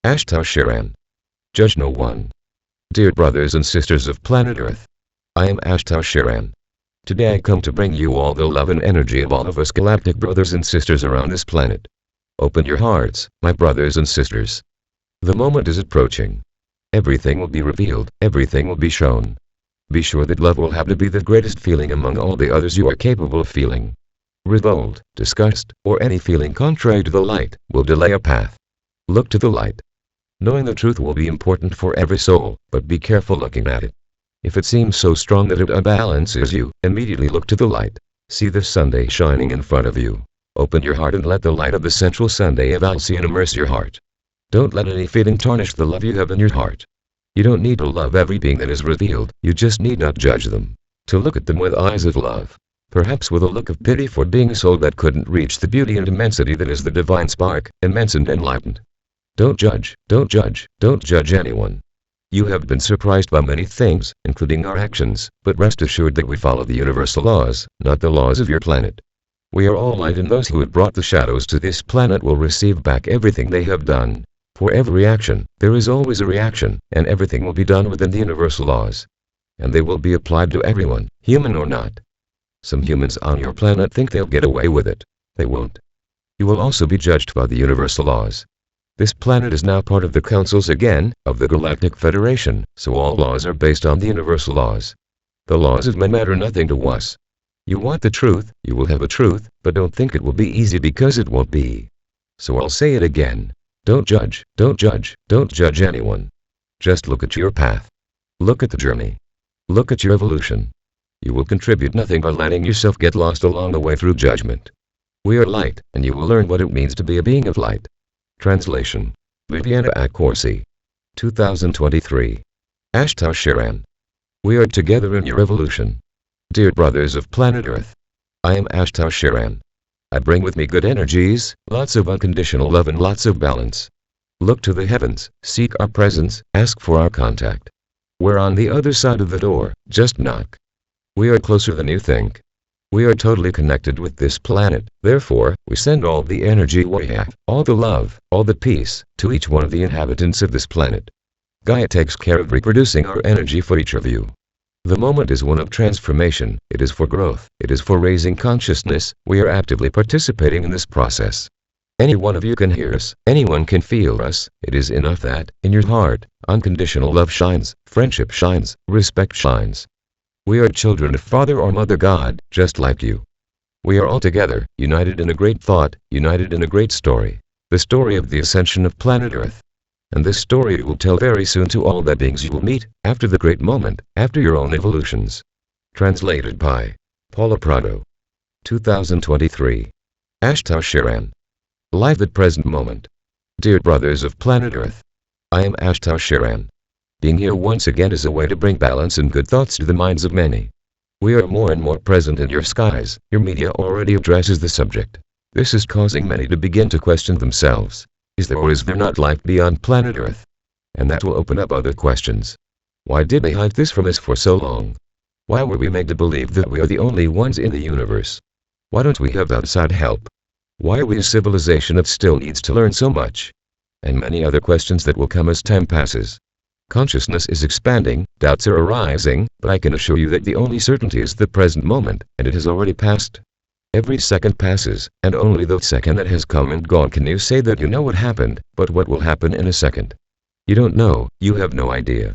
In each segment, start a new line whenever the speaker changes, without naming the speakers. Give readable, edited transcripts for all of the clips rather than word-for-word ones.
Ashtar Sharan. Judge no one. Dear brothers and sisters of planet Earth, I am Ashtar Sharan. Today I come to bring you all the love and energy of all of us galactic brothers and sisters around this planet. Open your hearts, my brothers and sisters. The moment is approaching. Everything will be revealed, everything will be shown. Be sure that love will have to be the greatest feeling among all the others you are capable of feeling. Revolt, disgust, or any feeling contrary to the light will delay a path. Look to the light. Knowing the truth will be important for every soul, but be careful looking at it. If it seems so strong that it unbalances you, immediately look to the light. See the Sunday shining in front of you. Open your heart and let the light of the central Sunday of Alcyon immerse your heart. Don't let any feeling tarnish the love you have in your heart. You don't need to love every being that is revealed, you just need not judge them. To look at them with eyes of love. Perhaps with a look of pity for being a soul that couldn't reach the beauty and immensity that is the divine spark, immense and enlightened. Don't judge, don't judge, don't judge anyone. You have been surprised by many things, including our actions, but rest assured that we follow the universal laws, not the laws of your planet. We are all light, and those who have brought the shadows to this planet will receive back everything they have done. For every action, there is always a reaction, and everything will be done within the universal laws. And they will be applied to everyone, human or not. Some humans on your planet think they'll get away with it. They won't. You will also be judged by the universal laws. This planet is now part of the councils again, of the Galactic Federation, so all laws are based on the universal laws. The laws of men matter nothing to us. You want the truth, you will have the truth, but don't think it will be easy, because it won't be. So I'll say it again. Don't judge, don't judge, don't judge anyone. Just look at your path. Look at the journey. Look at your evolution. You will contribute nothing by letting yourself get lost along the way through judgment. We are light, and you will learn what it means to be a being of light. Translation. Viviana Accorsi. 2023. Ashtar Sharan. We are together in your evolution. Dear brothers of planet Earth, I am Ashtar Sharan. I bring with me good energies, lots of unconditional love and lots of balance. Look to the heavens, seek our presence, ask for our contact. We're on the other side of the door, just knock. We are closer than you think. We are totally connected with this planet, therefore, we send all the energy we have, all the love, all the peace, to each one of the inhabitants of this planet. Gaia takes care of reproducing our energy for each of you. The moment is one of transformation, it is for growth, it is for raising consciousness, we are actively participating in this process. Any one of you can hear us, anyone can feel us, it is enough that, in your heart, unconditional love shines, friendship shines, respect shines. We are children of Father or Mother God, just like you. We are all together, united in a great thought, united in a great story. The story of the ascension of planet Earth. And this story you will tell very soon to all the beings you will meet, after the great moment, after your own evolutions. Translated by Paula Prado. 2023. Ashtar Sharan. Live at present moment. Dear brothers of planet Earth, I am Ashtar Sharan. Being here once again is a way to bring balance and good thoughts to the minds of many. We are more and more present in your skies, your media already addresses the subject. This is causing many to begin to question themselves. Is there or is there not life beyond planet Earth? And that will open up other questions. Why did they hide this from us for so long? Why were we made to believe that we are the only ones in the universe? Why don't we have outside help? Why are we a civilization that still needs to learn so much? And many other questions that will come as time passes. Consciousness is expanding, doubts are arising, but I can assure you that the only certainty is the present moment, and it has already passed. Every second passes, and only the second that has come and gone can you say that you know what happened, but what will happen in a second? You don't know, you have no idea.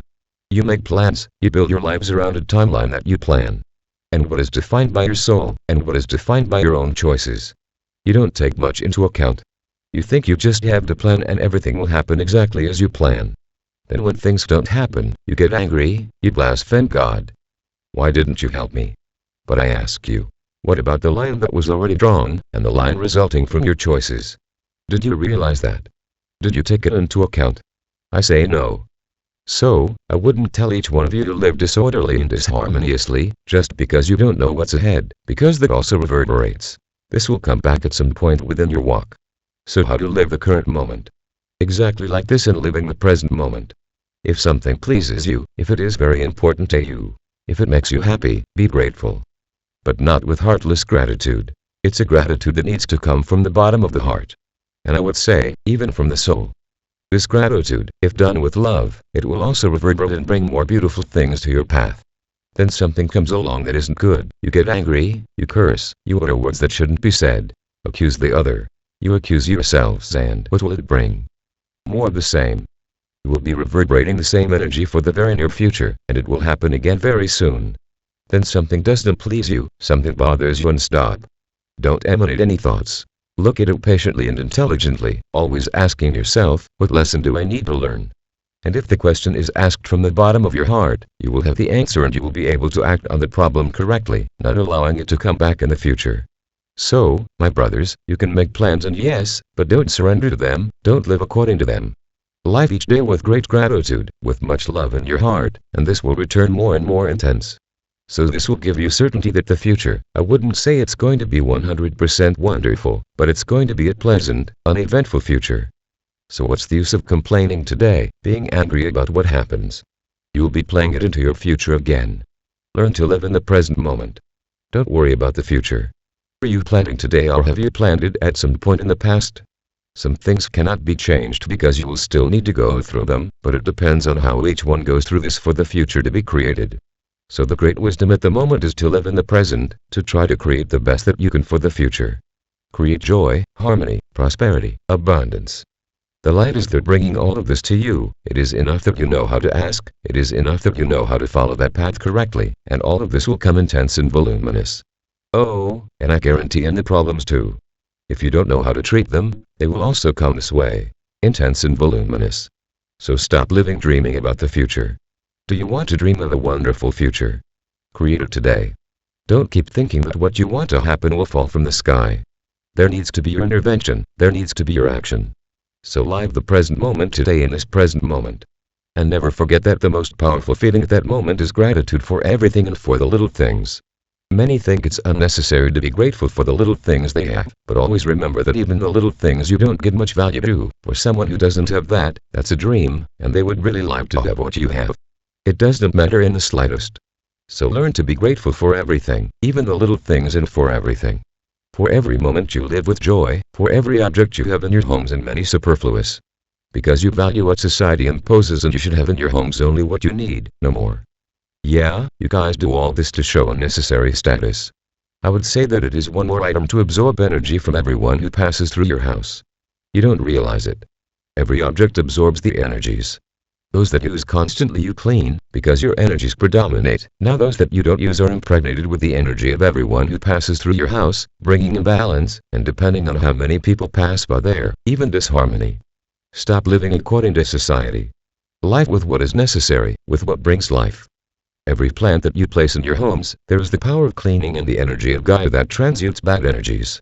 You make plans, you build your lives around a timeline that you plan. And what is defined by your soul, and what is defined by your own choices. You don't take much into account. You think you just have to plan and everything will happen exactly as you plan. Then when things don't happen, you get angry, you blaspheme God. Why didn't you help me? But I ask you, what about the line that was already drawn, and the line resulting from your choices? Did you realize that? Did you take it into account? I say no. So, I wouldn't tell each one of you to live disorderly and disharmoniously, just because you don't know what's ahead, because that also reverberates. This will come back at some point within your walk. So how to live the current moment? Exactly like this, in living the present moment. If something pleases you, if it is very important to you, if it makes you happy, be grateful. But not with heartless gratitude. It's a gratitude that needs to come from the bottom of the heart. And I would say, even from the soul. This gratitude, if done with love, it will also reverberate and bring more beautiful things to your path. Then something comes along that isn't good. You get angry, you curse, you utter words that shouldn't be said. Accuse the other. You accuse yourselves, and what will it bring? More of the same. You will be reverberating the same energy for the very near future, and it will happen again very soon. Then something doesn't please you, something bothers you, and stop. Don't emanate any thoughts. Look at it patiently and intelligently, always asking yourself, what lesson do I need to learn? And if the question is asked from the bottom of your heart, you will have the answer and you will be able to act on the problem correctly, not allowing it to come back in the future. So, my brothers, you can make plans, and yes, but don't surrender to them, don't live according to them. Live each day with great gratitude, with much love in your heart, and this will return more and more intense. So this will give you certainty that the future, I wouldn't say it's going to be 100% wonderful, but it's going to be a pleasant, uneventful future. So what's the use of complaining today, being angry about what happens? You'll be playing it into your future again. Learn to live in the present moment. Don't worry about the future. Are you planning today, or have you planned it at some point in the past? Some things cannot be changed because you will still need to go through them, but it depends on how each one goes through this for the future to be created. So the great wisdom at the moment is to live in the present, to try to create the best that you can for the future. Create joy, harmony, prosperity, abundance. The light is there bringing all of this to you. It is enough that you know how to ask, it is enough that you know how to follow that path correctly, and all of this will come intense and voluminous. Oh, and I guarantee and the problems too. If you don't know how to treat them, they will also come this way, intense and voluminous. So stop living dreaming about the future. Do you want to dream of a wonderful future? Create it today. Don't keep thinking that what you want to happen will fall from the sky. There needs to be your intervention, there needs to be your action. So live the present moment today in this present moment. And never forget that the most powerful feeling at that moment is gratitude for everything and for the little things. Many think it's unnecessary to be grateful for the little things they have, but always remember that even the little things you don't give much value to, for someone who doesn't have that, that's a dream, and they would really like to have what you have. It doesn't matter in the slightest. So learn to be grateful for everything, even the little things, and for everything. For every moment you live with joy, for every object you have in your homes, and many superfluous. Because you value what society imposes, and you should have in your homes only what you need, no more. Yeah, you guys do all this to show unnecessary status. I would say that it is one more item to absorb energy from everyone who passes through your house. You don't realize it. Every object absorbs the energies. Those that use constantly you clean, because your energies predominate. Now those that you don't use are impregnated with the energy of everyone who passes through your house, bringing imbalance, and depending on how many people pass by there, even disharmony. Stop living according to society. Life with what is necessary, with what brings life. Every plant that you place in your homes, there is the power of cleaning and the energy of Gaia that transmutes bad energies.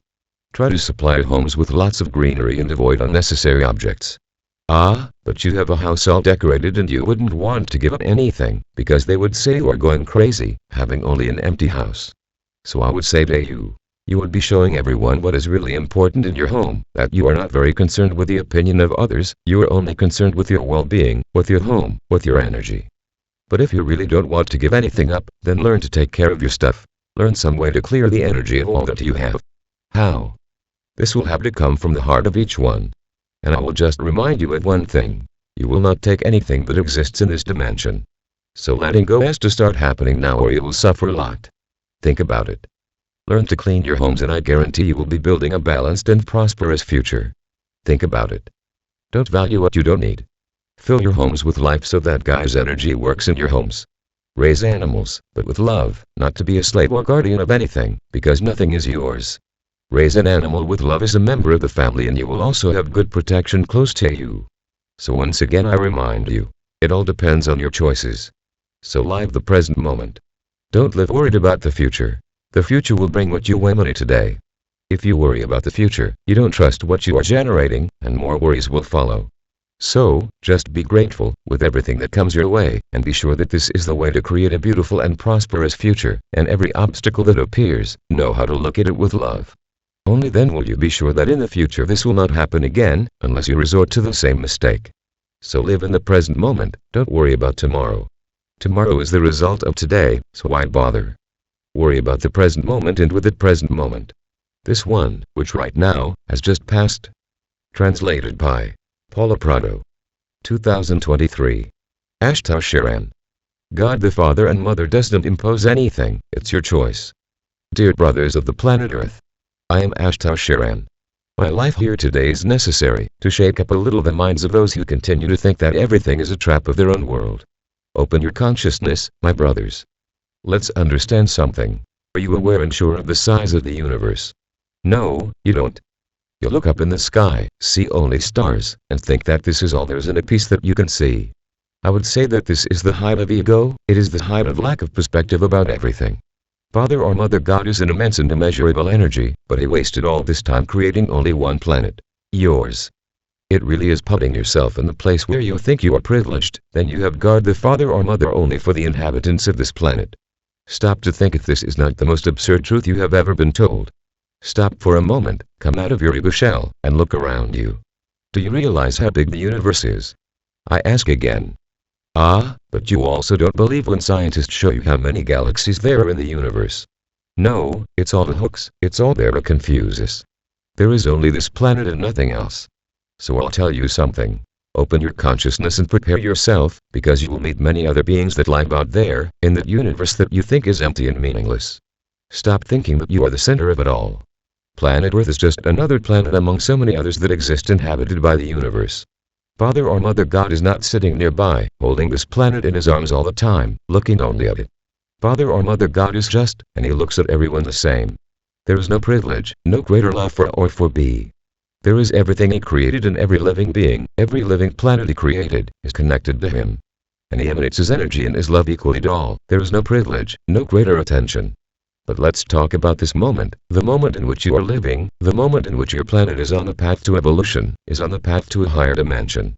Try to supply homes with lots of greenery and avoid unnecessary objects. Ah, but you have a house all decorated and you wouldn't want to give up anything, because they would say you are going crazy, having only an empty house. So I would say to you would be showing everyone what is really important in your home, that you are not very concerned with the opinion of others, you are only concerned with your well-being, with your home, with your energy. But if you really don't want to give anything up, then learn to take care of your stuff. Learn some way to clear the energy of all that you have. How? This will have to come from the heart of each one. And I will just remind you of one thing. You will not take anything that exists in this dimension. So letting go has to start happening now, or you will suffer a lot. Think about it. Learn to clean your homes and I guarantee you will be building a balanced and prosperous future. Think about it. Don't value what you don't need. Fill your homes with life so that Gaia's energy works in your homes. Raise animals, but with love, not to be a slave or guardian of anything, because nothing is yours. Raise an animal with love as a member of the family and you will also have good protection close to you. So once again I remind you, it all depends on your choices. So live the present moment. Don't live worried about the future. The future will bring what you emanate today. If you worry about the future, you don't trust what you are generating, and more worries will follow. So, just be grateful with everything that comes your way, and be sure that this is the way to create a beautiful and prosperous future, and every obstacle that appears, know how to look at it with love. Only then will you be sure that in the future this will not happen again, unless you resort to the same mistake. So live in the present moment, don't worry about tomorrow. Tomorrow is the result of today, so why bother? Worry about the present moment and with it present moment. This one, which right now, has just passed. Translated by Paula Prado. 2023. Ashtar Sharan. God the Father and Mother doesn't impose anything, it's your choice. Dear brothers of the planet Earth, I am Ashtar Sharan. My life here today is necessary to shake up a little the minds of those who continue to think that everything is a trap of their own world. Open your consciousness, my brothers. Let's understand something. Are you aware and sure of the size of the universe? No, you don't. You look up in the sky, see only stars, and think that this is all there is in a piece that you can see. I would say that this is the height of ego, it is the height of lack of perspective about everything. Father or Mother God is an immense and immeasurable energy, but he wasted all this time creating only one planet. Yours. It really is putting yourself in the place where you think you are privileged, then you have God the Father or Mother only for the inhabitants of this planet. Stop to think if this is not the most absurd truth you have ever been told. Stop for a moment, come out of your ego shell, and look around you. Do you realize how big the universe is? I ask again. But you also don't believe when scientists show you how many galaxies there are in the universe. No, it's all hooks, it's all there to confuse us. There is only this planet and nothing else. So I'll tell you something. Open your consciousness and prepare yourself, because you will meet many other beings that lie out there, in that universe that you think is empty and meaningless. Stop thinking that you are the center of it all. Planet Earth is just another planet among so many others that exist inhabited by the universe. Father or Mother God is not sitting nearby, holding this planet in his arms all the time, looking only at it. Father or Mother God is just, and he looks at everyone the same. There is no privilege, no greater love for A or for B. There is everything he created, and every living being, every living planet he created, is connected to him. And he emanates his energy and his love equally to all. There is no privilege, no greater attention. But let's talk about this moment, the moment in which you are living, the moment in which your planet is on the path to evolution, is on the path to a higher dimension.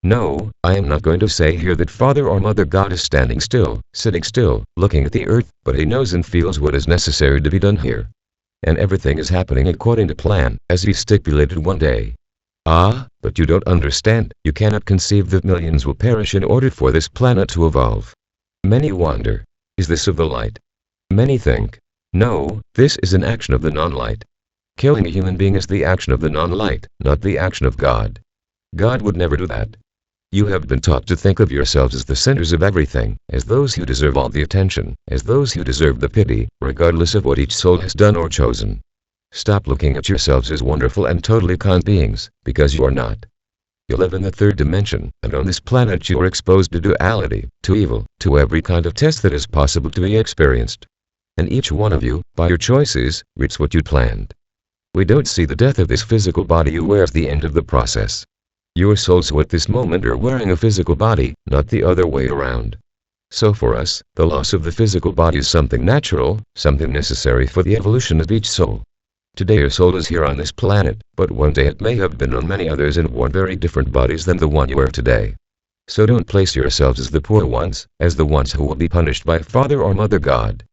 No, I am not going to say here that Father or Mother God is standing still, sitting still, looking at the earth, but he knows and feels what is necessary to be done here. And everything is happening according to plan, as he stipulated one day. But you don't understand, you cannot conceive that millions will perish in order for this planet to evolve. Many wonder, is this of the light? Many think, no, this is an action of the non-light. Killing a human being is the action of the non-light, not the action of God. God would never do that. You have been taught to think of yourselves as the centers of everything, as those who deserve all the attention, as those who deserve the pity, regardless of what each soul has done or chosen. Stop looking at yourselves as wonderful and totally kind beings, because you are not. You live in the third dimension, and on this planet you are exposed to duality, to evil, to every kind of test that is possible to be experienced. And each one of you, by your choices, reaps what you planned. We don't see the death of this physical body you wear as the end of the process. Your souls who at this moment are wearing a physical body, not the other way around. So for us, the loss of the physical body is something natural, something necessary for the evolution of each soul. Today your soul is here on this planet, but one day it may have been on many others and worn very different bodies than the one you wear today. So don't place yourselves as the poor ones, as the ones who will be punished by Father or Mother God.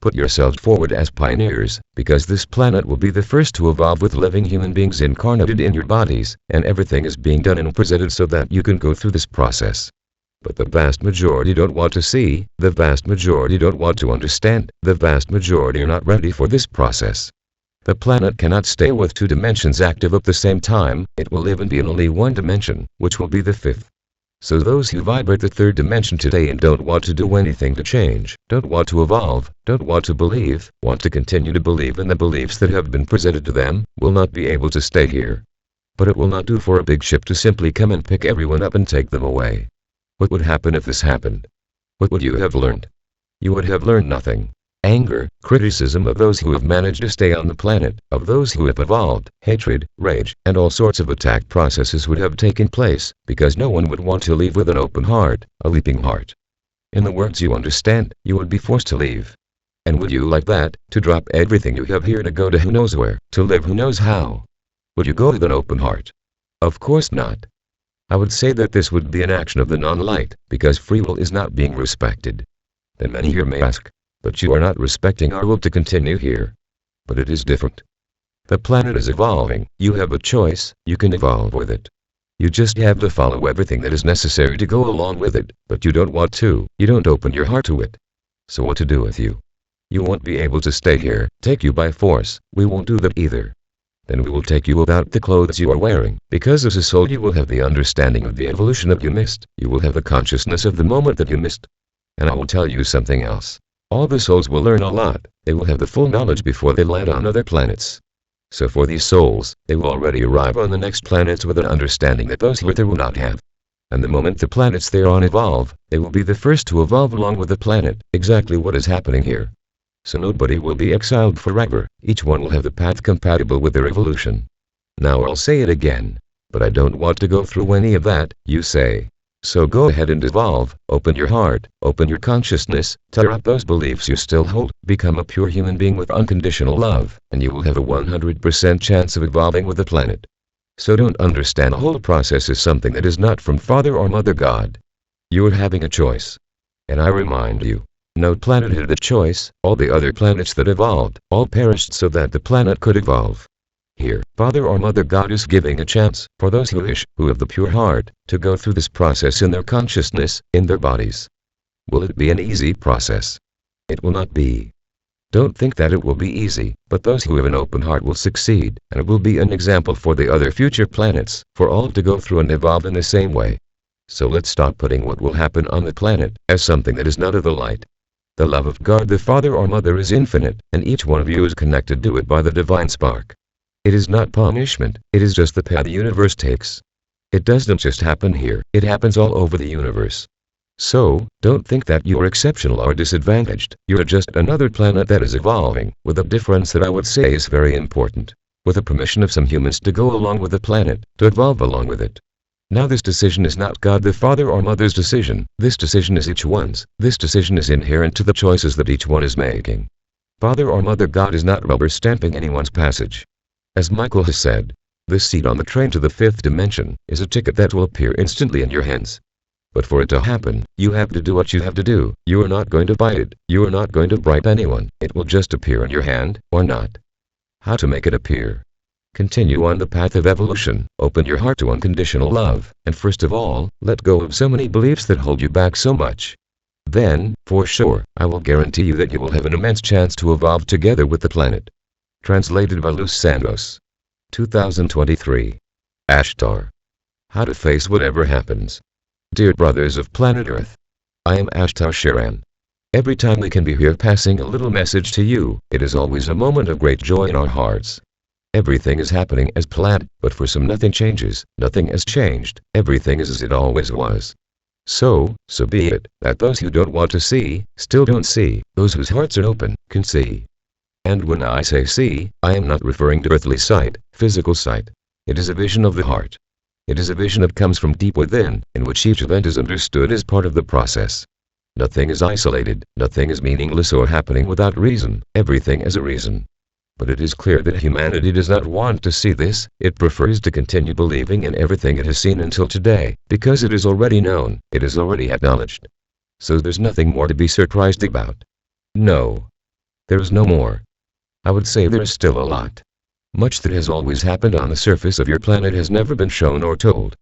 Put yourselves forward as pioneers, because this planet will be the first to evolve with living human beings incarnated in your bodies, and everything is being done and presented so that you can go through this process. But the vast majority don't want to see, the vast majority don't want to understand, the vast majority are not ready for this process. The planet cannot stay with two dimensions active at the same time, it will live and be in only one dimension, which will be the fifth. So those who vibrate the third dimension today and don't want to do anything to change, don't want to evolve, don't want to believe, want to continue to believe in the beliefs that have been presented to them, will not be able to stay here. But it will not do for a big ship to simply come and pick everyone up and take them away. What would happen if this happened? What would you have learned? You would have learned nothing. Anger, criticism of those who have managed to stay on the planet, of those who have evolved, hatred, rage, and all sorts of attack processes would have taken place, because no one would want to leave with an open heart, a leaping heart. In the words you understand, you would be forced to leave. And would you like that, to drop everything you have here to go to who knows where, to live who knows how? Would you go with an open heart? Of course not. I would say that this would be an action of the non-light, because free will is not being respected. Then many here may ask, but you are not respecting our will to continue here. But it is different. The planet is evolving, you have a choice, you can evolve with it. You just have to follow everything that is necessary to go along with it, but you don't want to, you don't open your heart to it. So what to do with you? You won't be able to stay here, take you by force, we won't do that either. Then we will take you about the clothes you are wearing, because as a soul you will have the understanding of the evolution that you missed. You will have the consciousness of the moment that you missed. And I will tell you something else. All the souls will learn a lot. They will have the full knowledge before they land on other planets. So for these souls, they will already arrive on the next planets with an understanding that those who are there will not have. And the moment the planets they are on evolve, they will be the first to evolve along with the planet, exactly what is happening here. So nobody will be exiled forever, each one will have the path compatible with their evolution. Now I'll say it again. But I don't want to go through any of that, you say. So go ahead and evolve, open your heart, open your consciousness, tear up those beliefs you still hold, become a pure human being with unconditional love, and you will have a 100% chance of evolving with the planet. So don't understand the whole process as something that is not from Father or Mother God. You are having a choice. And I remind you, no planet had a choice, all the other planets that evolved, all perished so that the planet could evolve. Here, Father or Mother God is giving a chance, for those who wish, who have the pure heart, to go through this process in their consciousness, in their bodies. Will it be an easy process? It will not be. Don't think that it will be easy, but those who have an open heart will succeed, and it will be an example for the other future planets, for all to go through and evolve in the same way. So let's stop putting what will happen on the planet, as something that is not of the light. The love of God the Father or Mother is infinite, and each one of you is connected to it by the divine spark. It is not punishment, it is just the path the universe takes. It doesn't just happen here, it happens all over the universe. So, don't think that you are exceptional or disadvantaged, you are just another planet that is evolving, with a difference that I would say is very important. With the permission of some humans to go along with the planet, to evolve along with it. Now this decision is not God the Father or Mother's decision, this decision is each one's, this decision is inherent to the choices that each one is making. Father or Mother God is not rubber stamping anyone's passage. As Michael has said, this seat on the train to the fifth dimension is a ticket that will appear instantly in your hands. But for it to happen, you have to do what you have to do. You are not going to buy it, you are not going to bribe anyone, it will just appear in your hand, or not. How to make it appear? Continue on the path of evolution, open your heart to unconditional love, and first of all, let go of so many beliefs that hold you back so much. Then, for sure, I will guarantee you that you will have an immense chance to evolve together with the planet. Translated by Luz Santos. 2023. Ashtar. How to face whatever happens. Dear brothers of planet Earth. I am Ashtar Sharan. Every time we can be here passing a little message to you, it is always a moment of great joy in our hearts. Everything is happening as planned, but for some nothing changes, nothing has changed, everything is as it always was. So be it, that those who don't want to see, still don't see, those whose hearts are open, can see. And when I say see, I am not referring to earthly sight, physical sight. It is a vision of the heart. It is a vision that comes from deep within, in which each event is understood as part of the process. Nothing is isolated, nothing is meaningless or happening without reason, everything has a reason. But it is clear that humanity does not want to see this, it prefers to continue believing in everything it has seen until today, because it is already known, it is already acknowledged. So there's nothing more to be surprised about. No. There is no more. I would say there is still a lot. Much that has always happened on the surface of your planet has never been shown or told.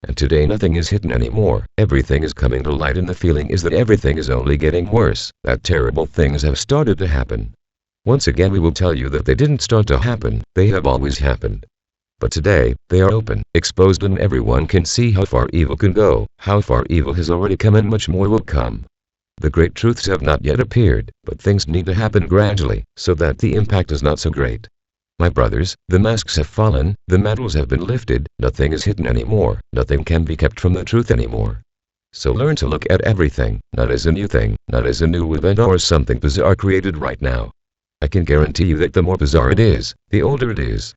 And today nothing is hidden anymore, everything is coming to light and the feeling is that everything is only getting worse, that terrible things have started to happen. Once again we will tell you that they didn't start to happen, they have always happened. But today, they are open, exposed and everyone can see how far evil can go, how far evil has already come and much more will come. The great truths have not yet appeared, but things need to happen gradually, so that the impact is not so great. My brothers, the masks have fallen, the mantles have been lifted, nothing is hidden anymore, nothing can be kept from the truth anymore. So learn to look at everything, not as a new thing, not as a new event or as something bizarre created right now. I can guarantee you that the more bizarre it is, the older it is.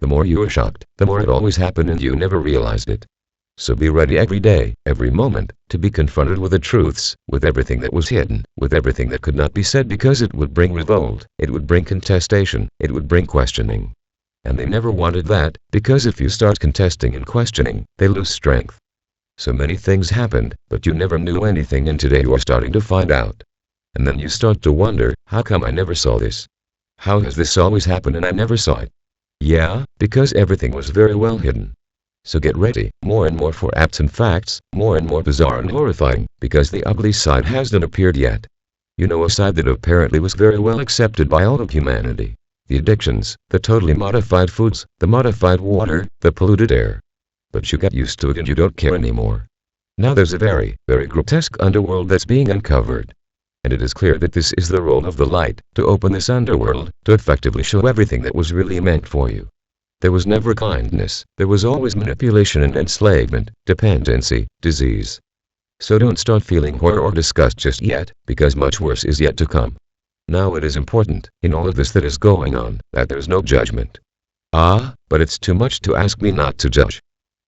The more you are shocked, the more it always happened and you never realized it. So be ready every day, every moment, to be confronted with the truths, with everything that was hidden, with everything that could not be said because it would bring revolt, it would bring contestation, it would bring questioning. And they never wanted that, because if you start contesting and questioning, they lose strength. So many things happened, but you never knew anything and today you are starting to find out. And then you start to wonder, how come I never saw this? How has this always happened and I never saw it? Yeah, because everything was very well hidden. So get ready, more and more for acts and facts, more and more bizarre and horrifying, because the ugly side hasn't appeared yet. You know, a side that apparently was very well accepted by all of humanity. the addictions, the totally modified foods, the modified water, the polluted air. But you got used to it and you don't care anymore. Now there's a very, very grotesque underworld that's being uncovered. And it is clear that this is the role of the light, to open this underworld, to effectively show everything that was really meant for you. There was never kindness, there was always manipulation and enslavement, dependency, disease. So don't start feeling horror or disgust just yet, because much worse is yet to come. Now it is important, in all of this that is going on, that there's no judgment. Ah, but it's too much to ask me not to judge.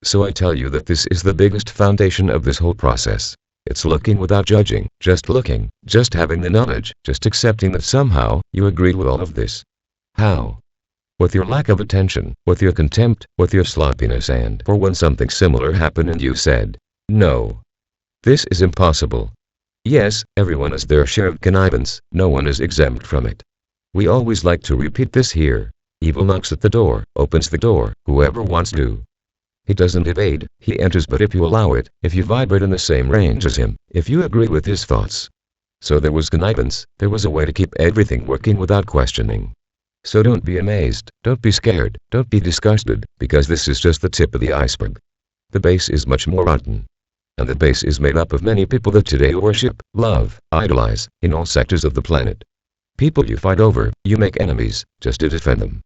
So I tell you that this is the biggest foundation of this whole process. It's looking without judging, just looking, just having the knowledge, just accepting that somehow, you agreed with all of this. How? With your lack of attention, with your contempt, with your sloppiness, and for when something similar happened and you said, no. This is impossible. Yes, everyone has their share of connivance, no one is exempt from it. We always like to repeat this here. Evil knocks at the door, opens the door, whoever wants to. He doesn't evade, he enters, but if you allow it, if you vibrate in the same range as him, if you agree with his thoughts. So there was connivance, there was a way to keep everything working without questioning. So don't be amazed, don't be scared, don't be disgusted, because this is just the tip of the iceberg. The base is much more rotten. And the base is made up of many people that today worship, love, idolize, in all sectors of the planet. People you fight over, you make enemies, just to defend them.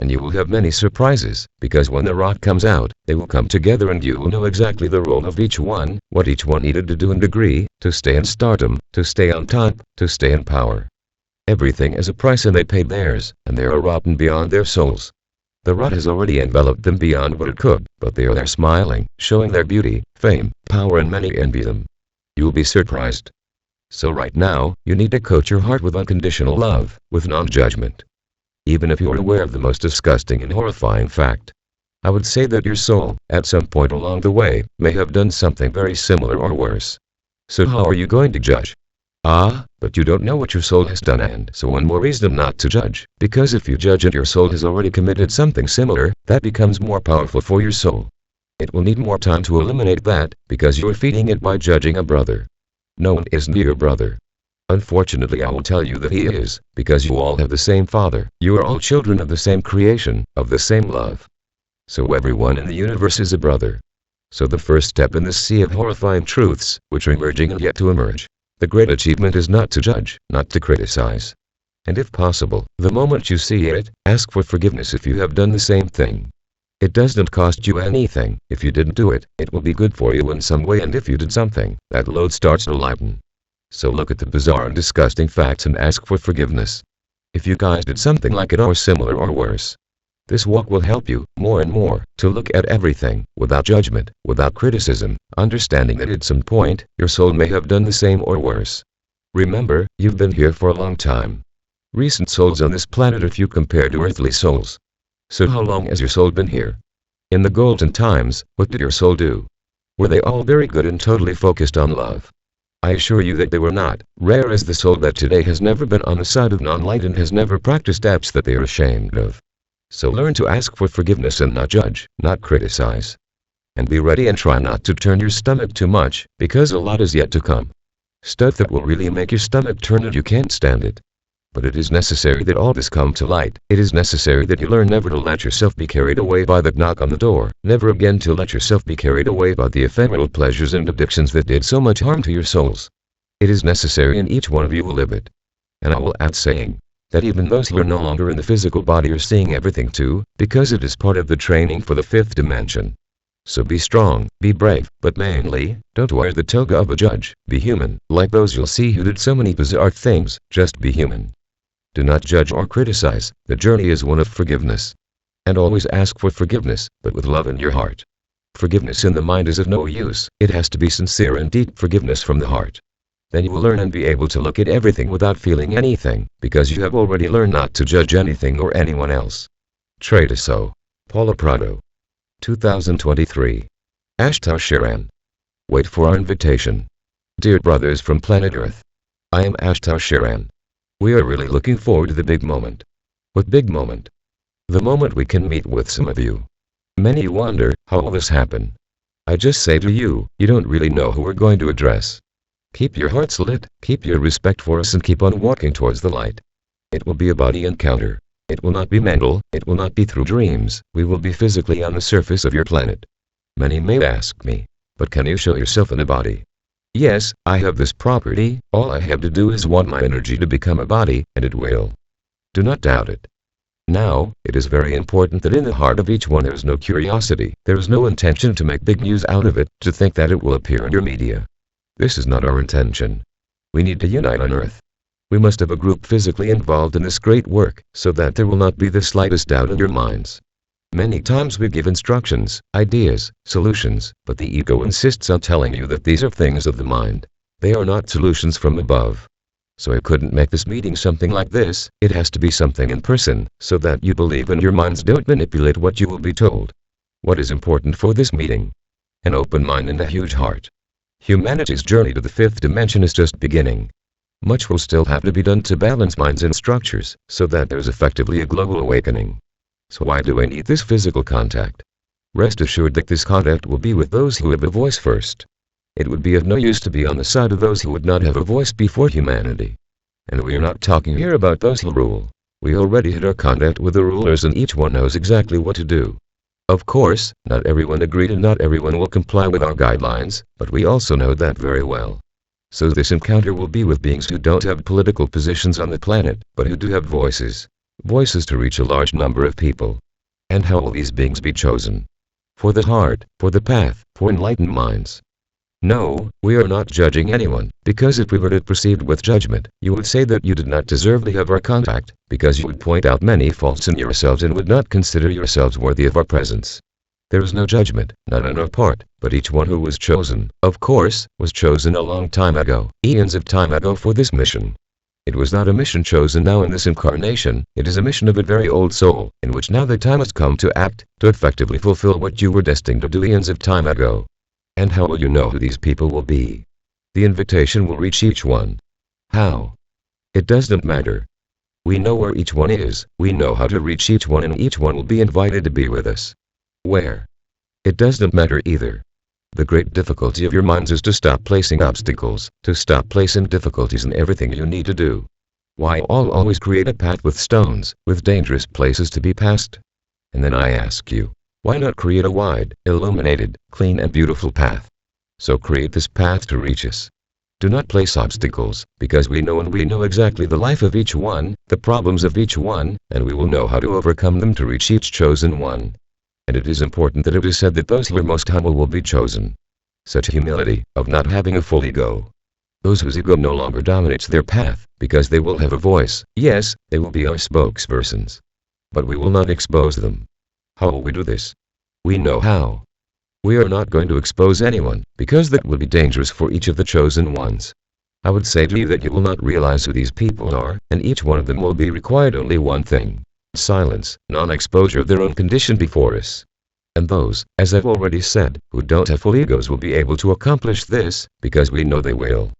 And you will have many surprises, because when the rot comes out, they will come together and you will know exactly the role of each one, what each one needed to do and agree, to stay in stardom, to stay on top, to stay in power. Everything has a price and they paid theirs, and they are rotten beyond their souls. The rot has already enveloped them beyond what it could, but they are there smiling, showing their beauty, fame, power, and many envy them. You'll be surprised. So right now, you need to coat your heart with unconditional love, with non-judgment. Even if you are aware of the most disgusting and horrifying fact, I would say that your soul, at some point along the way, may have done something very similar or worse. So how are you going to judge? Ah, but you don't know what your soul has done, and so one more reason not to judge, because if you judge and your soul has already committed something similar, that becomes more powerful for your soul. It will need more time to eliminate that, because you are feeding it by judging a brother. No one is near your brother. Unfortunately, I will tell you that he is, because you all have the same Father. You are all children of the same creation, of the same love. So everyone in the universe is a brother. So the first step in this sea of horrifying truths, which are emerging and yet to emerge, the great achievement is not to judge, not to criticize. And if possible, the moment you see it, ask for forgiveness if you have done the same thing. It doesn't cost you anything. If you didn't do it, it will be good for you in some way, and if you did something, that load starts to lighten. So look at the bizarre and disgusting facts and ask for forgiveness. If you guys did something like it or similar or worse, this walk will help you, more and more, to look at everything, without judgment, without criticism, understanding that at some point, your soul may have done the same or worse. Remember, you've been here for a long time. Recent souls on this planet are few compared to earthly souls. So how long has your soul been here? In the golden times, what did your soul do? Were they all very good and totally focused on love? I assure you that they were not. Rare is the soul that today has never been on the side of non-light and has never practiced acts that they are ashamed of. So learn to ask for forgiveness and not judge, not criticize. And be ready and try not to turn your stomach too much, because a lot is yet to come. Stuff that will really make your stomach turn and you can't stand it. But it is necessary that all this come to light. It is necessary that you learn never to let yourself be carried away by that knock on the door, never again to let yourself be carried away by the ephemeral pleasures and addictions that did so much harm to your souls. It is necessary, and each one of you will live it. And I will add saying, that even those who are no longer in the physical body are seeing everything too, because it is part of the training for the fifth dimension. So be strong, be brave, but mainly, don't wear the toga of a judge. Be human, like those you'll see who did so many bizarre things. Just be human. Do not judge or criticize. The journey is one of forgiveness. And always ask for forgiveness, but with love in your heart. Forgiveness in the mind is of no use. It has to be sincere and deep forgiveness from the heart. Then you will learn and be able to look at everything without feeling anything, because you have already learned not to judge anything or anyone else. Traduso. Paula Prado. 2023. Ashtar Sharan. Wait for our invitation. Dear brothers from planet Earth. I am Ashtar Sharan. We are really looking forward to the big moment. What big moment? The moment we can meet with some of you. Many wonder, how will this happen? I just say to you, you don't really know who we're going to address. Keep your hearts lit, keep your respect for us, and keep on walking towards the light. It will be a body encounter. It will not be mental, it will not be through dreams, we will be physically on the surface of your planet. Many may ask me, but can you show yourself in a body? Yes, I have this property, all I have to do is want my energy to become a body, and it will. Do not doubt it. Now, it is very important that in the heart of each one there is no curiosity, there is no intention to make big news out of it, to think that it will appear in your media. This is not our intention. We need to unite on Earth. We must have a group physically involved in this great work, so that there will not be the slightest doubt in your minds. Many times we give instructions, ideas, solutions, but the ego insists on telling you that these are things of the mind. They are not solutions from above. So I couldn't make this meeting something like this, it has to be something in person, so that you believe and your minds don't manipulate what you will be told. What is important for this meeting? An open mind and a huge heart. Humanity's journey to the fifth dimension is just beginning. Much will still have to be done to balance minds and structures, so that there's effectively a global awakening. So why do I need this physical contact? Rest assured that this contact will be with those who have a voice first. It would be of no use to be on the side of those who would not have a voice before humanity. And we are not talking here about those who rule. We already had our contact with the rulers and each one knows exactly what to do. Of course, not everyone agreed and not everyone will comply with our guidelines, but we also know that very well. So this encounter will be with beings who don't have political positions on the planet, but who do have voices. Voices to reach a large number of people. And how will these beings be chosen? For the heart, for the path, for enlightened minds. No, we are not judging anyone, because if we were to proceed with judgment, you would say that you did not deserve to have our contact, because you would point out many faults in yourselves and would not consider yourselves worthy of our presence. There is no judgment, not on our part, but each one who was chosen, of course, was chosen a long time ago, eons of time ago for this mission. It was not a mission chosen now in this incarnation, it is a mission of a very old soul, in which now the time has come to act, to effectively fulfill what you were destined to do eons of time ago. And how will you know who these people will be? The invitation will reach each one. How? It doesn't matter. We know where each one is, we know how to reach each one and each one will be invited to be with us. Where? It doesn't matter either. The great difficulty of your minds is to stop placing obstacles, to stop placing difficulties in everything you need to do. Why always create a path with stones, with dangerous places to be passed? And then I ask you, why not create a wide, illuminated, clean and beautiful path? So create this path to reach us. Do not place obstacles, because we know and we know exactly the life of each one, the problems of each one, and we will know how to overcome them to reach each chosen one. And it is important that it is said that those who are most humble will be chosen. Such humility, of not having a full ego. Those whose ego no longer dominates their path, because they will have a voice, yes, they will be our spokespersons. But we will not expose them. How will we do this? We know how. We are not going to expose anyone, because that would be dangerous for each of the chosen ones. I would say to you that you will not realize who these people are, and each one of them will be required only one thing. Silence, non-exposure of their own condition before us. And those, as I've already said, who don't have full egos will be able to accomplish this, because we know they will.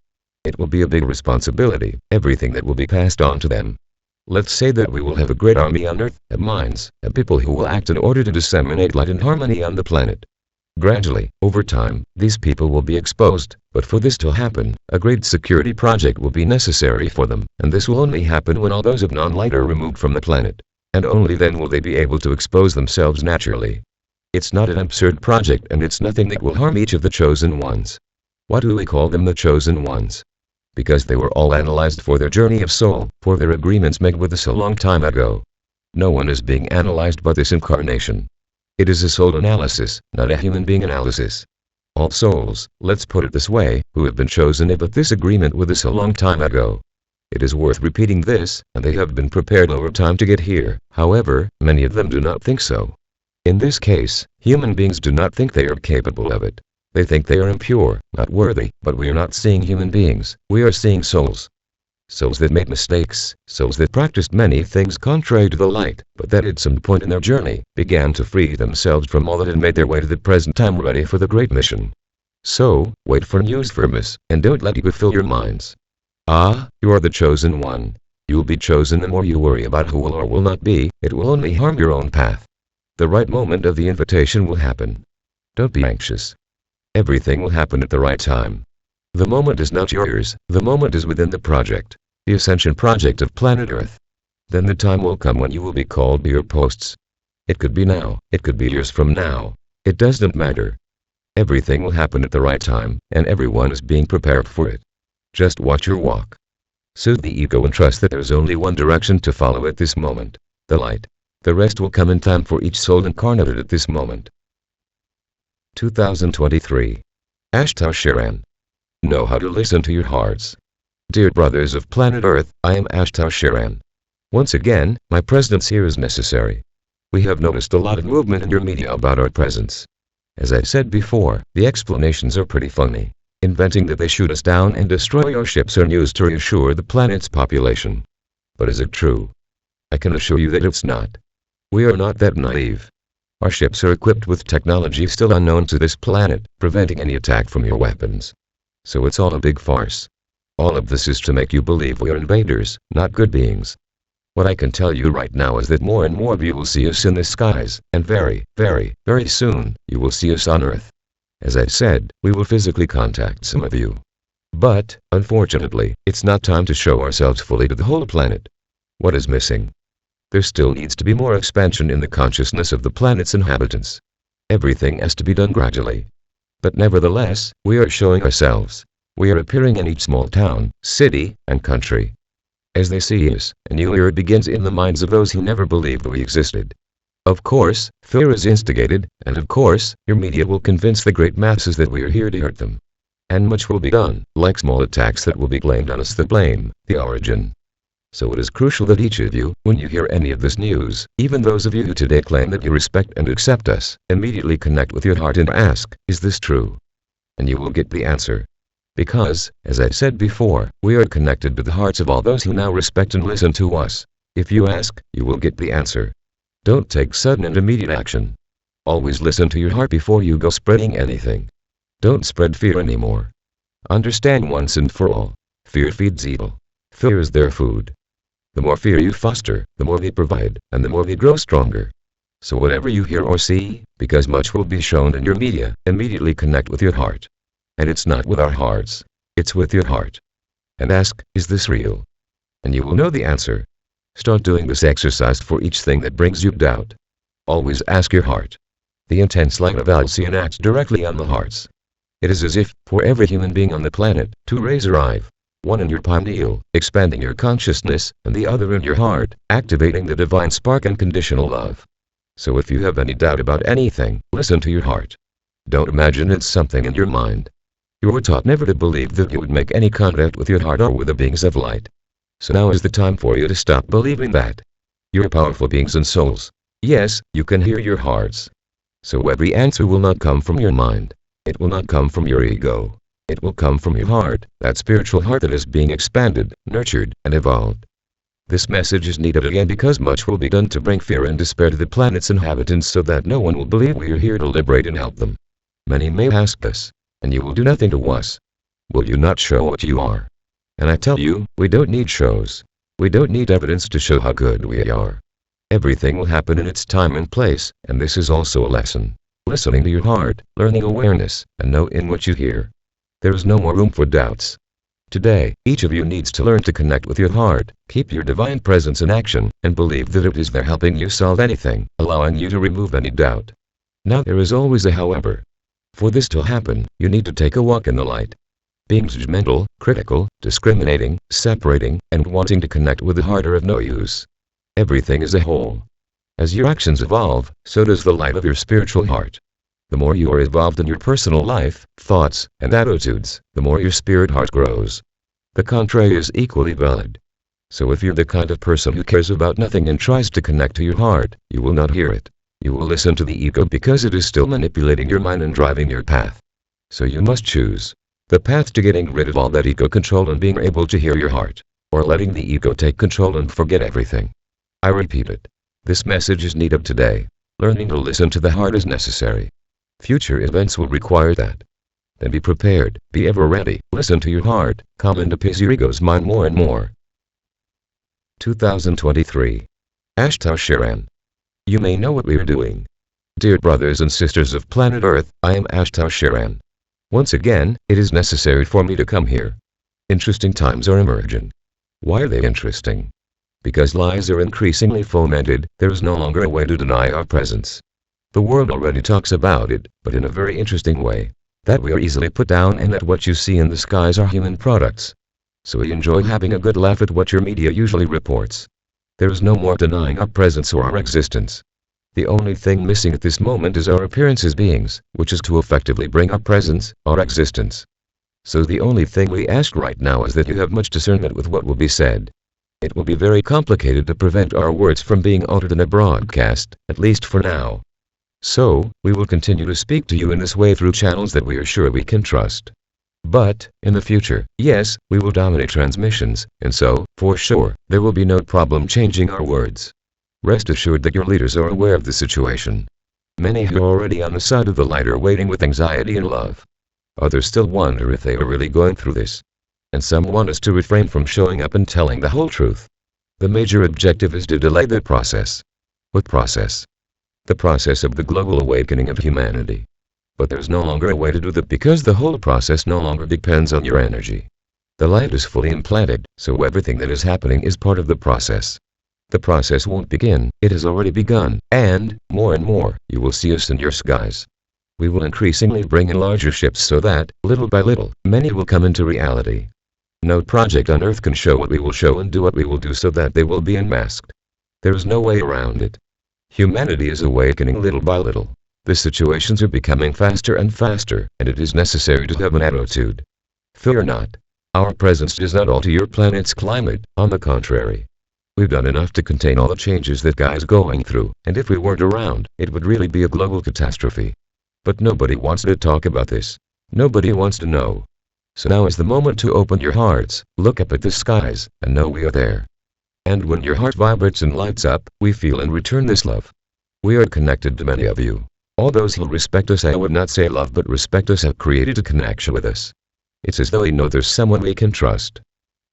It will be a big responsibility, everything that will be passed on to them. Let's say that we will have a great army on Earth, of minds, of people who will act in order to disseminate light and harmony on the planet. Gradually, over time, these people will be exposed, but for this to happen, a great security project will be necessary for them, and this will only happen when all those of non-light are removed from the planet. And only then will they be able to expose themselves naturally. It's not an absurd project and it's nothing that will harm each of the chosen ones. Why do we call them the chosen ones? Because they were all analyzed for their journey of soul, for their agreements made with us a long time ago. No one is being analyzed by this incarnation. It is a soul analysis, not a human being analysis. All souls, let's put it this way, who have been chosen about this agreement with us a long time ago. It is worth repeating this, and they have been prepared over time to get here, however, many of them do not think so. In this case, human beings do not think they are capable of it. They think they are impure, not worthy, but we are not seeing human beings, we are seeing souls. Souls that made mistakes, souls that practiced many things contrary to the light, but that at some point in their journey, began to free themselves from all that and made their way to the present time ready for the great mission. So, wait for news from us, and don't let ego fill your minds. Ah, you are the chosen one. You will be chosen. The more you worry about who will or will not be, it will only harm your own path. The right moment of the invitation will happen. Don't be anxious. Everything will happen at the right time. The moment is not yours, the moment is within the project, the ascension project of planet Earth. Then the time will come when you will be called to your posts. It could be now, it could be years from now. It doesn't matter. Everything will happen at the right time, and everyone is being prepared for it. Just watch your walk. Soothe the ego and trust that there's only one direction to follow at this moment. The light. The rest will come in time for each soul incarnated at this moment. 2023. Ashtar Sharan. Know how to listen to your hearts. Dear brothers of planet Earth, I am Ashtar Sharan. Once again, my presence here is necessary. We have noticed a lot of movement in your media about our presence. As I said before, the explanations are pretty funny. Inventing that they shoot us down and destroy our ships are used to reassure the planet's population. But is it true? I can assure you that it's not. We are not that naive. Our ships are equipped with technology still unknown to this planet, preventing any attack from your weapons. So it's all a big farce. All of this is to make you believe we are invaders, not good beings. What I can tell you right now is that more and more of you will see us in the skies, and very, very, very soon, you will see us on Earth. As I said, we will physically contact some of you. But, unfortunately, it's not time to show ourselves fully to the whole planet. What is missing? There still needs to be more expansion in the consciousness of the planet's inhabitants. Everything has to be done gradually. But nevertheless, we are showing ourselves. We are appearing in each small town, city, and country. As they see us, a new era begins in the minds of those who never believed we existed. Of course, fear is instigated, and of course, your media will convince the great masses that we are here to hurt them. And much will be done, like small attacks that will be blamed on us, the blame, the origin. So it is crucial that each of you, when you hear any of this news, even those of you who today claim that you respect and accept us, immediately connect with your heart and ask, is this true? And you will get the answer. Because, as I said before, we are connected to the hearts of all those who now respect and listen to us. If you ask, you will get the answer. Don't take sudden and immediate action. Always listen to your heart before you go spreading anything. Don't spread fear anymore. Understand once and for all. Fear feeds evil. Fear is their food. The more fear you foster, the more they provide, and the more they grow stronger. So whatever you hear or see, because much will be shown in your media, immediately connect with your heart. And it's not with our hearts, it's with your heart. And ask, is this real? And you will know the answer. Start doing this exercise for each thing that brings you doubt. Always ask your heart. The intense light of Alcyon acts directly on the hearts. It is as if, for every human being on the planet, two rays arrive. One in your pineal, expanding your consciousness, and the other in your heart, activating the divine spark and conditional love. So if you have any doubt about anything, listen to your heart. Don't imagine it's something in your mind. You were taught never to believe that you would make any contact with your heart or with the beings of light. So now is the time for you to stop believing that. You're powerful beings and souls. Yes, you can hear your hearts. So every answer will not come from your mind. It will not come from your ego. It will come from your heart, that spiritual heart that is being expanded, nurtured, and evolved. This message is needed again because much will be done to bring fear and despair to the planet's inhabitants so that no one will believe we are here to liberate and help them. Many may ask us, and you will do nothing to us. Will you not show what you are? And I tell you, we don't need shows. We don't need evidence to show how good we are. Everything will happen in its time and place, and this is also a lesson. Listening to your heart, learning awareness, and know in what you hear. There is no more room for doubts. Today, each of you needs to learn to connect with your heart, keep your divine presence in action, and believe that it is there helping you solve anything, allowing you to remove any doubt. Now there is always a however. For this to happen, you need to take a walk in the light. Being judgmental, critical, discriminating, separating, and wanting to connect with the heart are of no use. Everything is a whole. As your actions evolve, so does the light of your spiritual heart. The more you are evolved in your personal life, thoughts, and attitudes, the more your spirit heart grows. The contrary is equally valid. So if you're the kind of person who cares about nothing and tries to connect to your heart, you will not hear it. You will listen to the ego because it is still manipulating your mind and driving your path. So you must choose the path to getting rid of all that ego control and being able to hear your heart, or letting the ego take control and forget everything. I repeat it. This message is needed today. Learning to listen to the heart is necessary. Future events will require that. Then be prepared, be ever ready, listen to your heart, calm and appease your ego's mind more and more. 2023. Ashtar Sharan. You may know what we are doing. Dear brothers and sisters of planet Earth, I am Ashtar Sharan. Once again, it is necessary for me to come here. Interesting times are emerging. Why are they interesting? Because lies are increasingly fomented, there is no longer a way to deny our presence. The world already talks about it, but in a very interesting way. That we are easily put down and that what you see in the skies are human products. So we enjoy having a good laugh at what your media usually reports. There is no more denying our presence or our existence. The only thing missing at this moment is our appearance as beings, which is to effectively bring our presence, our existence. So the only thing we ask right now is that you have much discernment with what will be said. It will be very complicated to prevent our words from being altered in a broadcast, at least for now. So, we will continue to speak to you in this way through channels that we are sure we can trust. But, in the future, yes, we will dominate transmissions, and so, for sure, there will be no problem changing our words. Rest assured that your leaders are aware of the situation. Many who are already on the side of the light are waiting with anxiety and love. Others still wonder if they are really going through this. And some want us to refrain from showing up and telling the whole truth. The major objective is to delay the process. What process? The process of the global awakening of humanity. But there's no longer a way to do that because the whole process no longer depends on your energy. The light is fully implanted, so everything that is happening is part of the process. The process won't begin, it has already begun, and more, you will see us in your skies. We will increasingly bring in larger ships so that, little by little, many will come into reality. No project on Earth can show what we will show and do what we will do so that they will be unmasked. There is no way around it. Humanity is awakening little by little. The situations are becoming faster and faster, and it is necessary to have an attitude. Fear not. Our presence does not alter your planet's climate, on the contrary. We've done enough to contain all the changes that Gaia's going through, and if we weren't around, it would really be a global catastrophe. But nobody wants to talk about this. Nobody wants to know. So now is the moment to open your hearts, look up at the skies, and know we are there. And when your heart vibrates and lights up, we feel in return this love. We are connected to many of you. All those who respect us, I would not say love but respect us, have created a connection with us. It's as though we know there's someone we can trust.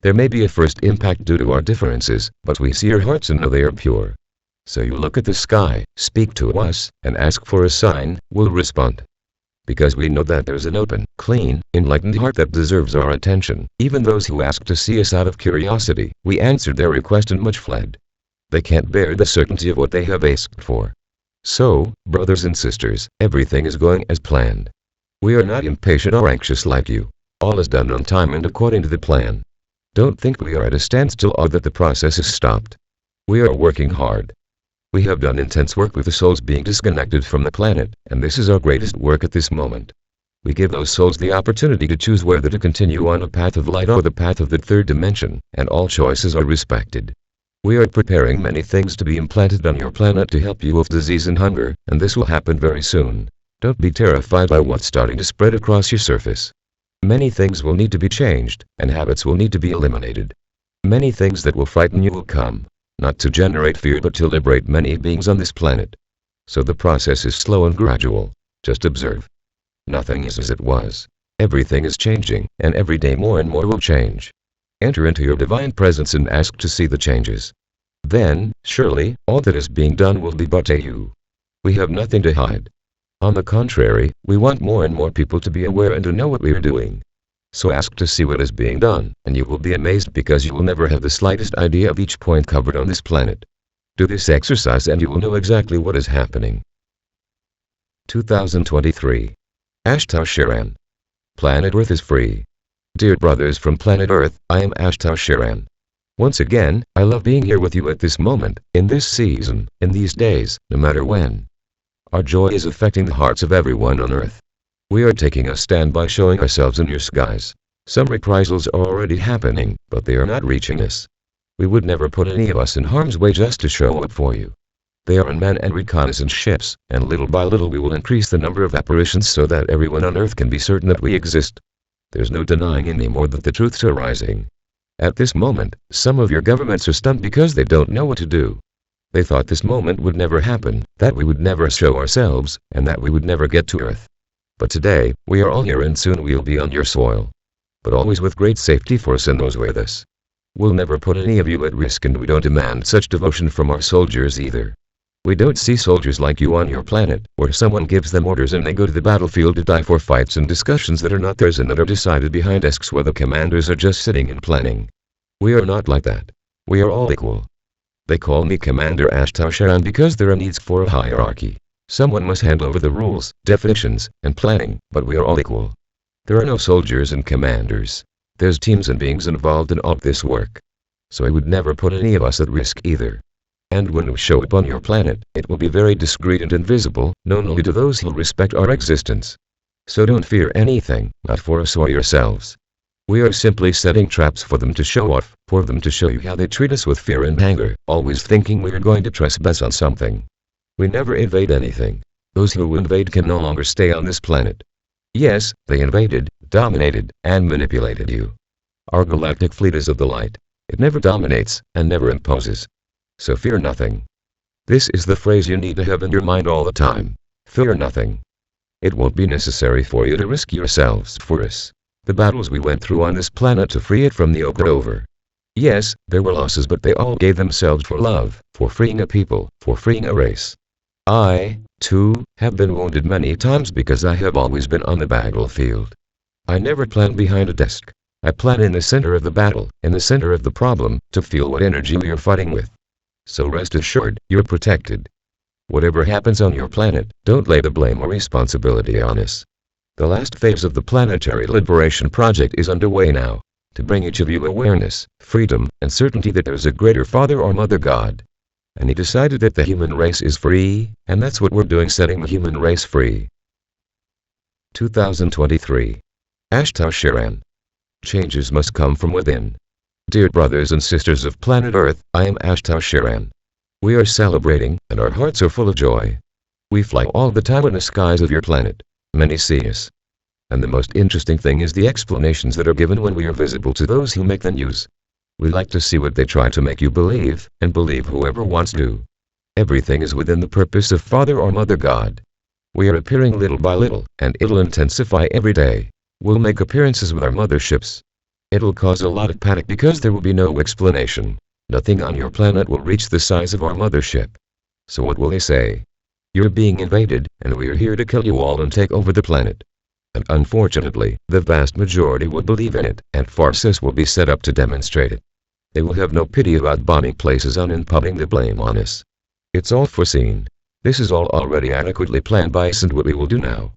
There may be a first impact due to our differences, but we see your hearts and know they are pure. So you look at the sky, speak to us, and ask for a sign, we'll respond. Because we know that there's an open, clean, enlightened heart that deserves our attention. Even those who asked to see us out of curiosity, we answered their request and much fled. They can't bear the certainty of what they have asked for. So, brothers and sisters, everything is going as planned. We are not impatient or anxious like you. All is done on time and according to the plan. Don't think we are at a standstill or that the process is stopped. We are working hard. We have done intense work with the souls being disconnected from the planet, and this is our greatest work at this moment. We give those souls the opportunity to choose whether to continue on a path of light or the path of the third dimension, and all choices are respected. We are preparing many things to be implanted on your planet to help you with disease and hunger, and this will happen very soon. Don't be terrified by what's starting to spread across your surface. Many things will need to be changed, and habits will need to be eliminated. Many things that will frighten you will come. Not to generate fear but to liberate many beings on this planet. So the process is slow and gradual. Just observe. Nothing is as it was. Everything is changing, and every day more and more will change. Enter into your divine presence and ask to see the changes. Then, surely, all that is being done will be brought to you. We have nothing to hide. On the contrary, we want more and more people to be aware and to know what we are doing. So ask to see what is being done, and you will be amazed because you will never have the slightest idea of each point covered on this planet. Do this exercise and you will know exactly what is happening. 2023. Ashtar Sharan. Planet Earth is free. Dear brothers from planet Earth, I am Ashtar Sharan. Once again, I love being here with you at this moment, in this season, in these days, no matter when. Our joy is affecting the hearts of everyone on Earth. We are taking a stand by showing ourselves in your skies. Some reprisals are already happening, but they are not reaching us. We would never put any of us in harm's way just to show up for you. They are unmanned and reconnaissance ships, and little by little we will increase the number of apparitions so that everyone on Earth can be certain that we exist. There's no denying anymore that the truths are rising. At this moment, some of your governments are stunned because they don't know what to do. They thought this moment would never happen, that we would never show ourselves, and that we would never get to Earth. But today, we are all here and soon we'll be on your soil. But always with great safety for us and those with us. We'll never put any of you at risk and we don't demand such devotion from our soldiers either. We don't see soldiers like you on your planet, where someone gives them orders and they go to the battlefield to die for fights and discussions that are not theirs and that are decided behind desks where the commanders are just sitting and planning. We are not like that. We are all equal. They call me Commander Ashtar because there are needs for a hierarchy. Someone must hand over the rules, definitions, and planning, but we are all equal. There are no soldiers and commanders. There's teams and beings involved in all this work. So I would never put any of us at risk either. And when we show up on your planet, it will be very discreet and invisible, known only to those who respect our existence. So don't fear anything, not for us or yourselves. We are simply setting traps for them to show off, for them to show you how they treat us with fear and anger, always thinking we are going to trespass on something. We never invade anything. Those who invade can no longer stay on this planet. Yes, they invaded, dominated, and manipulated you. Our galactic fleet is of the light. It never dominates, and never imposes. So fear nothing. This is the phrase you need to have in your mind all the time. Fear nothing. It won't be necessary for you to risk yourselves for us. The battles we went through on this planet to free it from the yoke are over. Yes, there were losses, but they all gave themselves for love, for freeing a people, for freeing a race. I, too, have been wounded many times because I have always been on the battlefield. I never plan behind a desk. I plan in the center of the battle, in the center of the problem, to feel what energy we are fighting with. So rest assured, you're protected. Whatever happens on your planet, don't lay the blame or responsibility on us. The last phase of the Planetary Liberation Project is underway now, to bring each of you awareness, freedom, and certainty that there's a greater Father or Mother God. And he decided that the human race is free, and that's what we're doing, setting the human race free. 2023. Ashtar. Changes must come from within. Dear brothers and sisters of planet Earth, I am Ashtar. We are celebrating, and our hearts are full of joy. We fly all the time in the skies of your planet. Many see us. And the most interesting thing is the explanations that are given when we are visible to those who make the news. We like to see what they try to make you believe, and believe whoever wants to. Everything is within the purpose of Father or Mother God. We are appearing little by little, and it'll intensify every day. We'll make appearances with our motherships. It'll cause a lot of panic because there will be no explanation. Nothing on your planet will reach the size of our mothership. So what will they say? You're being invaded, and we are here to kill you all and take over the planet. And unfortunately, the vast majority will believe in it, and farces will be set up to demonstrate it. They will have no pity about bombing places and putting the blame on us. It's all foreseen. This is all already adequately planned by us, and what we will do now.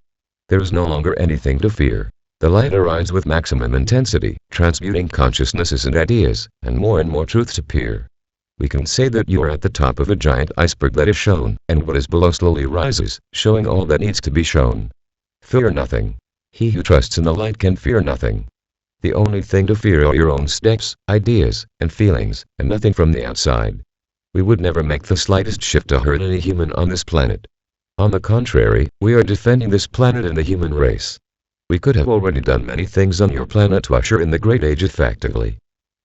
There is no longer anything to fear. The light arrives with maximum intensity, transmuting consciousnesses and ideas, and more truths appear. We can say that you are at the top of a giant iceberg that is shown, and what is below slowly rises, showing all that needs to be shown. Fear nothing. He who trusts in the light can fear nothing. The only thing to fear are your own steps, ideas, and feelings, and nothing from the outside. We would never make the slightest shift to hurt any human on this planet. On the contrary, we are defending this planet and the human race. We could have already done many things on your planet to usher in the Great Age effectively.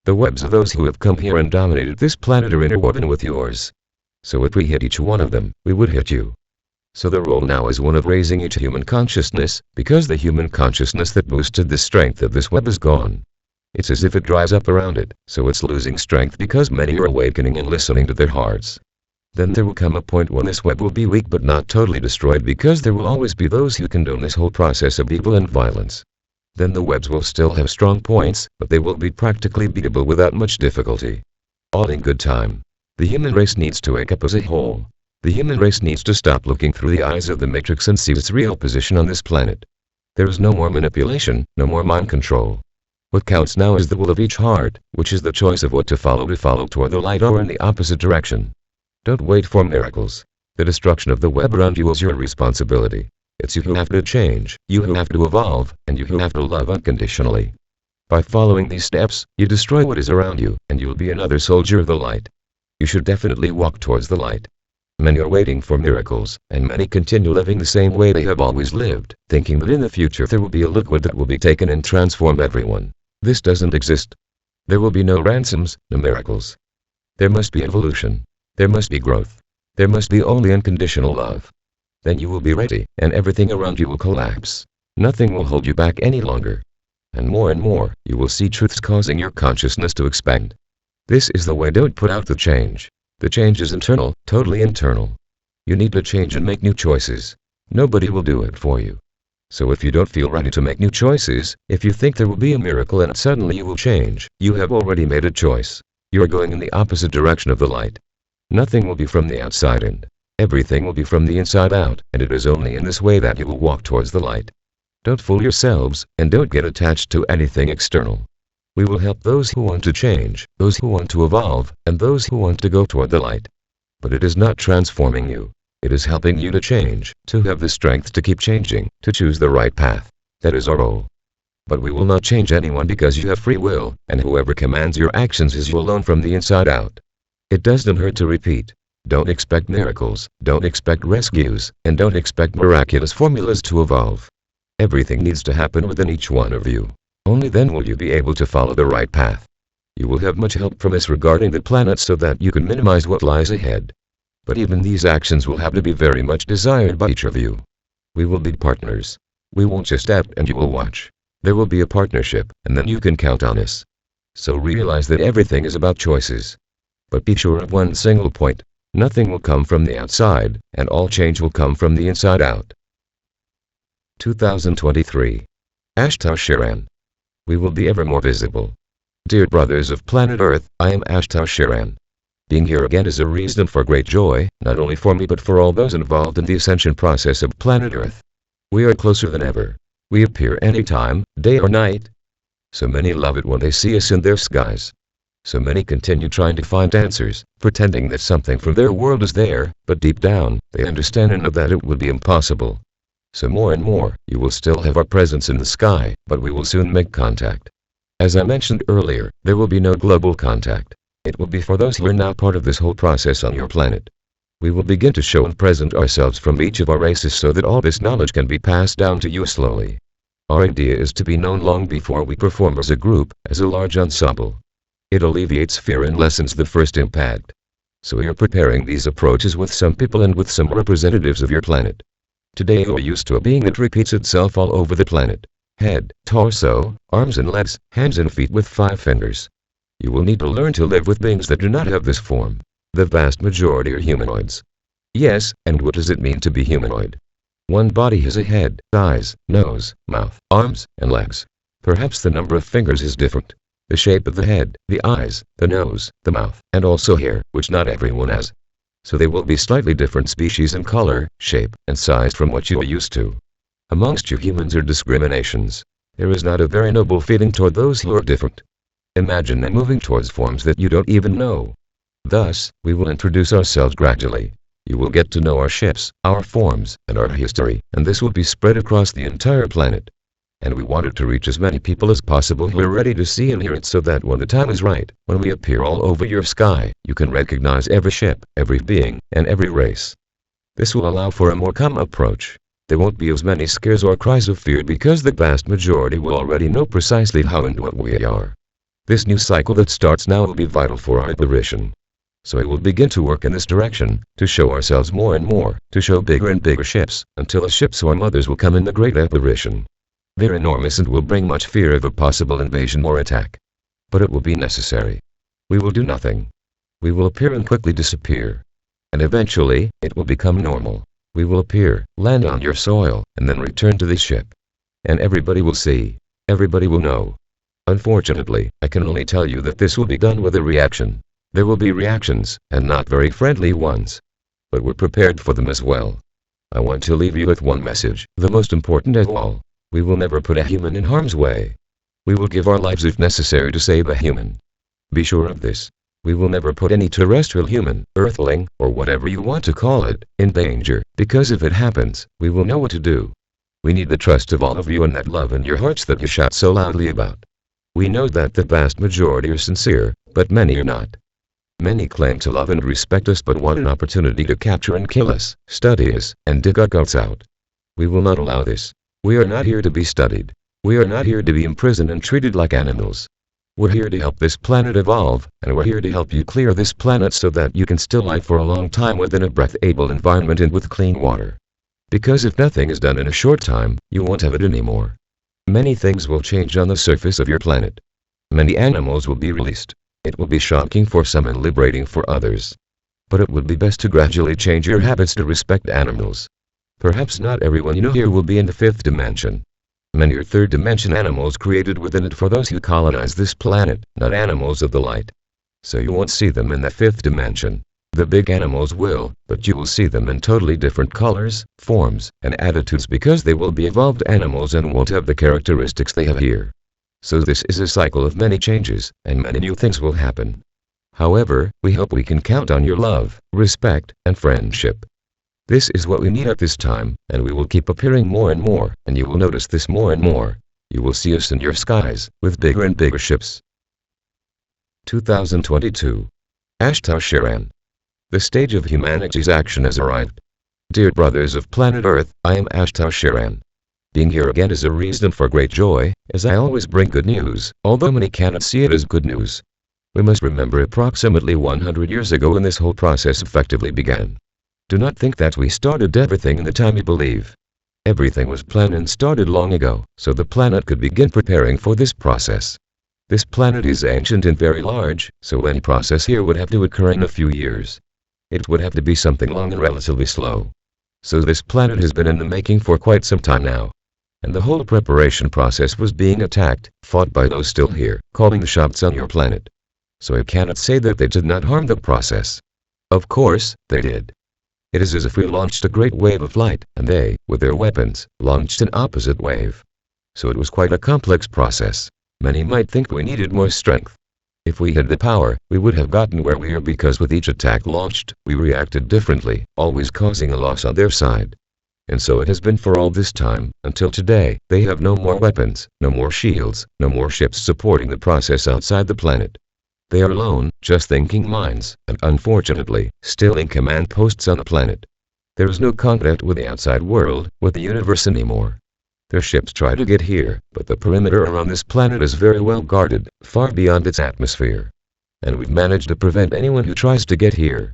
The webs of those who have come here and dominated this planet are interwoven with yours. So if we hit each one of them, we would hit you. So the role now is one of raising each human consciousness, because the human consciousness that boosted the strength of this web is gone. It's as if it dries up around it, so it's losing strength because many are awakening and listening to their hearts. Then there will come a point when this web will be weak but not totally destroyed, because there will always be those who condone this whole process of evil and violence. Then the webs will still have strong points, but they will be practically beatable without much difficulty. All in good time. The human race needs to wake up as a whole. The human race needs to stop looking through the eyes of the matrix and see its real position on this planet. There is no more manipulation, no more mind control. What counts now is the will of each heart, which is the choice of what to follow toward the light or in the opposite direction. Don't wait for miracles. The destruction of the web around you is your responsibility. It's you who have to change, you who have to evolve, and you who have to love unconditionally. By following these steps, you destroy what is around you, and you'll be another soldier of the light. You should definitely walk towards the light. Many are waiting for miracles, and many continue living the same way they have always lived, thinking that in the future there will be a liquid that will be taken and transform everyone. This doesn't exist. There will be no ransoms, no miracles. There must be evolution. There must be growth. There must be only unconditional love. Then you will be ready, and everything around you will collapse. Nothing will hold you back any longer. And more, you will see truths causing your consciousness to expand. This is the way. Don't put out the change. The change is internal, totally internal. You need to change and make new choices. Nobody will do it for you. So if you don't feel ready to make new choices, if you think there will be a miracle and suddenly you will change, you have already made a choice. You are going in the opposite direction of the light. Nothing will be from the outside in. Everything will be from the inside out, and it is only in this way that you will walk towards the light. Don't fool yourselves, and don't get attached to anything external. We will help those who want to change, those who want to evolve, and those who want to go toward the light. But it is not transforming you. It is helping you to change, to have the strength to keep changing, to choose the right path. That is our goal. But we will not change anyone because you have free will, and whoever commands your actions is you alone from the inside out. It doesn't hurt to repeat. Don't expect miracles, don't expect rescues, and don't expect miraculous formulas to evolve. Everything needs to happen within each one of you. Only then will you be able to follow the right path. You will have much help from us regarding the planet so that you can minimize what lies ahead. But even these actions will have to be very much desired by each of you. We will be partners. We won't just step and you will watch. There will be a partnership, and then you can count on us. So realize that everything is about choices. But be sure of one single point. Nothing will come from the outside, and all change will come from the inside out. 2023. Ashtar Sharan. We will be ever more visible. Dear brothers of planet Earth, I am Ashtar Sharan. Being here again is a reason for great joy, not only for me but for all those involved in the ascension process of planet Earth. We are closer than ever. We appear anytime, day or night. So many love it when they see us in their skies. So many continue trying to find answers, pretending that something from their world is there, but deep down, they understand and know that it would be impossible. So more and more, you will still have our presence in the sky, but we will soon make contact. As I mentioned earlier, there will be no global contact. It will be for those who are now part of this whole process on your planet. We will begin to show and present ourselves from each of our races so that all this knowledge can be passed down to you slowly. Our idea is to be known long before we perform as a group, as a large ensemble. It alleviates fear and lessens the first impact. So we are preparing these approaches with some people and with some representatives of your planet. Today you are used to a being that repeats itself all over the planet. Head, torso, arms and legs, hands and feet with 5 fingers. You will need to learn to live with beings that do not have this form. The vast majority are humanoids. Yes, and what does it mean to be humanoid? One body has a head, eyes, nose, mouth, arms, and legs. Perhaps the number of fingers is different. The shape of the head, the eyes, the nose, the mouth, and also hair, which not everyone has. So they will be slightly different species in color, shape, and size from what you are used to. Amongst you humans are discriminations. There is not a very noble feeling toward those who are different. Imagine them moving towards forms that you don't even know. Thus, we will introduce ourselves gradually. You will get to know our ships, our forms, and our history, and this will be spread across the entire planet. And we wanted to reach as many people as possible who are ready to see and hear it so that when the time is right, when we appear all over your sky, you can recognize every ship, every being, and every race. This will allow for a more calm approach. There won't be as many scares or cries of fear because the vast majority will already know precisely how and what we are. This new cycle that starts now will be vital for our apparition. So we will begin to work in this direction, to show ourselves more and more, to show bigger and bigger ships, until the ships or mothers will come in the great apparition. They're enormous and will bring much fear of a possible invasion or attack. But it will be necessary. We will do nothing. We will appear and quickly disappear. And eventually, it will become normal. We will appear, land on your soil, and then return to the ship. And everybody will see. Everybody will know. Unfortunately, I can only tell you that this will be done with a reaction. There will be reactions, and not very friendly ones. But we're prepared for them as well. I want to leave you with one message, the most important of all. We will never put a human in harm's way. We will give our lives if necessary to save a human. Be sure of this. We will never put any terrestrial human, earthling, or whatever you want to call it, in danger, because if it happens, we will know what to do. We need the trust of all of you and that love in your hearts that you shout so loudly about. We know that the vast majority are sincere, but many are not. Many claim to love and respect us but want an opportunity to capture and kill us, study us, and dig our guts out. We will not allow this. We are not here to be studied. We are not here to be imprisoned and treated like animals. We're here to help this planet evolve, and we're here to help you clear this planet so that you can still live for a long time within a breathable environment and with clean water. Because if nothing is done in a short time, you won't have it anymore. Many things will change on the surface of your planet. Many animals will be released. It will be shocking for some and liberating for others. But it would be best to gradually change your habits to respect animals. Perhaps not everyone you know here will be in the 5th dimension. Many are 3rd dimension animals created within it for those who colonize this planet, not animals of the light. So you won't see them in the 5th dimension. The big animals will, but you will see them in totally different colors, forms, and attitudes because they will be evolved animals and won't have the characteristics they have here. So this is a cycle of many changes, and many new things will happen. However, we hope we can count on your love, respect, and friendship. This is what we need at this time, and we will keep appearing more and more, and you will notice this more and more. You will see us in your skies, with bigger and bigger ships. 2022. Ashtar Sharan. The stage of humanity's action has arrived. Dear brothers of planet Earth, I am Ashtar Sharan. Being here again is a reason for great joy, as I always bring good news, although many cannot see it as good news. We must remember approximately 100 years ago when this whole process effectively began. Do not think that we started everything in the time you believe. Everything was planned and started long ago, so the planet could begin preparing for this process. This planet is ancient and very large, so any process here would have to occur in a few years. It would have to be something long and relatively slow. So this planet has been in the making for quite some time now. And the whole preparation process was being attacked, fought by those still here, calling the shots on your planet. So I cannot say that they did not harm the process. Of course, they did. It is as if we launched a great wave of light, and they, with their weapons, launched an opposite wave. So it was quite a complex process. Many might think we needed more strength. If we had the power, we would have gotten where we are because with each attack launched, we reacted differently, always causing a loss on their side. And so it has been for all this time, until today. They have no more weapons, no more shields, no more ships supporting the process outside the planet. They are alone, just thinking minds, and unfortunately, still in command posts on the planet. There is no contact with the outside world, with the universe anymore. Their ships try to get here, but the perimeter around this planet is very well guarded, far beyond its atmosphere. And we've managed to prevent anyone who tries to get here.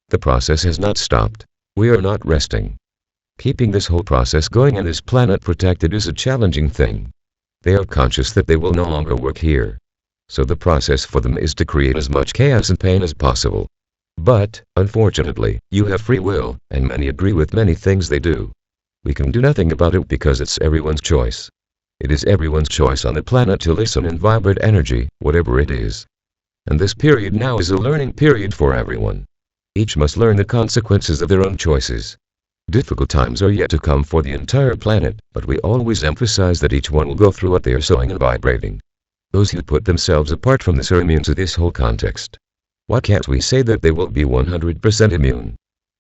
The process has not stopped. We are not resting. Keeping this whole process going and this planet protected is a challenging thing. They are conscious that they will no longer work here. So the process for them is to create as much chaos and pain as possible. But, unfortunately, you have free will, and many agree with many things they do. We can do nothing about it because it's everyone's choice. It is everyone's choice on the planet to listen and vibrate energy, whatever it is. And this period now is a learning period for everyone. Each must learn the consequences of their own choices. Difficult times are yet to come for the entire planet, but we always emphasize that each one will go through what they are sowing and vibrating. Those who put themselves apart from this are immune to this whole context. Why can't we say that they will be 100% immune?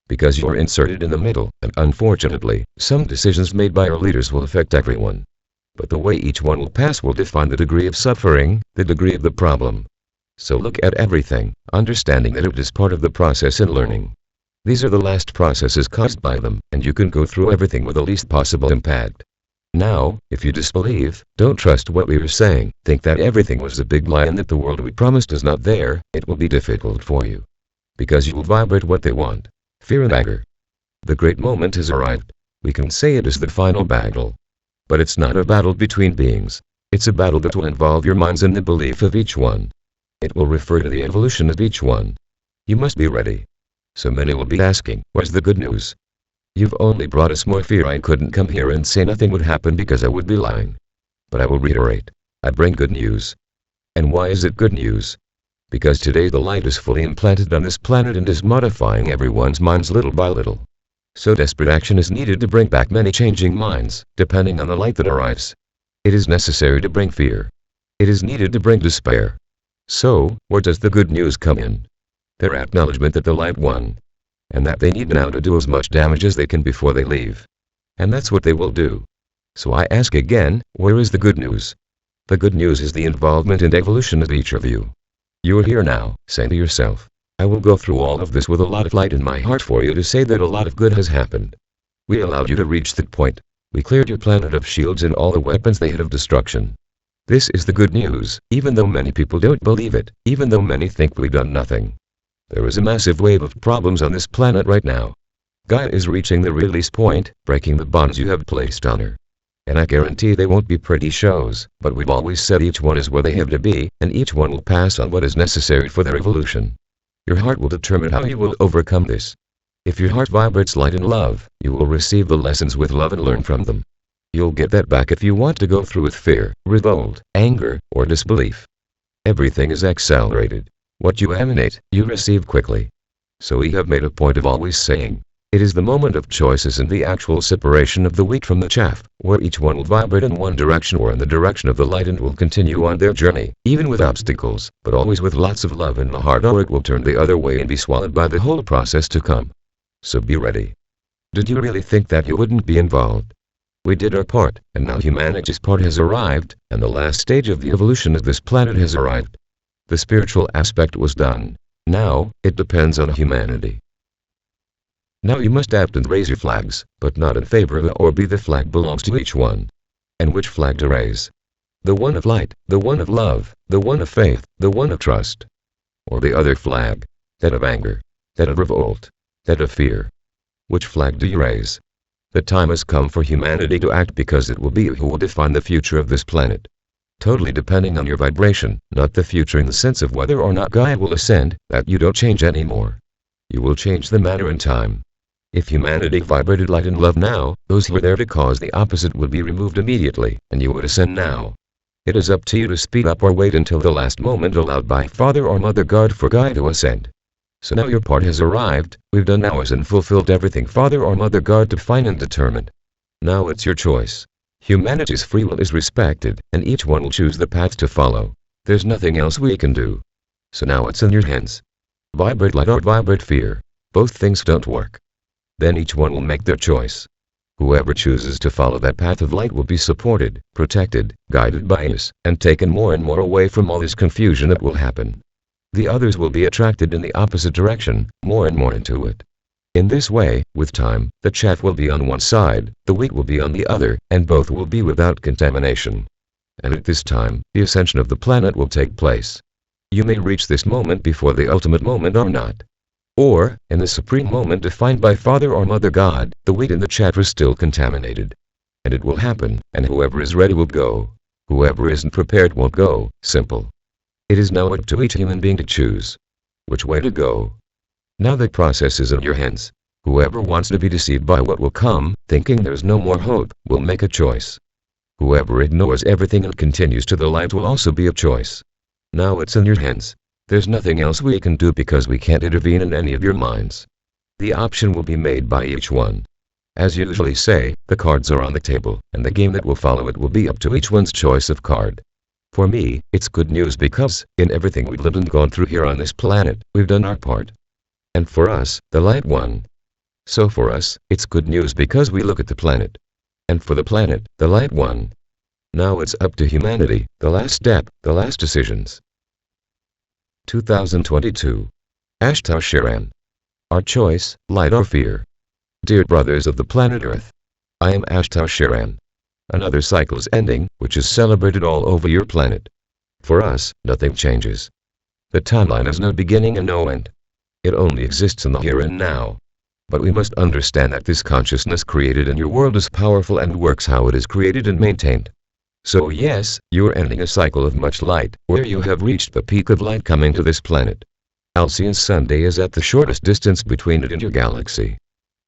Because you're inserted in the middle, and unfortunately, some decisions made by our leaders will affect everyone. But the way each one will pass will define the degree of suffering, the degree of the problem. So look at everything, understanding that it is part of the process and learning. These are the last processes caused by them, and you can go through everything with the least possible impact. Now, if you disbelieve, don't trust what we are saying, think that everything was a big lie and that the world we promised is not there, it will be difficult for you. Because you will vibrate what they want. Fear and anger. The great moment has arrived. We can say it is the final battle. But it's not a battle between beings. It's a battle that will involve your minds and the belief of each one. It will refer to the evolution of each one. You must be ready. So many will be asking, where's the good news? You've only brought us more fear. I couldn't come here and say nothing would happen because I would be lying. But I will reiterate. I bring good news. And why is it good news? Because today the light is fully implanted on this planet and is modifying everyone's minds little by little. So desperate action is needed to bring back many changing minds, depending on the light that arrives. It is necessary to bring fear. It is needed to bring despair. So, where does the good news come in? Their acknowledgement that the light won. And that they need now to do as much damage as they can before they leave. And that's what they will do. So I ask again, where is the good news? The good news is the involvement and evolution of each of you. You are here now, saying to yourself, I will go through all of this with a lot of light in my heart for you to say that a lot of good has happened. We allowed you to reach that point. We cleared your planet of shields and all the weapons they had of destruction. This is the good news, even though many people don't believe it, even though many think we've done nothing. There is a massive wave of problems on this planet right now. Gaia is reaching the release point, breaking the bonds you have placed on her. And I guarantee they won't be pretty shows, but we've always said each one is where they have to be, and each one will pass on what is necessary for their evolution. Your heart will determine how you will overcome this. If your heart vibrates light and love, you will receive the lessons with love and learn from them. You'll get that back if you want to go through with fear, revolt, anger, or disbelief. Everything is accelerated. What you emanate, you receive quickly. So we have made a point of always saying, it is the moment of choices and the actual separation of the wheat from the chaff, where each one will vibrate in one direction or in the direction of the light and will continue on their journey, even with obstacles, but always with lots of love in the heart, or it will turn the other way and be swallowed by the whole process to come. So be ready. Did you really think that you wouldn't be involved? We did our part, and now humanity's part has arrived, and the last stage of the evolution of this planet has arrived. The spiritual aspect was done. Now, it depends on humanity. Now you must act and raise your flags, but not in favor of or be the flag belongs to each one. And which flag to raise? The one of light, the one of love, the one of faith, the one of trust. Or the other flag, that of anger, that of revolt, that of fear. Which flag do you raise? The time has come for humanity to act, because it will be you who will define the future of this planet. Totally depending on your vibration, not the future in the sense of whether or not Gaia will ascend, that you don't change anymore. You will change the matter in time. If humanity vibrated light and love now, those who were there to cause the opposite would be removed immediately, and you would ascend now. It is up to you to speed up or wait until the last moment allowed by Father or Mother God for Gaia to ascend. So now your part has arrived, we've done ours and fulfilled everything Father or Mother God defined and determined. Now it's your choice. Humanity's free will is respected, and each one will choose the path to follow. There's nothing else we can do. So now it's in your hands. Vibrate light or vibrate fear. Both things don't work. Then each one will make their choice. Whoever chooses to follow that path of light will be supported, protected, guided by us, and taken more and more away from all this confusion that will happen. The others will be attracted in the opposite direction, more and more into it. In this way, with time, the chaff will be on one side, the wheat will be on the other, and both will be without contamination. And at this time, the ascension of the planet will take place. You may reach this moment before the ultimate moment or not. Or, in the supreme moment defined by Father or Mother God, the wheat and the chaff are still contaminated. And it will happen, and whoever is ready will go. Whoever isn't prepared won't go. Simple. It is now up to each human being to choose which way to go. Now the process is in your hands. Whoever wants to be deceived by what will come, thinking there's no more hope, will make a choice. Whoever ignores everything and continues to the light will also be a choice. Now it's in your hands. There's nothing else we can do because we can't intervene in any of your minds. The option will be made by each one. As you usually say, the cards are on the table, and the game that will follow it will be up to each one's choice of card. For me, it's good news because, in everything we've lived and gone through here on this planet, we've done our part. And for us, the light won. So for us, it's good news because we look at the planet. And for the planet, the light won. Now it's up to humanity, the last step, the last decisions. 2022. Ashtar Sharan. Our choice, light or fear. Dear brothers of the planet Earth. I am Ashtar Sharan. Another cycle is ending, which is celebrated all over your planet. For us, nothing changes. The timeline has no beginning and no end. It only exists in the here and now. But we must understand that this consciousness created in your world is powerful and works how it is created and maintained. So yes, you are ending a cycle of much light, where you have reached the peak of light coming to this planet. Alcyone's Sunday is at the shortest distance between it and your galaxy.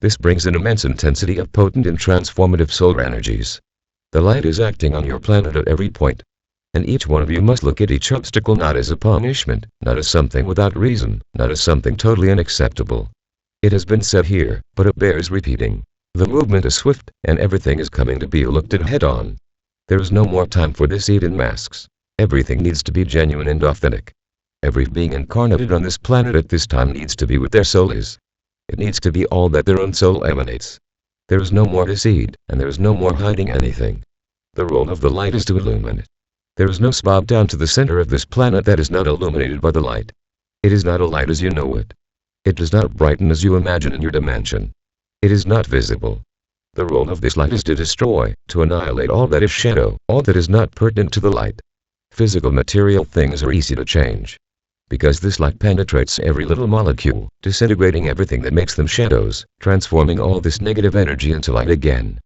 This brings an immense intensity of potent and transformative solar energies. The light is acting on your planet at every point. And each one of you must look at each obstacle not as a punishment, not as something without reason, not as something totally unacceptable. It has been said here, but it bears repeating. The movement is swift, and everything is coming to be looked at head-on. There is no more time for deceit and masks. Everything needs to be genuine and authentic. Every being incarnated on this planet at this time needs to be what their soul is. It needs to be all that their own soul emanates. There is no more deceit, and there is no more hiding anything. The role of the light is to illuminate. There is no spot down to the center of this planet that is not illuminated by the light. It is not a light as you know it. It does not brighten as you imagine in your dimension. It is not visible. The role of this light is to destroy, to annihilate all that is shadow, all that is not pertinent to the light. Physical material things are easy to change. Because this light penetrates every little molecule, disintegrating everything that makes them shadows, transforming all this negative energy into light again.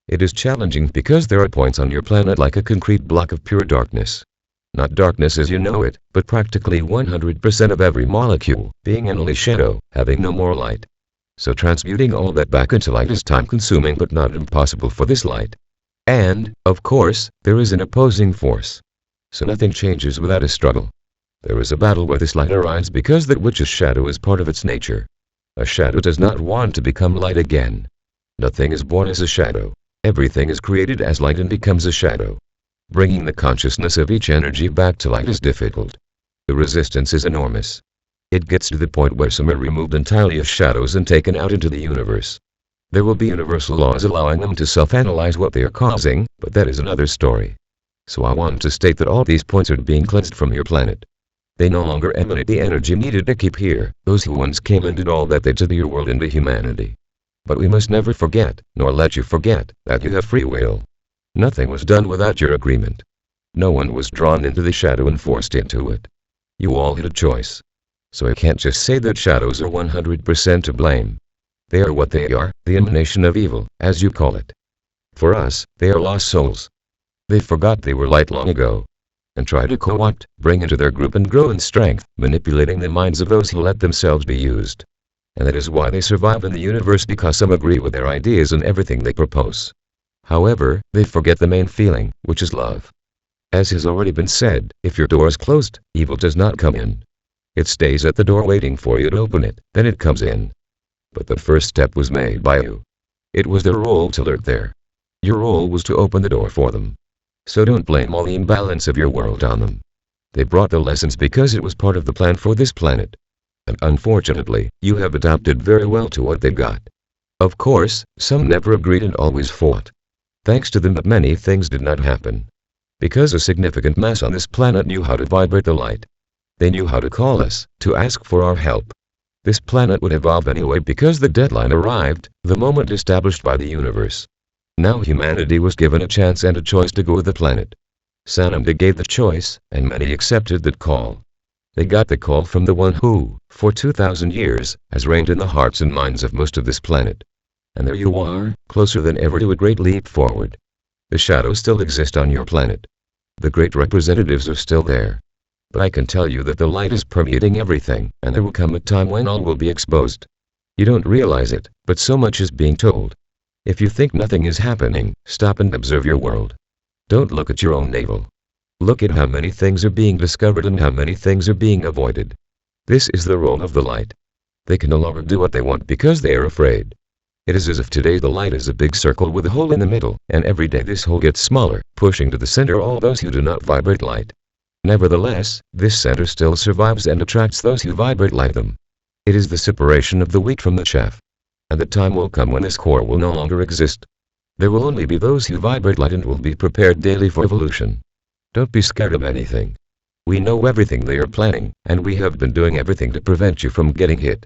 It is challenging because there are points on your planet like a concrete block of pure darkness. Not darkness as you know it, but practically 100% of every molecule, being only shadow, having no more light. So transmuting all that back into light is time-consuming but not impossible for this light. And, of course, there is an opposing force. So nothing changes without a struggle. There is a battle where this light arises because that which is shadow is part of its nature. A shadow does not want to become light again. Nothing is born as a shadow. Everything is created as light and becomes a shadow. Bringing the consciousness of each energy back to light is difficult. The resistance is enormous. It gets to the point where some are removed entirely as shadows and taken out into the universe. There will be universal laws allowing them to self-analyze what they are causing, but that is another story. So I want to state that all these points are being cleansed from your planet. They no longer emanate the energy needed to keep here those who once came and did all that they did to your world and to humanity. But we must never forget, nor let you forget, that you have free will. Nothing was done without your agreement. No one was drawn into the shadow and forced into it. You all had a choice. So I can't just say that shadows are 100% to blame. They are what they are, the emanation of evil, as you call it. For us, they are lost souls. They forgot they were light long ago, and try to co-opt, bring into their group and grow in strength, manipulating the minds of those who let themselves be used. And that is why they survive in the universe, because some agree with their ideas and everything they propose. However, they forget the main feeling, which is love. As has already been said, if your door is closed, evil does not come in. It stays at the door waiting for you to open it, then it comes in. But the first step was made by you. It was their role to lurk there. Your role was to open the door for them. So don't blame all the imbalance of your world on them. They brought the lessons because it was part of the plan for this planet. And unfortunately, you have adapted very well to what they got. Of course, some never agreed and always fought. Thanks to them that many things did not happen. Because a significant mass on this planet knew how to vibrate the light. They knew how to call us, to ask for our help. This planet would evolve anyway because the deadline arrived, the moment established by the universe. Now humanity was given a chance and a choice to go with the planet. Sanamda gave the choice, and many accepted that call. They got the call from the one who, for 2,000 years, has reigned in the hearts and minds of most of this planet. And there you are, closer than ever to a great leap forward. The shadows still exist on your planet. The great representatives are still there. But I can tell you that the light is permeating everything, and there will come a time when all will be exposed. You don't realize it, but so much is being told. If you think nothing is happening, stop and observe your world. Don't look at your own navel. Look at how many things are being discovered and how many things are being avoided. This is the role of the light. They can no longer do what they want because they are afraid. It is as if today the light is a big circle with a hole in the middle, and every day this hole gets smaller, pushing to the center all those who do not vibrate light. Nevertheless, this center still survives and attracts those who vibrate like them. It is the separation of the wheat from the chaff. And the time will come when this core will no longer exist. There will only be those who vibrate light and will be prepared daily for evolution. Don't be scared of anything. We know everything they are planning, and we have been doing everything to prevent you from getting hit.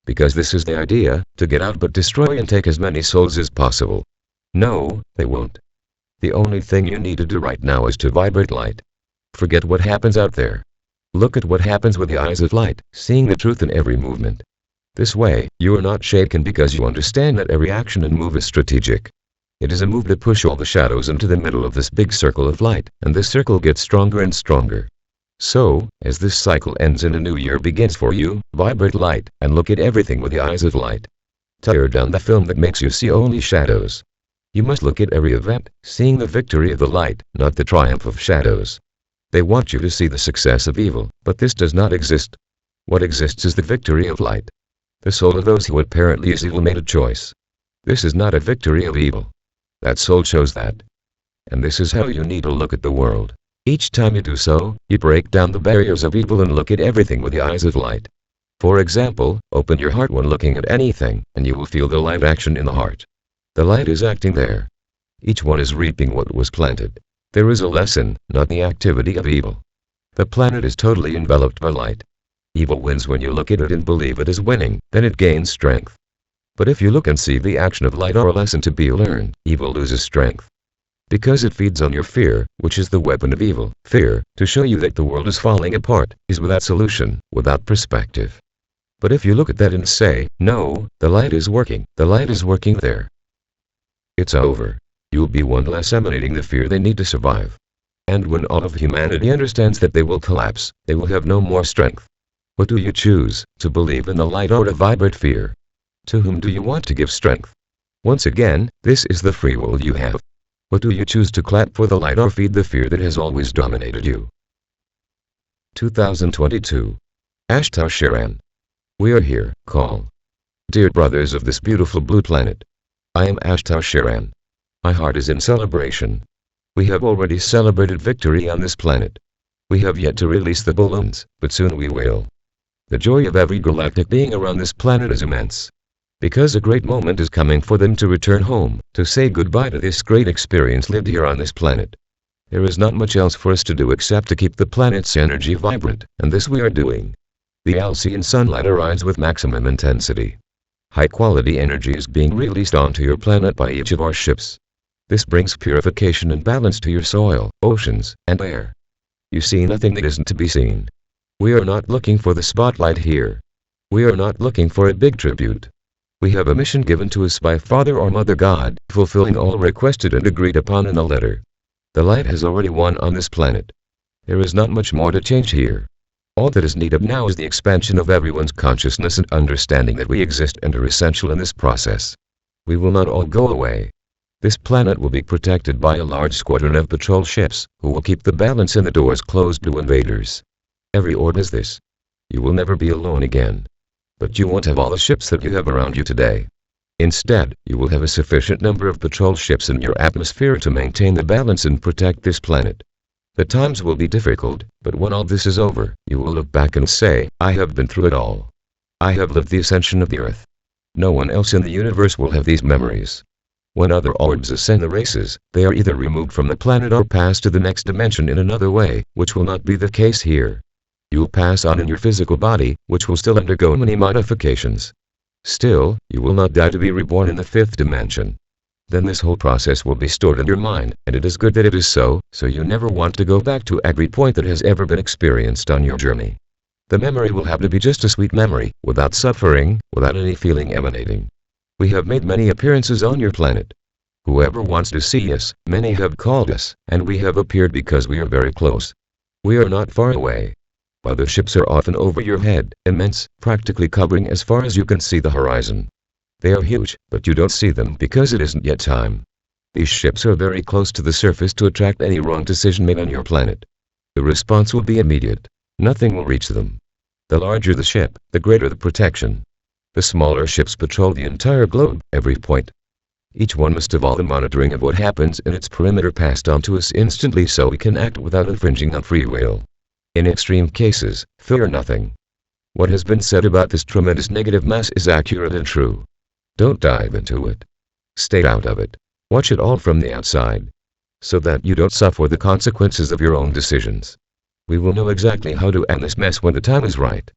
Because this is the idea, to get out but destroy and take as many souls as possible. No, they won't. The only thing you need to do right now is to vibrate light. Forget what happens out there. Look at what happens with the eyes of light, seeing the truth in every movement. This way, you are not shaken because you understand that every action and move is strategic. It is a move to push all the shadows into the middle of this big circle of light, and this circle gets stronger and stronger. So, as this cycle ends and a new year begins for you, vibrate light, and look at everything with the eyes of light. Tear down the film that makes you see only shadows. You must look at every event, seeing the victory of the light, not the triumph of shadows. They want you to see the success of evil, but this does not exist. What exists is the victory of light. The soul of those who apparently is evil made a choice. This is not a victory of evil. That soul chose that. And this is how you need to look at the world. Each time you do so, you break down the barriers of evil and look at everything with the eyes of light. For example, open your heart when looking at anything, and you will feel the light action in the heart. The light is acting there. Each one is reaping what was planted. There is a lesson, not the activity of evil. The planet is totally enveloped by light. Evil wins when you look at it and believe it is winning, then it gains strength. But if you look and see the action of light or a lesson to be learned, evil loses strength. Because it feeds on your fear, which is the weapon of evil. Fear, to show you that the world is falling apart, is without solution, without perspective. But if you look at that and say, no, the light is working there. It's over. You'll be one less emanating the fear they need to survive. And when all of humanity understands that they will collapse, they will have no more strength. What do you choose, to believe in the light or to vibrate fear? To whom do you want to give strength? Once again, this is the free will you have. What do you choose, to clap for the light or feed the fear that has always dominated you? 2022. Ashtar. We are here, call. Dear brothers of this beautiful blue planet, I am Ashtar Sharan. My heart is in celebration. We have already celebrated victory on this planet. We have yet to release the balloons, but soon we will. The joy of every galactic being around this planet is immense. Because a great moment is coming for them to return home, to say goodbye to this great experience lived here on this planet. There is not much else for us to do except to keep the planet's energy vibrant, and this we are doing. The Alcyon sunlight arrives with maximum intensity. High-quality energy is being released onto your planet by each of our ships. This brings purification and balance to your soil, oceans, and air. You see nothing that isn't to be seen. We are not looking for the spotlight here. We are not looking for a big tribute. We have a mission given to us by Father or Mother God, fulfilling all requested and agreed upon in a letter. The light has already won on this planet. There is not much more to change here. All that is needed now is the expansion of everyone's consciousness and understanding that we exist and are essential in this process. We will not all go away. This planet will be protected by a large squadron of patrol ships, who will keep the balance and the doors closed to invaders. Every order is this. You will never be alone again. But you won't have all the ships that you have around you today. Instead, you will have a sufficient number of patrol ships in your atmosphere to maintain the balance and protect this planet. The times will be difficult, but when all this is over, you will look back and say, I have been through it all. I have lived the ascension of the earth. No one else in the universe will have these memories. When other orbs ascend the races, they are either removed from the planet or pass to the next dimension in another way, which will not be the case here. You will pass on in your physical body, which will still undergo many modifications. Still, you will not die to be reborn in the fifth dimension. Then this whole process will be stored in your mind, and it is good that it is so you never want to go back to every point that has ever been experienced on your journey. The memory will have to be just a sweet memory, without suffering, without any feeling emanating. We have made many appearances on your planet. Whoever wants to see us, many have called us, and we have appeared because we are very close. We are not far away. Other ships are often over your head, immense, practically covering as far as you can see the horizon. They are huge, but you don't see them because it isn't yet time. These ships are very close to the surface to attract any wrong decision made on your planet. The response will be immediate. Nothing will reach them. The larger the ship, the greater the protection. The smaller ships patrol the entire globe, every point. Each one must have all the monitoring of what happens in its perimeter passed on to us instantly so we can act without infringing on free will. In extreme cases, fear nothing. What has been said about this tremendous negative mass is accurate and true. Don't dive into it. Stay out of it. Watch it all from the outside, so that you don't suffer the consequences of your own decisions. We will know exactly how to end this mess when the time is right.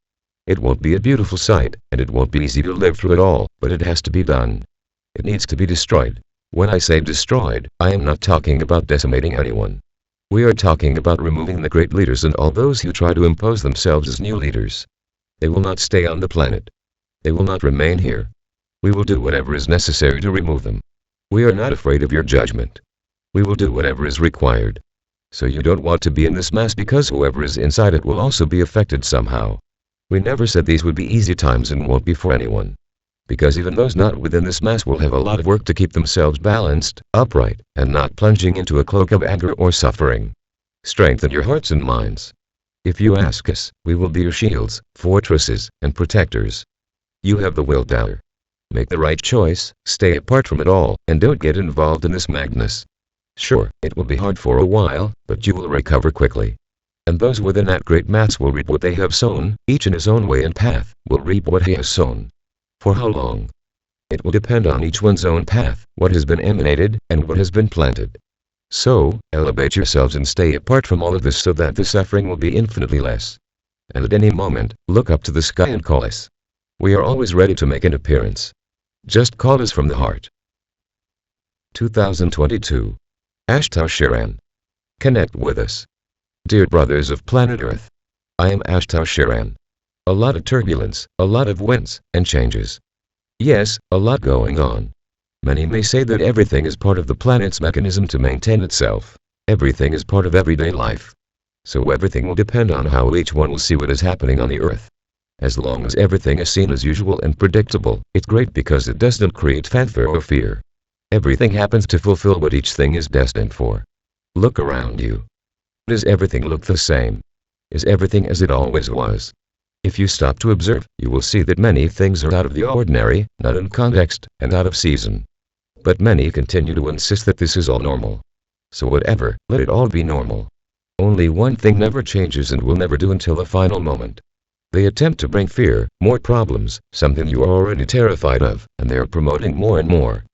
It won't be a beautiful sight, and it won't be easy to live through it all, but it has to be done. It needs to be destroyed. When I say destroyed, I am not talking about decimating anyone. We are talking about removing the great leaders and all those who try to impose themselves as new leaders. They will not stay on the planet. They will not remain here. We will do whatever is necessary to remove them. We are not afraid of your judgment. We will do whatever is required. So you don't want to be in this mass because whoever is inside it will also be affected somehow. We never said these would be easy times and won't be for anyone. Because even those not within this mass will have a lot of work to keep themselves balanced, upright, and not plunging into a cloak of anger or suffering. Strengthen your hearts and minds. If you ask us, we will be your shields, fortresses, and protectors. You have the will to make the right choice, stay apart from it all, and don't get involved in this madness. Sure, it will be hard for a while, but you will recover quickly. And those within that great mass will reap what they have sown, each in his own way and path, will reap what he has sown. For how long? It will depend on each one's own path, what has been emanated, and what has been planted. So, elevate yourselves and stay apart from all of this so that the suffering will be infinitely less. And at any moment, look up to the sky and call us. We are always ready to make an appearance. Just call us from the heart. 2022. Ashtar Sharan. Connect with us. Dear brothers of planet Earth. I am Ashtar Sharan. A lot of turbulence, a lot of winds, and changes. Yes, a lot going on. Many may say that everything is part of the planet's mechanism to maintain itself. Everything is part of everyday life. So everything will depend on how each one will see what is happening on the Earth. As long as everything is seen as usual and predictable, it's great because it doesn't create fanfare or fear. Everything happens to fulfill what each thing is destined for. Look around you. Does everything look the same? Is everything as it always was? If you stop to observe, you will see that many things are out of the ordinary, not in context, and out of season. But many continue to insist that this is all normal. So whatever, let it all be normal. Only one thing never changes and will never do until the final moment. They attempt to bring fear, more problems, something you are already terrified of, and they are promoting more and more.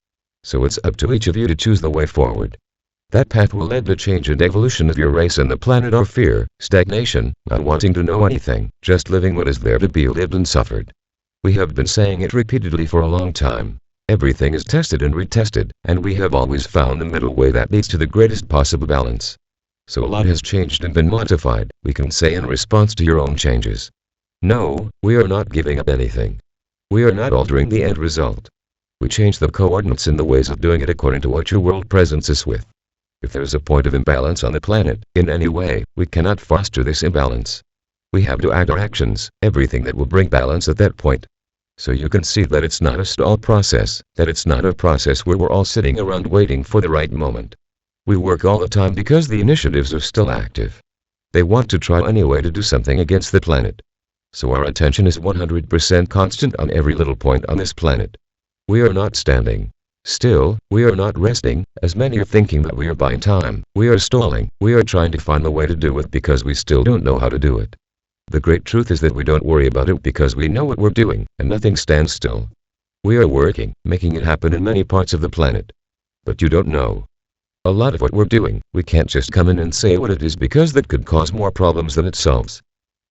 So it's up to each of you to choose the way forward. That path will lead to change and evolution of your race and the planet, or fear, stagnation, not wanting to know anything, just living what is there to be lived and suffered. We have been saying it repeatedly for a long time. Everything is tested and retested, and we have always found the middle way that leads to the greatest possible balance. So a lot has changed and been modified, we can say, in response to your own changes. No, we are not giving up anything. We are not altering the end result. We change the coordinates and the ways of doing it according to what your world presents us with. If there is a point of imbalance on the planet, in any way, we cannot foster this imbalance. We have to add our actions, everything that will bring balance at that point. So you can see that it's not a stall process, that it's not a process where we're all sitting around waiting for the right moment. We work all the time because the initiatives are still active. They want to try anyway to do something against the planet. So our attention is 100% constant on every little point on this planet. We are not standing still, we are not resting, as many are thinking that we are buying time. We are stalling, we are trying to find the way to do it because we still don't know how to do it. The great truth is that we don't worry about it because we know what we're doing, and nothing stands still. We are working, making it happen in many parts of the planet. But you don't know. A lot of what we're doing, we can't just come in and say what it is because that could cause more problems than it solves.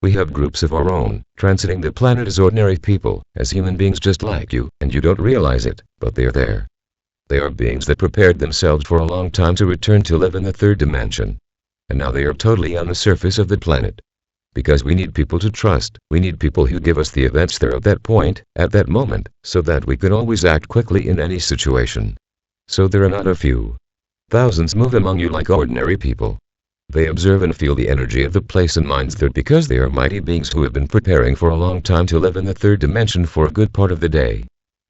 We have groups of our own, transiting the planet as ordinary people, as human beings just like you, and you don't realize it, but they are there. They are beings that prepared themselves for a long time to return to live in the third dimension. And now they are totally on the surface of the planet. Because we need people to trust, we need people who give us the events there at that point, at that moment, so that we can always act quickly in any situation. So there are not a few. Thousands move among you like ordinary people. They observe and feel the energy of the place and minds there because they are mighty beings who have been preparing for a long time to live in the third dimension for a good part of the day.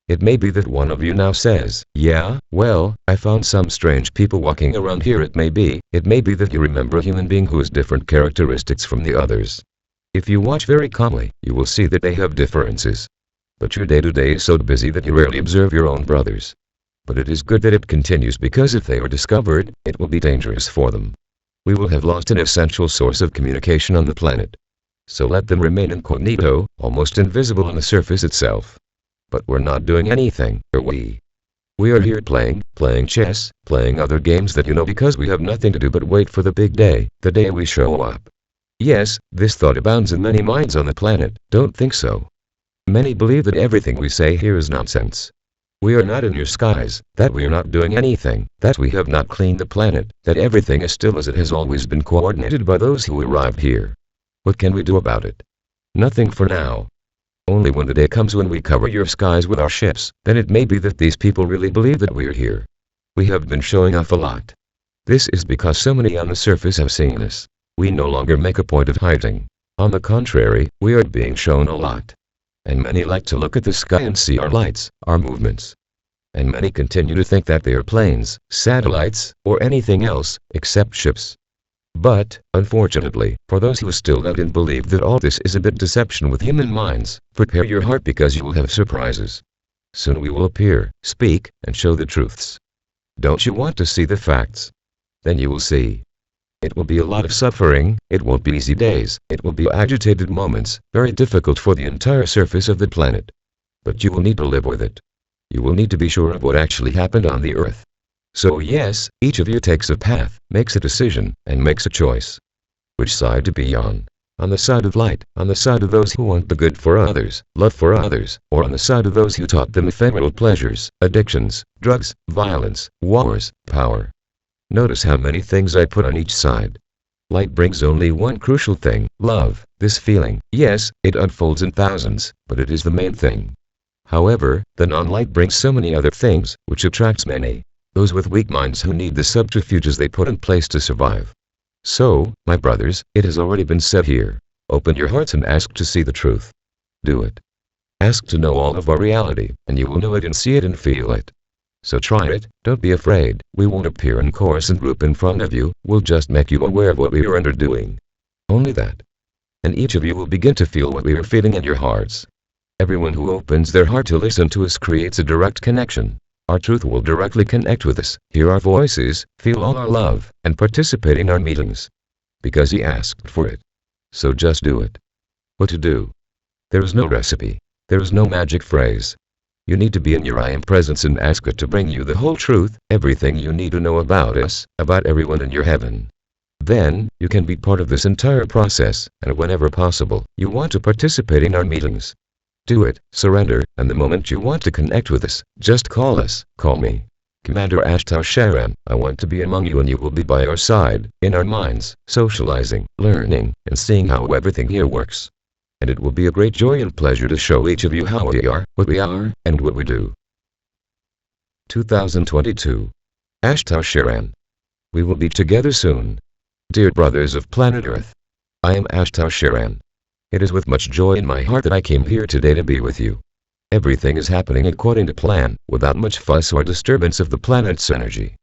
It may be that one of you now says, yeah, well, I found some strange people walking around here. It may be that you remember a human being who has different characteristics from the others. If you watch very calmly, you will see that they have differences. But your day-to-day is so busy that you rarely observe your own brothers. But it is good that it continues because if they are discovered, it will be dangerous for them. We will have lost an essential source of communication on the planet. So let them remain incognito, almost invisible on the surface itself. But we're not doing anything, are we? We are here playing chess, playing other games that you know because we have nothing to do but wait for the big day, the day we show up. Yes, this thought abounds in many minds on the planet, don't think so? Many believe that everything we say here is nonsense. We are not in your skies, that we are not doing anything, that we have not cleaned the planet, that everything is still as it has always been coordinated by those who arrived here. What can we do about it? Nothing for now. Only when the day comes when we cover your skies with our ships, then it may be that these people really believe that we are here. We have been showing off a lot. This is because so many on the surface have seen us. We no longer make a point of hiding. On the contrary, we are being shown a lot. And many like to look at the sky and see our lights, our movements. And many continue to think that they are planes, satellites, or anything else, except ships. But, unfortunately, for those who still doubt and believe that all this is a bit deception with human minds, prepare your heart because you will have surprises. Soon we will appear, speak, and show the truths. Don't you want to see the facts? Then you will see. It will be a lot of suffering, it won't be easy days, it will be agitated moments, very difficult for the entire surface of the planet. But you will need to live with it. You will need to be sure of what actually happened on the earth. So yes, each of you takes a path, makes a decision, and makes a choice. Which side to be on? On the side of light, on the side of those who want the good for others, love for others, or on the side of those who taught them ephemeral pleasures, addictions, drugs, violence, wars, power. Notice how many things I put on each side. Light brings only one crucial thing, love, this feeling. Yes, it unfolds in thousands, but it is the main thing. However, the non-light brings so many other things, which attracts many. Those with weak minds who need the subterfuges they put in place to survive. So, my brothers, it has already been said here. Open your hearts and ask to see the truth. Do it. Ask to know all of our reality, and you will know it and see it and feel it. So try it, don't be afraid, we won't appear in chorus and group in front of you, we'll just make you aware of what we are underdoing. Only that. and each of you will begin to feel what we are feeling in your hearts. Everyone who opens their heart to listen to us creates a direct connection. Our truth will directly connect with us, hear our voices, feel all our love, and participate in our meetings. Because he asked for it. So just do it. What to do? There is no recipe. There is no magic phrase. You need to be in your I am presence and ask it to bring you the whole truth, everything you need to know about us, about everyone in your heaven. Then, you can be part of this entire process, and whenever possible, you want to participate in our meetings. Do it, surrender, and the moment you want to connect with us, just call us, call me. Commander Ashtar Sharan, I want to be among you and you will be by our side, in our minds, socializing, learning, and seeing how everything here works. And it will be a great joy and pleasure to show each of you how we are, and what we do. 2022. Ashtar Sharan. We will be together soon. Dear brothers of planet Earth. I am Ashtar Sharan. It is with much joy in my heart that I came here today to be with you. Everything is happening according to plan, without much fuss or disturbance of the planet's energy.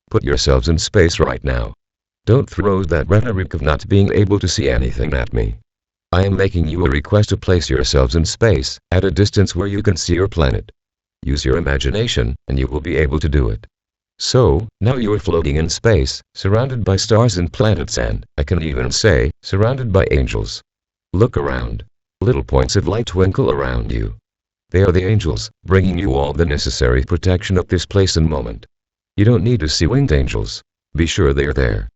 Put yourselves in space right now. Don't throw that rhetoric of not being able to see anything at me. I am making you a request to place yourselves in space, at a distance where you can see your planet. Use your imagination, and you will be able to do it. So, now you are floating in space, surrounded by stars and planets and, I can even say, surrounded by angels. Look around. Little points of light twinkle around you. They are the angels, bringing you all the necessary protection at this place and moment. You don't need to see winged angels. Be sure they are there.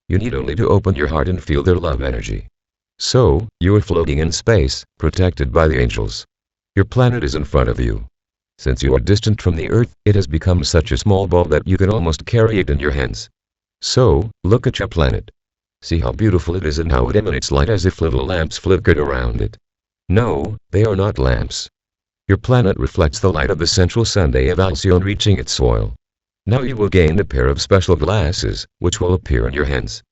You need only to open your heart and feel their love energy. So, you are floating in space, protected by the angels. Your planet is in front of you. Since you are distant from the Earth, it has become such a small ball that you can almost carry it in your hands. So, look at your planet. See how beautiful it is and how it emanates light as if little lamps flickered around it. No, they are not lamps. Your planet reflects the light of the central Sunday of Alcyone reaching its soil. Now you will gain a pair of special glasses, which will appear in your hands.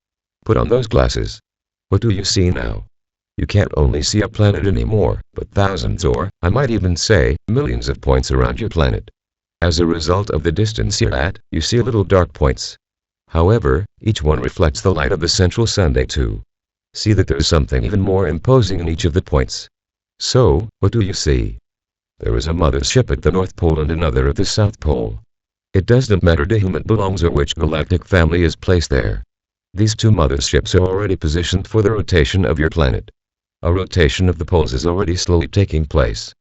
Put on those glasses. What do you see now? You can't only see a planet anymore, but thousands or, I might even say, millions of points around your planet. As a result of the distance you're at, you see little dark points. However, each one reflects the light of the central Sunday too. See that there's something even more imposing in each of the points. So, what do you see? There is a mothership at the North Pole and another at the South Pole. It doesn't matter to whom it belongs or which galactic family is placed there. These two motherships are already positioned for the rotation of your planet. A rotation of the poles is already slowly taking place.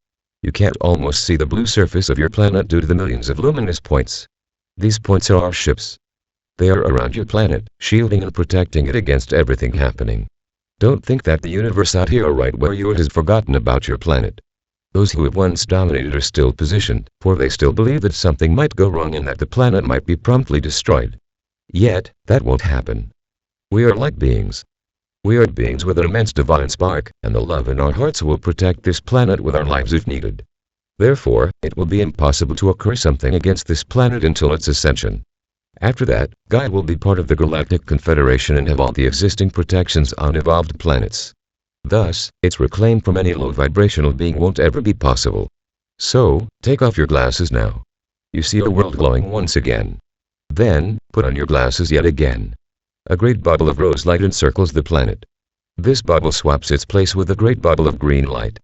You can't almost see the blue surface of your planet due to the millions of luminous points. These points are our ships. They are around your planet, shielding and protecting it against everything happening. Don't think that the universe out here right where you are has forgotten about your planet. Those who have once dominated are still positioned, for they still believe that something might go wrong and that the planet might be promptly destroyed. Yet, that won't happen. We are light beings. We are beings with an immense divine spark, and the love in our hearts will protect this planet with our lives if needed. Therefore, it will be impossible to occur something against this planet until its ascension. After that, Gaia will be part of the Galactic Confederation and have all the existing protections on evolved planets. Thus, its reclaim from any low vibrational being won't ever be possible. So, take off your glasses now. You see the world glowing once again. Then, put on your glasses yet again. A great bubble of rose light encircles the planet. This bubble swaps its place with a great bubble of green light.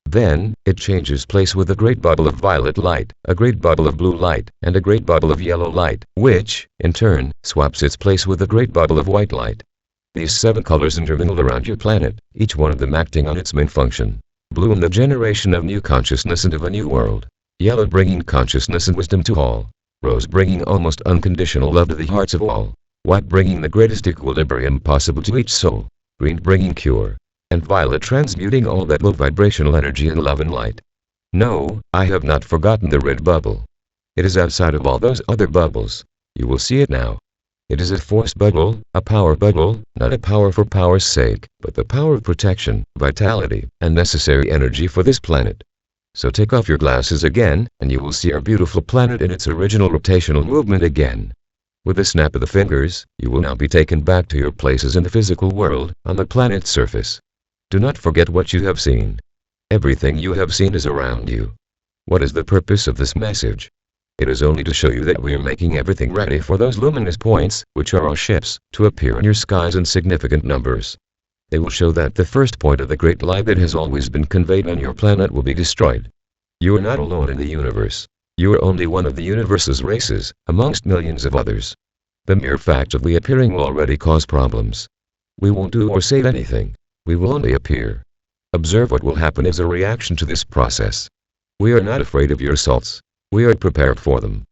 Then, it changes place with a great bubble of violet light, a great bubble of blue light, and a great bubble of yellow light, which, in turn, swaps its place with a great bubble of white light. These 7 colors intermingle around your planet, each one of them acting on its main function. Blue in the generation of new consciousness and of a new world. Yellow bringing consciousness and wisdom to all. Rose bringing almost unconditional love to the hearts of all. White bringing the greatest equilibrium possible to each soul. Green bringing cure. And violet transmuting all that low vibrational energy in love and light. No, I have not forgotten the red bubble. It is outside of all those other bubbles. You will see it now. It is a force bubble, a power bubble, not a power for power's sake, but the power of protection, vitality, and necessary energy for this planet. So take off your glasses again, and you will see our beautiful planet in its original rotational movement again. With a snap of the fingers, you will now be taken back to your places in the physical world, on the planet's surface. Do not forget what you have seen. Everything you have seen is around you. What is the purpose of this message? It is only to show you that we are making everything ready for those luminous points, which are our ships, to appear in your skies in significant numbers. They will show that the first point of the great lie that has always been conveyed on your planet will be destroyed. You are not alone in the universe. You are only one of the universe's races, amongst millions of others. The mere fact of we appearing will already cause problems. We won't do or say anything. We will only appear. Observe what will happen as a reaction to this process. We are not afraid of your assaults. We are prepared for them.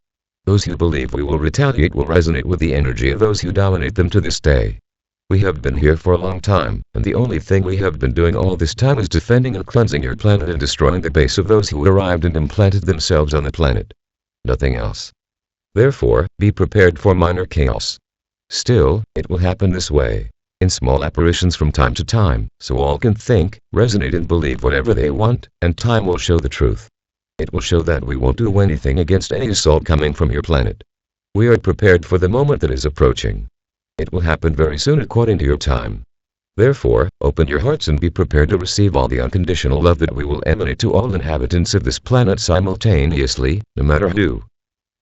Those who believe we will retaliate will resonate with the energy of those who dominate them to this day. We have been here for a long time, and the only thing we have been doing all this time is defending and cleansing your planet and destroying the base of those who arrived and implanted themselves on the planet. Nothing else. Therefore, be prepared for minor chaos. Still, it will happen this way, in small apparitions from time to time, so all can think, resonate and believe whatever they want, and time will show the truth. It will show that we won't do anything against any assault coming from your planet. We are prepared for the moment that is approaching. It will happen very soon according to your time. Therefore, open your hearts and be prepared to receive all the unconditional love that we will emanate to all inhabitants of this planet simultaneously, no matter who.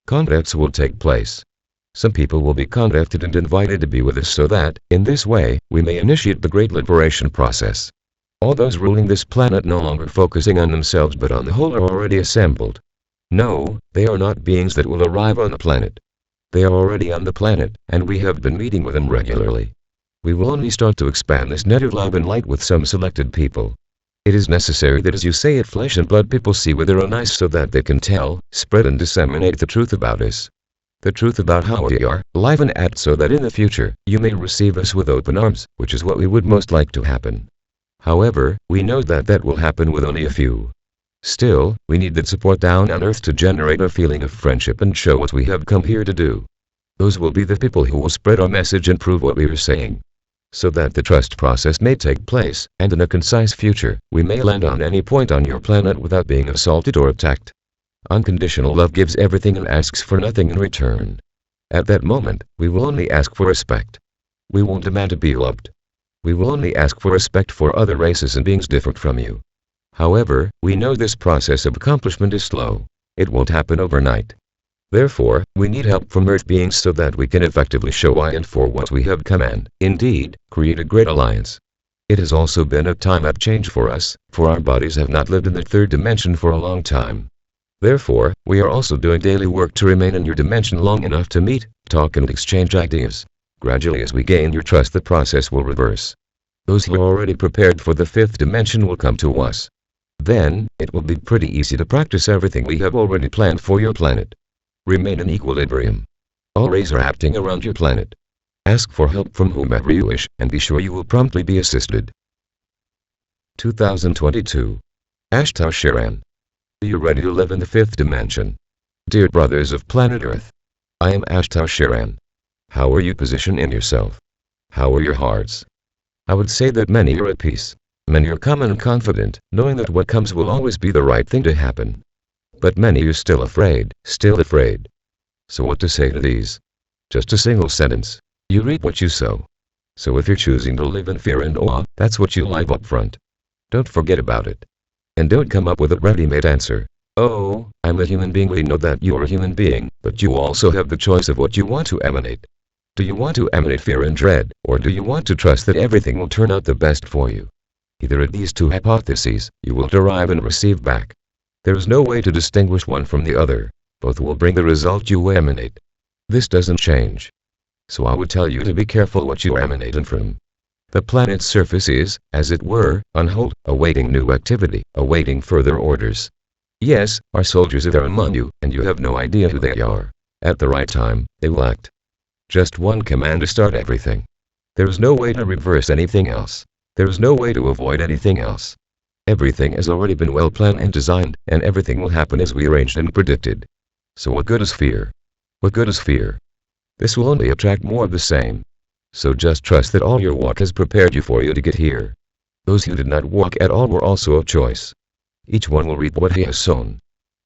Contacts will take place. Some people will be contacted and invited to be with us so that, in this way, we may initiate the great liberation process. All those ruling this planet no longer focusing on themselves but on the whole are already assembled. No, they are not beings that will arrive on the planet. They are already on the planet, and we have been meeting with them regularly. We will only start to expand this net of love and light with some selected people. It is necessary that as you say it, flesh and blood people see with their own eyes so that they can tell, spread and disseminate the truth about us. The truth about how we are, live and act so that in the future, you may receive us with open arms, which is what we would most like to happen. However, we know that that will happen with only a few. Still, we need that support down on earth to generate a feeling of friendship and show what we have come here to do. Those will be the people who will spread our message and prove what we are saying. So that the trust process may take place, and in a concise future, we may land on any point on your planet without being assaulted or attacked. Unconditional love gives everything and asks for nothing in return. At that moment, we will only ask for respect. We won't demand to be loved. We will only ask for respect for other races and beings different from you. However, we know this process of accomplishment is slow. It won't happen overnight. Therefore, we need help from Earth beings so that we can effectively show why and for what we have come and, indeed, create a great alliance. It has also been a time of change for us, for our bodies have not lived in the third dimension for a long time. Therefore, we are also doing daily work to remain in your dimension long enough to meet, talk and exchange ideas. Gradually as we gain your trust, the process will reverse. Those who are already prepared for the fifth dimension will come to us. Then, it will be pretty easy to practice everything we have already planned for your planet. Remain in equilibrium. All rays are acting around your planet. Ask for help from whomever you wish, and be sure you will promptly be assisted. 2022. Ashtar Sharan. Are you ready to live in the fifth dimension? Dear brothers of planet Earth, I am Ashtar Sharan. How are you positioned in yourself? How are your hearts? I would say that many are at peace. Many are calm and confident, knowing that what comes will always be the right thing to happen. But many are still afraid, So what to say to these? Just a single sentence. You reap what you sow. So if you're choosing to live in fear and awe, that's what you live up front. Don't forget about it. And don't come up with a ready-made answer. Oh, I'm a human being. We know that you're a human being, but you also have the choice of what you want to emanate. Do you want to emanate fear and dread, or do you want to trust that everything will turn out the best for you? Either of these two hypotheses, you will derive and receive back. There is no way to distinguish one from the other. Both will bring the result you emanate. This doesn't change. So I would tell you to be careful what you emanate and from. The planet's surface is, as it were, on hold, awaiting new activity, awaiting further orders. Yes, our soldiers are there among you, and you have no idea who they are. At the right time, they will act. Just one command to start everything. There is no way to reverse anything else. There is no way to avoid anything else. Everything has already been well planned and designed, and everything will happen as we arranged and predicted. So what good is fear? What good is fear? This will only attract more of the same. So just trust that all your walk has prepared you for you to get here. Those who did not walk at all were also a choice. Each one will reap what he has sown.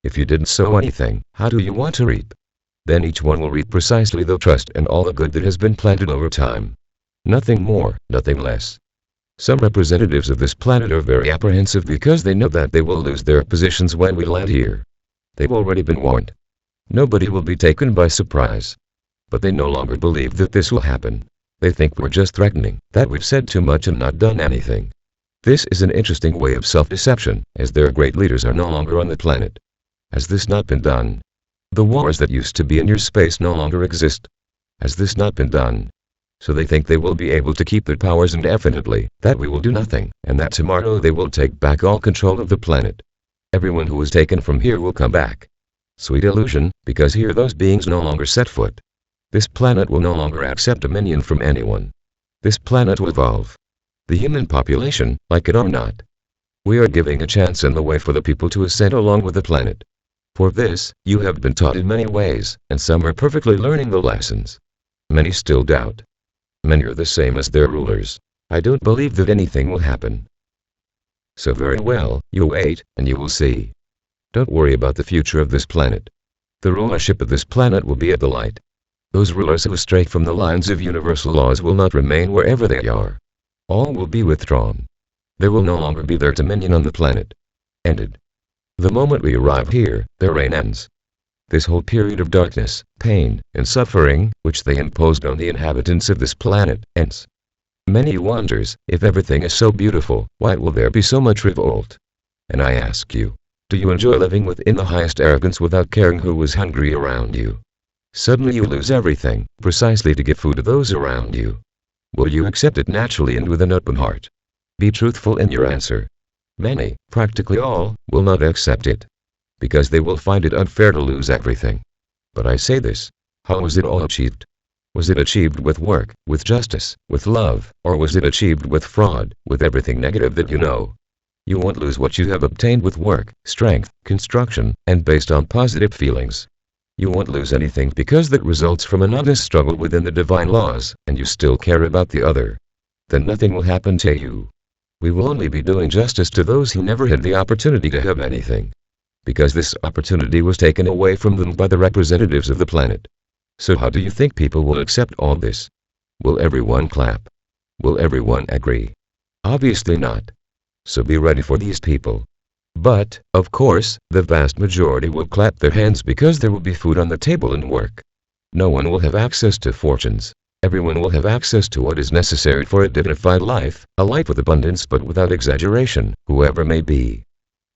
If you didn't sow anything, how do you want to reap? Then each one will reap precisely the trust and all the good that has been planted over time. Nothing more, nothing less. Some representatives of this planet are very apprehensive because they know that they will lose their positions when we land here. They've already been warned. Nobody will be taken by surprise. But they no longer believe that this will happen. They think we're just threatening, that we've said too much and not done anything. This is an interesting way of self-deception, as their great leaders are no longer on the planet. Has this not been done? The wars that used to be in your space no longer exist. Has this not been done? So they think they will be able to keep their powers indefinitely, that we will do nothing, and that tomorrow they will take back all control of the planet. Everyone who was taken from here will come back. Sweet illusion, because here those beings no longer set foot. This planet will no longer accept dominion from anyone. This planet will evolve. The human population, like it or not. We are giving a chance and the way for the people to ascend along with the planet. For this, you have been taught in many ways, and some are perfectly learning the lessons. Many still doubt. Many are the same as their rulers. I don't believe that anything will happen. So very well, you wait, and you will see. Don't worry about the future of this planet. The rulership of this planet will be at the light. Those rulers who stray from the lines of universal laws will not remain wherever they are. All will be withdrawn. There will no longer be their dominion on the planet. Ended. The moment we arrive here, their reign ends. This whole period of darkness, pain, and suffering, which they imposed on the inhabitants of this planet, ends. Many wonders, if everything is so beautiful, why will there be so much revolt? And I ask you, do you enjoy living within the highest arrogance without caring who is hungry around you? Suddenly you lose everything, precisely to give food to those around you. Will you accept it naturally and with an open heart? Be truthful in your answer. Many, practically all, will not accept it. Because they will find it unfair to lose everything. But I say this, how was it all achieved? Was it achieved with work, with justice, with love, or was it achieved with fraud, with everything negative that you know? You won't lose what you have obtained with work, strength, construction, and based on positive feelings. You won't lose anything because that results from an honest struggle within the divine laws, and you still care about the other. Then nothing will happen to you. We will only be doing justice to those who never had the opportunity to have anything. Because this opportunity was taken away from them by the representatives of the planet. So how do you think people will accept all this? Will everyone clap? Will everyone agree? Obviously not. So be ready for these people. But, of course, the vast majority will clap their hands because there will be food on the table and work. No one will have access to fortunes. Everyone will have access to what is necessary for a dignified life, a life with abundance but without exaggeration, whoever may be.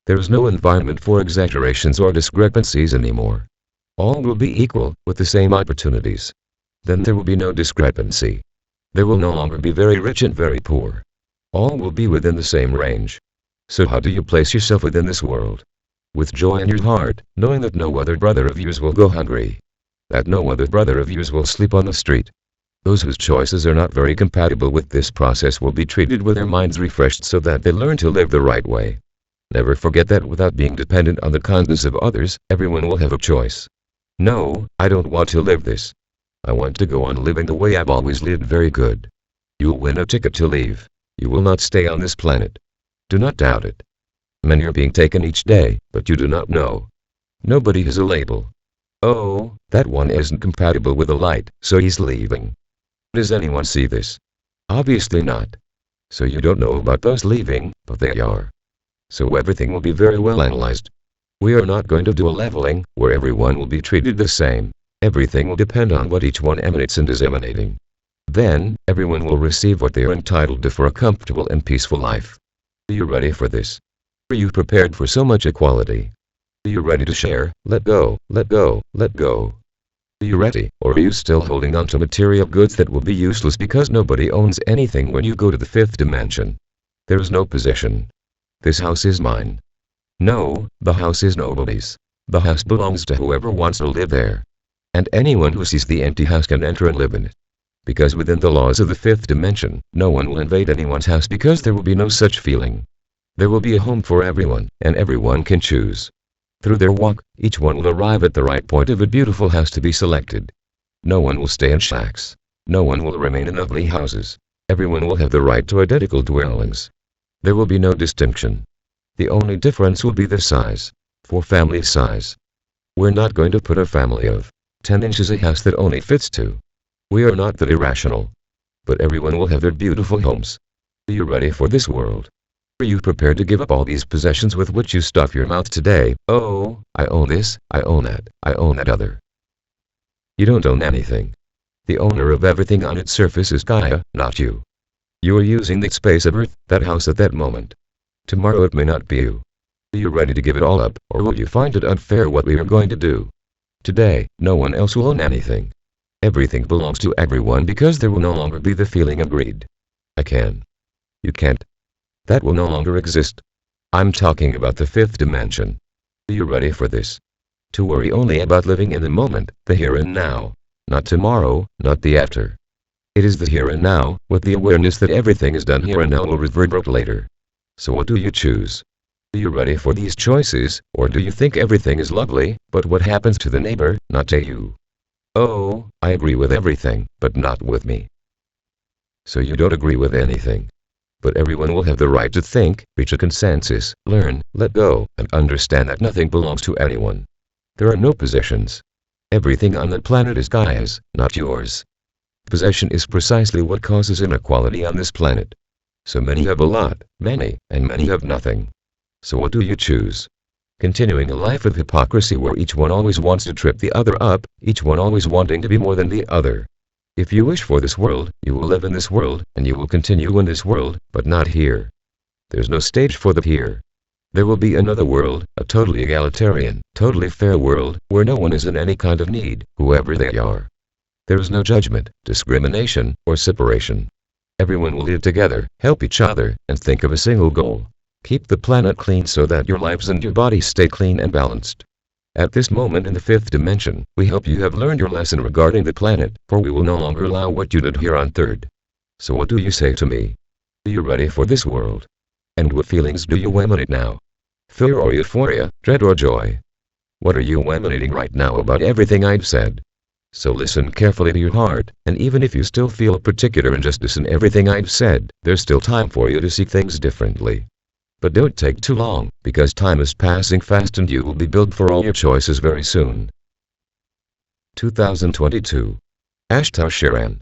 There is no environment for exaggerations or discrepancies anymore. All will be equal, with the same opportunities. Then there will be no discrepancy. There will no longer be very rich and very poor. All will be within the same range. So how do you place yourself within this world? With joy in your heart, knowing that no other brother of yours will go hungry. That no other brother of yours will sleep on the street. Those whose choices are not very compatible with this process will be treated with their minds refreshed so that they learn to live the right way. Never forget that without being dependent on the kindness of others, everyone will have a choice. No, I don't want to live this. I want to go on living the way I've always lived. Very good. You'll win a ticket to leave. You will not stay on this planet. Do not doubt it. Many are being taken each day, but you do not know. Nobody has a label. Oh, that one isn't compatible with the light, so he's leaving. Does anyone see this? Obviously not. So you don't know about those leaving, but they are. So everything will be very well analyzed. We are not going to do a leveling, where everyone will be treated the same. Everything will depend on what each one emanates and is emanating. Then, everyone will receive what they are entitled to for a comfortable and peaceful life. Are you ready for this? Are you prepared for so much equality? Are you ready to share? Let go, let go, let go. Are you ready, or are you still holding on to material goods that will be useless because nobody owns anything when you go to the fifth dimension? There is no possession. This house is mine. No, the house is nobody's. The house belongs to whoever wants to live there. And anyone who sees the empty house can enter and live in it. Because within the laws of the fifth dimension, no one will invade anyone's house because there will be no such feeling. There will be a home for everyone, and everyone can choose. Through their walk, each one will arrive at the right point of a beautiful house to be selected. No one will stay in shacks. No one will remain in ugly houses. Everyone will have the right to identical dwellings. There will be no distinction. The only difference will be the size. For family size. We're not going to put a family of 10 inches a house that only fits 2. We are not that irrational. But everyone will have their beautiful homes. Are you ready for this world? Are you prepared to give up all these possessions with which you stuff your mouth today? Oh, I own this, I own that, I own that other. You don't own anything. The owner of everything on its surface is Gaia, not you. You are using the space of Earth, that house at that moment. Tomorrow it may not be you. Are you ready to give it all up, or will you find it unfair what we are going to do? Today, no one else will own anything. Everything belongs to everyone because there will no longer be the feeling of greed. I can. You can't. That will no longer exist. I'm talking about the fifth dimension. Are you ready for this? To worry only about living in the moment, the here and now. Not tomorrow, not the after. It is the here and now, with the awareness that everything is done here and now will reverberate later. So what do you choose? Are you ready for these choices, or do you think everything is lovely, but what happens to the neighbor, not to you? Oh, I agree with everything, but not with me. So you don't agree with anything. But everyone will have the right to think, reach a consensus, learn, let go, and understand that nothing belongs to anyone. There are no possessions. Everything on the planet is Gaia's, not yours. Possession is precisely what causes inequality on this planet. So many have a lot, and many have nothing. So what do you choose? Continuing a life of hypocrisy where each one always wants to trip the other up, each one always wanting to be more than the other. If you wish for this world, you will live in this world, and you will continue in this world, but not here. There's no stage for the here. There will be another world, a totally egalitarian, totally fair world, where no one is in any kind of need, whoever they are. There is no judgment, discrimination, or separation. Everyone will live together, help each other, and think of a single goal. Keep the planet clean so that your lives and your bodies stay clean and balanced. At this moment in the fifth dimension, we hope you have learned your lesson regarding the planet, for we will no longer allow what you did here on third. So what do you say to me? Are you ready for this world? And what feelings do you emanate now? Fear or euphoria, dread or joy? What are you emanating right now about everything I've said? So listen carefully to your heart, and even if you still feel a particular injustice in everything I've said, there's still time for you to see things differently. But don't take too long, because time is passing fast and you will be billed for all your choices very soon. 2022. Ashtar Sharan.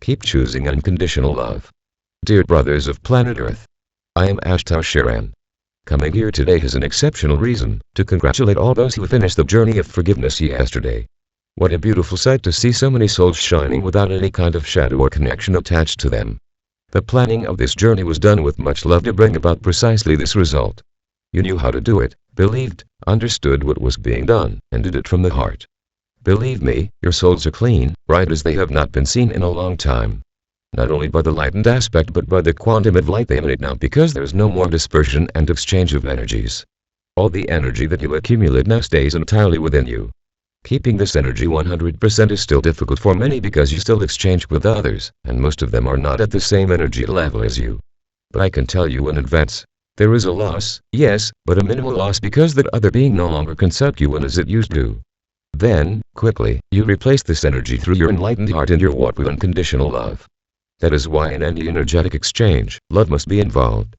Keep choosing unconditional love. Dear brothers of planet Earth, I am Ashtar Sharan. Coming here today is an exceptional reason to congratulate all those who finished the journey of forgiveness yesterday. What a beautiful sight to see so many souls shining without any kind of shadow or connection attached to them. The planning of this journey was done with much love to bring about precisely this result. You knew how to do it, believed, understood what was being done, and did it from the heart. Believe me, your souls are clean, bright as they have not been seen in a long time. Not only by the lightened aspect but by the quantum of light they emanate now, because there is no more dispersion and exchange of energies. All the energy that you accumulate now stays entirely within you. Keeping this energy 100% is still difficult for many because you still exchange with others, and most of them are not at the same energy level as you. But I can tell you in advance, there is a loss, yes, but a minimal loss because that other being no longer can suck you in as it used to. Then, quickly, you replace this energy through your enlightened heart and your walk with unconditional love. That is why in any energetic exchange, love must be involved.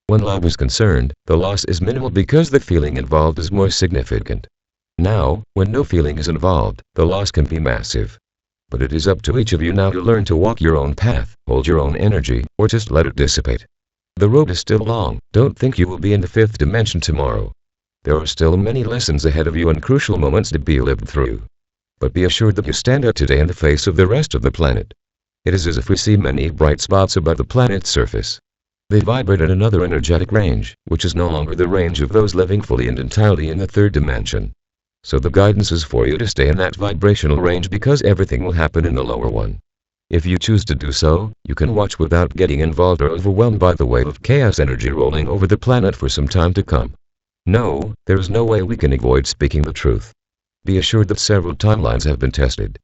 When love is concerned, the loss is minimal because the feeling involved is more significant. Now, when no feeling is involved, the loss can be massive. But it is up to each of you now to learn to walk your own path, hold your own energy, or just let it dissipate. The road is still long, don't think you will be in the fifth dimension tomorrow. There are still many lessons ahead of you and crucial moments to be lived through. But be assured that you stand out today in the face of the rest of the planet. It is as if we see many bright spots above the planet's surface. They vibrate at another energetic range, which is no longer the range of those living fully and entirely in the third dimension. So the guidance is for you to stay in that vibrational range because everything will happen in the lower one. If you choose to do so, you can watch without getting involved or overwhelmed by the wave of chaos energy rolling over the planet for some time to come. No, there is no way we can avoid speaking the truth. Be assured that several timelines have been tested.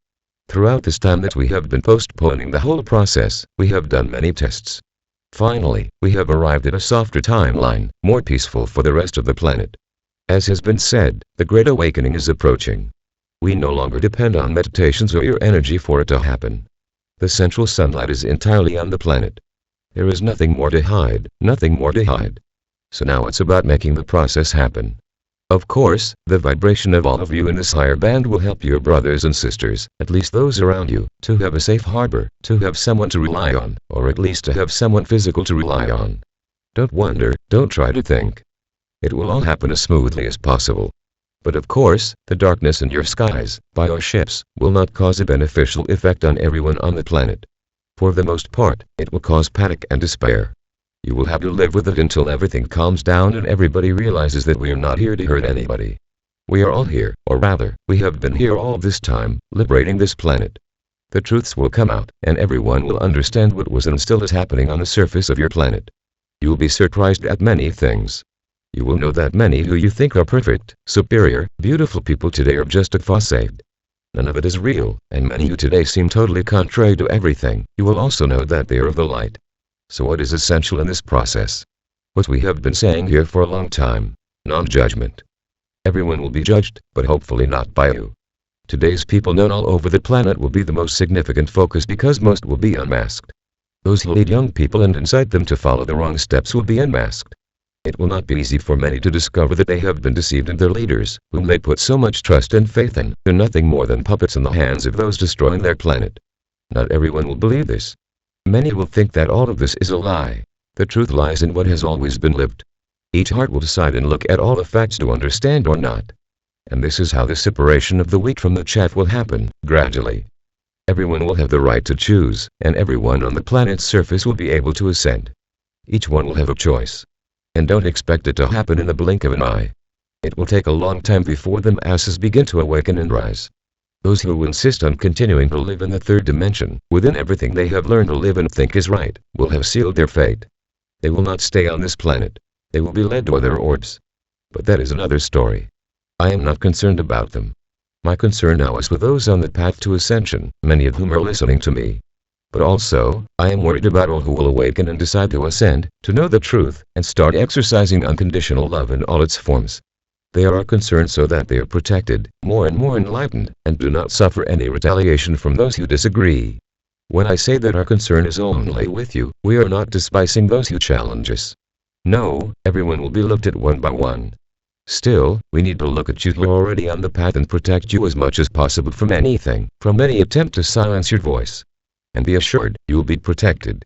Throughout this time that we have been postponing the whole process, we have done many tests. Finally, we have arrived at a softer timeline, more peaceful for the rest of the planet. As has been said, the Great Awakening is approaching. We no longer depend on meditations or your energy for it to happen. The central sunlight is entirely on the planet. There is nothing more to hide, nothing more to hide. So now it's about making the process happen. Of course, the vibration of all of you in this higher band will help your brothers and sisters, at least those around you, to have a safe harbor, to have someone to rely on, or at least to have someone physical to rely on. Don't wonder, don't try to think. It will all happen as smoothly as possible. But of course, the darkness in your skies, by our ships, will not cause a beneficial effect on everyone on the planet. For the most part, it will cause panic and despair. You will have to live with it until everything calms down and everybody realizes that we are not here to hurt anybody. We are all here, or rather, we have been here all this time, liberating this planet. The truths will come out, and everyone will understand what was and still is happening on the surface of your planet. You will be surprised at many things. You will know that many who you think are perfect, superior, beautiful people today are just a facade. None of it is real, and many who today seem totally contrary to everything, you will also know that they are of the light. So what is essential in this process? What we have been saying here for a long time: non-judgment. Everyone will be judged, but hopefully not by you. Today's people known all over the planet will be the most significant focus because most will be unmasked. Those who lead young people and incite them to follow the wrong steps will be unmasked. It will not be easy for many to discover that they have been deceived and their leaders, whom they put so much trust and faith in, are nothing more than puppets in the hands of those destroying their planet. Not everyone will believe this. Many will think that all of this is a lie. The truth lies in what has always been lived. Each heart will decide and look at all the facts to understand or not. And this is how the separation of the wheat from the chaff will happen, gradually. Everyone will have the right to choose, and everyone on the planet's surface will be able to ascend. Each one will have a choice. And don't expect it to happen in the blink of an eye. It will take a long time before the masses begin to awaken and rise. Those who insist on continuing to live in the third dimension, within everything they have learned to live and think is right, will have sealed their fate. They will not stay on this planet. They will be led to other orbs. But that is another story. I am not concerned about them. My concern now is with those on the path to ascension, many of whom are listening to me. But also, I am worried about all who will awaken and decide to ascend, to know the truth, and start exercising unconditional love in all its forms. They are concerned so that they are protected, more and more enlightened, and do not suffer any retaliation from those who disagree. When I say that our concern is only with you, we are not despising those who challenge us. No, everyone will be looked at one by one. Still, we need to look at you who are already on the path and protect you as much as possible from anything, from any attempt to silence your voice. And be assured, you will be protected.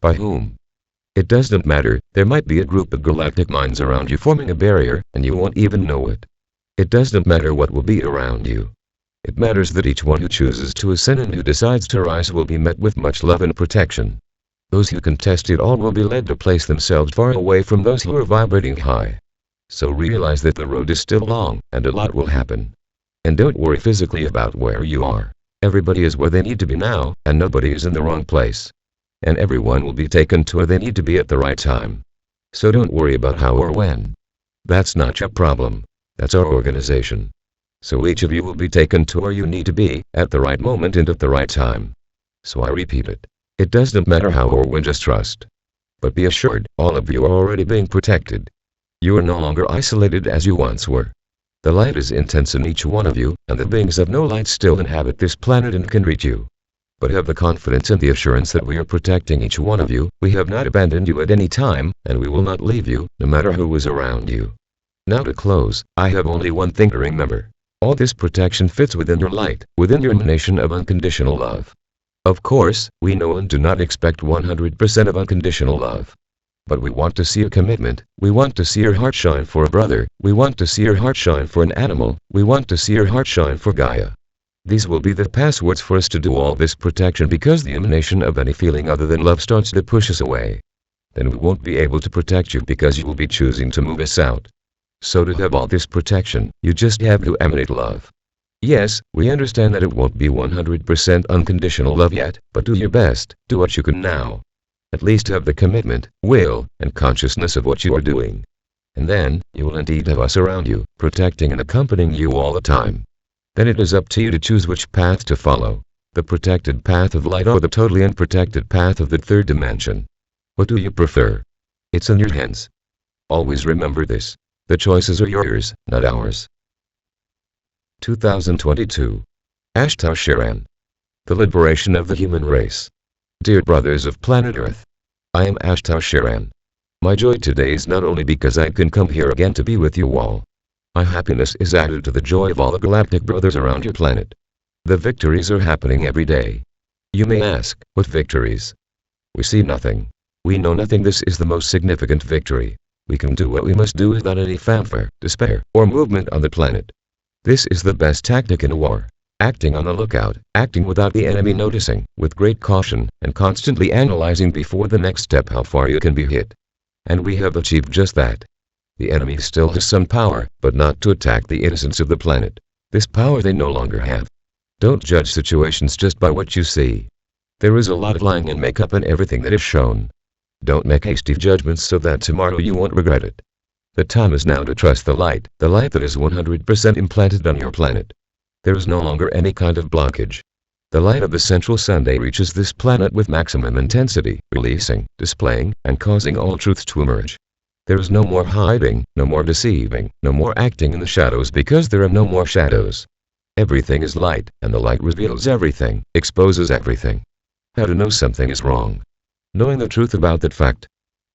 By whom? It doesn't matter. There might be a group of galactic minds around you forming a barrier, and you won't even know it. It doesn't matter what will be around you. It matters that each one who chooses to ascend and who decides to rise will be met with much love and protection. Those who contest it all will be led to place themselves far away from those who are vibrating high. So realize that the road is still long, and a lot will happen. And don't worry physically about where you are. Everybody is where they need to be now, and nobody is in the wrong place. And everyone will be taken to where they need to be at the right time. So don't worry about how or when. That's not your problem. That's our organization. So each of you will be taken to where you need to be, at the right moment and at the right time. So I repeat it. It doesn't matter how or when, just trust. But be assured, all of you are already being protected. You are no longer isolated as you once were. The light is intense in each one of you, and the beings of no light still inhabit this planet and can reach you. But have the confidence and the assurance that we are protecting each one of you. We have not abandoned you at any time, and we will not leave you, no matter who is around you. Now to close, I have only one thing to remember. All this protection fits within your light, within your emanation of unconditional love. Of course, we know and do not expect 100% of unconditional love. But we want to see your commitment. We want to see your heart shine for a brother. We want to see your heart shine for an animal. We want to see your heart shine for Gaia. These will be the passwords for us to do all this protection, because the emanation of any feeling other than love starts to push us away. Then we won't be able to protect you because you will be choosing to move us out. So to have all this protection, you just have to emanate love. Yes, we understand that it won't be 100% unconditional love yet, but do your best, do what you can now. At least have the commitment, will, and consciousness of what you are doing. And then, you will indeed have us around you, protecting and accompanying you all the time. Then it is up to you to choose which path to follow. The protected path of light or the totally unprotected path of the third dimension. What do you prefer? It's in your hands. Always remember this. The choices are yours, not ours. 2022. Ashtar Sharan. The liberation of the human race. Dear brothers of planet Earth, I am Ashtar Sharan. My joy today is not only because I can come here again to be with you all. My happiness is added to the joy of all the galactic brothers around your planet. The victories are happening every day. You may ask, what victories? We see nothing. We know nothing. This is the most significant victory. We can do what we must do without any fanfare, despair, or movement on the planet. This is the best tactic in a war. Acting on the lookout, acting without the enemy noticing, with great caution, and constantly analyzing before the next step how far you can be hit. And we have achieved just that. The enemy still has some power, but not to attack the innocents of the planet. This power they no longer have. Don't judge situations just by what you see. There is a lot of lying and makeup in everything that is shown. Don't make hasty judgments so that tomorrow you won't regret it. The time is now to trust the light that is 100% implanted on your planet. There is no longer any kind of blockage. The light of the central Sunday reaches this planet with maximum intensity, releasing, displaying, and causing all truths to emerge. There is no more hiding, no more deceiving, no more acting in the shadows because there are no more shadows. Everything is light, and the light reveals everything, exposes everything. How to know something is wrong? Knowing the truth about that fact.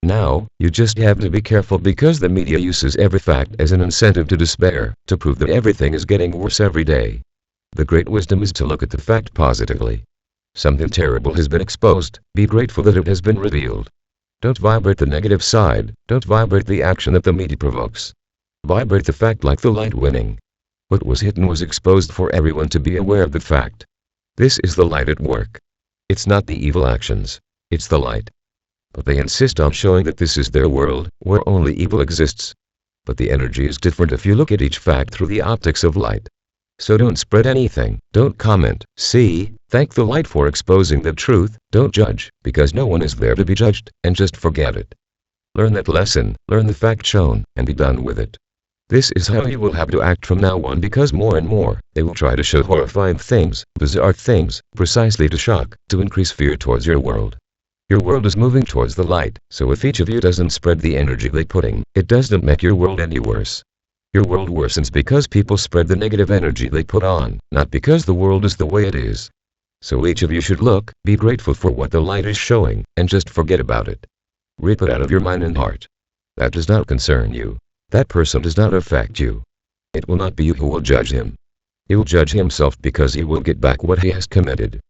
Now, you just have to be careful because the media uses every fact as an incentive to despair, to prove that everything is getting worse every day. The great wisdom is to look at the fact positively. Something terrible has been exposed, be grateful that it has been revealed. Don't vibrate the negative side, don't vibrate the action that the media provokes. Vibrate the fact like the light winning. What was hidden was exposed for everyone to be aware of the fact. This is the light at work. It's not the evil actions, it's the light. But they insist on showing that this is their world, where only evil exists. But the energy is different if you look at each fact through the optics of light. So don't spread anything, don't comment, see, thank the light for exposing the truth, don't judge, because no one is there to be judged, and just forget it. Learn that lesson, learn the fact shown, and be done with it. This is how you will have to act from now on because more and more, they will try to show horrifying things, bizarre things, precisely to shock, to increase fear towards your world. Your world is moving towards the light, so if each of you doesn't spread the energy they putting, it doesn't make your world any worse. Your world worsens because people spread the negative energy they put on, not because the world is the way it is. So each of you should look, be grateful for what the light is showing, and just forget about it. Rip it out of your mind and heart. That does not concern you. That person does not affect you. It will not be you who will judge him. He will judge himself because he will get back what he has committed.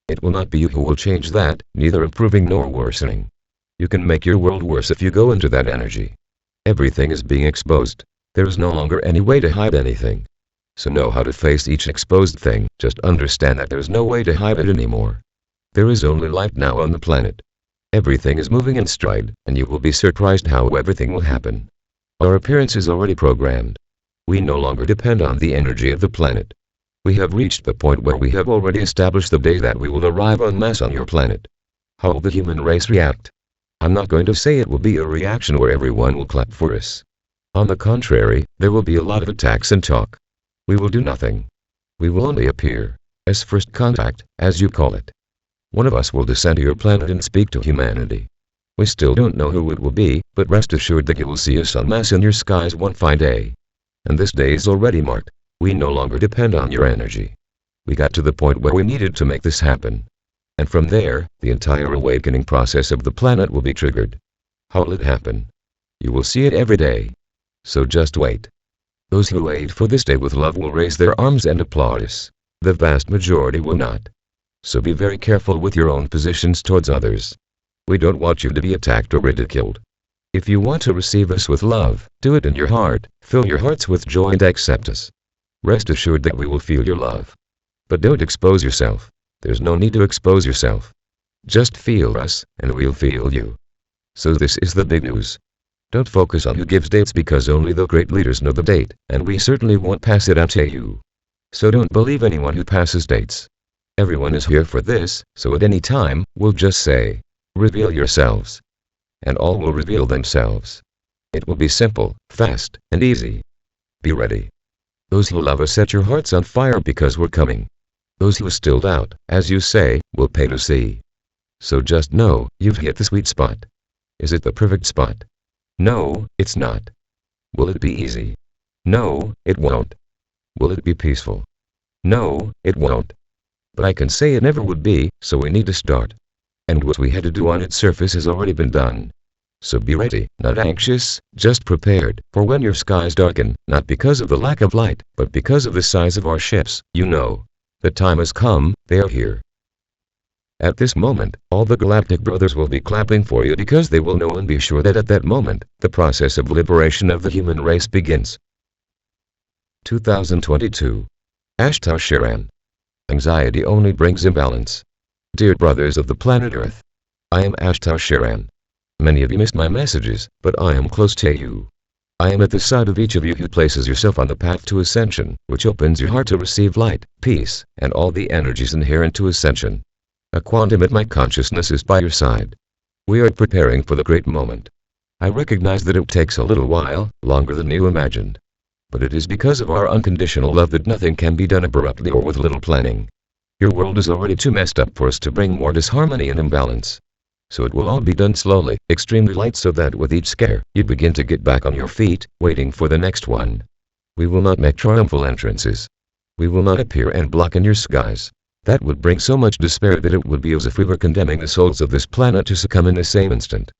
It will not be you who will change that, neither improving nor worsening. You can make your world worse if you go into that energy. Everything is being exposed. There is no longer any way to hide anything. So know how to face each exposed thing, just understand that there is no way to hide it anymore. There is only light now on the planet. Everything is moving in stride, and you will be surprised how everything will happen. Our appearance is already programmed. We no longer depend on the energy of the planet. We have reached the point where we have already established the day that we will arrive en masse on your planet. How will the human race react? I'm not going to say it will be a reaction where everyone will clap for us. On the contrary, there will be a lot of attacks and talk. We will do nothing. We will only appear, as first contact, as you call it. One of us will descend to your planet and speak to humanity. We still don't know who it will be, but rest assured that you will see us en masse in your skies one fine day. And this day is already marked. We no longer depend on your energy. We got to the point where we needed to make this happen. And from there, the entire awakening process of the planet will be triggered. How will it happen? You will see it every day. So just wait. Those who wait for this day with love will raise their arms and applaud us. The vast majority will not. So be very careful with your own positions towards others. We don't want you to be attacked or ridiculed. If you want to receive us with love, do it in your heart, fill your hearts with joy and accept us. Rest assured that we will feel your love. But don't expose yourself. There's no need to expose yourself. Just feel us, and we'll feel you. So this is the big news. Don't focus on who gives dates because only the great leaders know the date, and we certainly won't pass it on to you. So don't believe anyone who passes dates. Everyone is here for this, so at any time, we'll just say, reveal yourselves. And all will reveal themselves. It will be simple, fast, and easy. Be ready. Those who love us set your hearts on fire because we're coming. Those who still doubt, as you say, will pay to see. So just know, you've hit the sweet spot. Is it the perfect spot? No, it's not. Will it be easy? No, it won't. Will it be peaceful? No, it won't. But I can say it never would be, so we need to start. And what we had to do on its surface has already been done. So be ready, not anxious, just prepared, for when your skies darken, not because of the lack of light, but because of the size of our ships, you know. The time has come, they are here. At this moment, all the galactic brothers will be clapping for you because they will know and be sure that at that moment, the process of liberation of the human race begins. 2022. Ashtar Sharan. Anxiety only brings imbalance. Dear brothers of the planet Earth, I am Ashtar Sharan. Many of you missed my messages, but I am close to you. I am at the side of each of you who places yourself on the path to ascension, which opens your heart to receive light, peace, and all the energies inherent to ascension. A quantum at my consciousness is by your side. We are preparing for the great moment. I recognize that it takes a little while, longer than you imagined. But it is because of our unconditional love that nothing can be done abruptly or with little planning. Your world is already too messed up for us to bring more disharmony and imbalance. So it will all be done slowly, extremely light, so that with each scare, you begin to get back on your feet, waiting for the next one. We will not make triumphal entrances. We will not appear and block in your skies. That would bring so much despair that it would be as if we were condemning the souls of this planet to succumb in the same instant.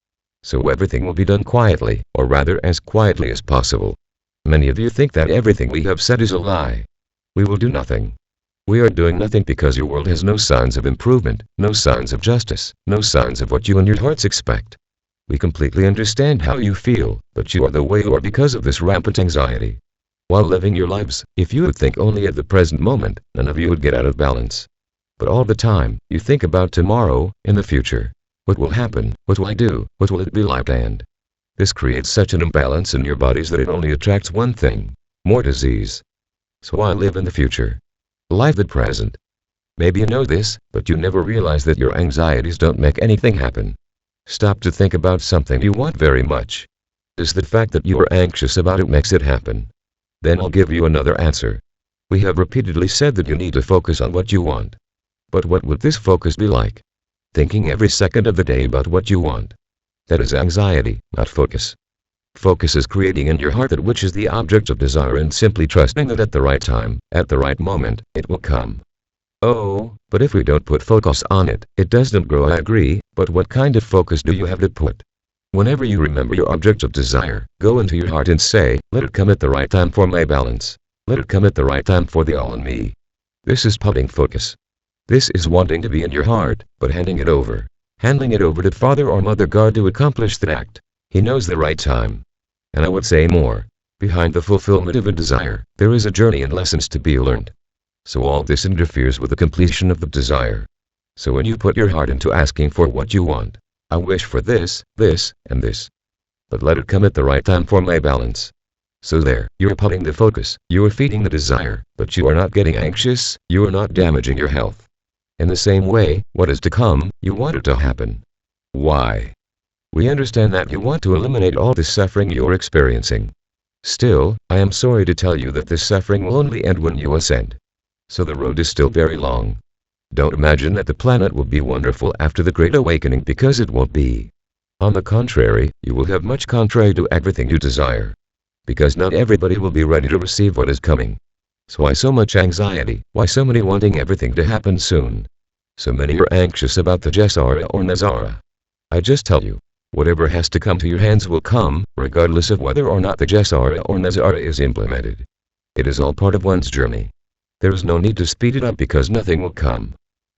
So everything will be done quietly, or rather as quietly as possible. Many of you think that everything we have said is a lie. We will do nothing. We are doing nothing because your world has no signs of improvement, no signs of justice, no signs of what you and your hearts expect. We completely understand how you feel, but you are the way you are because of this rampant anxiety. While living your lives, if you would think only at the present moment, none of you would get out of balance. But all the time, you think about tomorrow, in the future. What will happen? What will I do? What will it be like? And this creates such an imbalance in your bodies that it only attracts one thing: more disease. So why live in the future? Live the present. Maybe you know this, but you never realize that your anxieties don't make anything happen. Stop to think about something you want very much. Is the fact that you are anxious about it makes it happen? Then I'll give you another answer. We have repeatedly said that you need to focus on what you want. But what would this focus be like? Thinking every second of the day about what you want. That is anxiety, not focus. Focus is creating in your heart that which is the object of desire and simply trusting that at the right time, at the right moment, it will come. Oh, but if we don't put focus on it, it doesn't grow. I agree, but what kind of focus do you have to put? Whenever you remember your object of desire, go into your heart and say, let it come at the right time for my balance. Let it come at the right time for the all in me. This is putting focus. This is wanting to be in your heart, but handing it over. Handing it over to Father or Mother God to accomplish that act. He knows the right time. And I would say more. Behind the fulfillment of a desire, there is a journey and lessons to be learned. So all this interferes with the completion of the desire. So when you put your heart into asking for what you want, I wish for this, this, and this. But let it come at the right time for my balance. So there, you are putting the focus, you are feeding the desire, but you are not getting anxious, you are not damaging your health. In the same way, what is to come, you want it to happen. Why? We understand that you want to eliminate all the suffering you are experiencing. Still, I am sorry to tell you that this suffering will only end when you ascend. So the road is still very long. Don't imagine that the planet will be wonderful after the Great Awakening, because it won't be. On the contrary, you will have much contrary to everything you desire. Because not everybody will be ready to receive what is coming. So why so much anxiety? Why so many wanting everything to happen soon? So many are anxious about the Jesara or Nazara. I just tell you, whatever has to come to your hands will come, regardless of whether or not the Jesara or Nazara is implemented. It is all part of one's journey. There is no need to speed it up because nothing will come.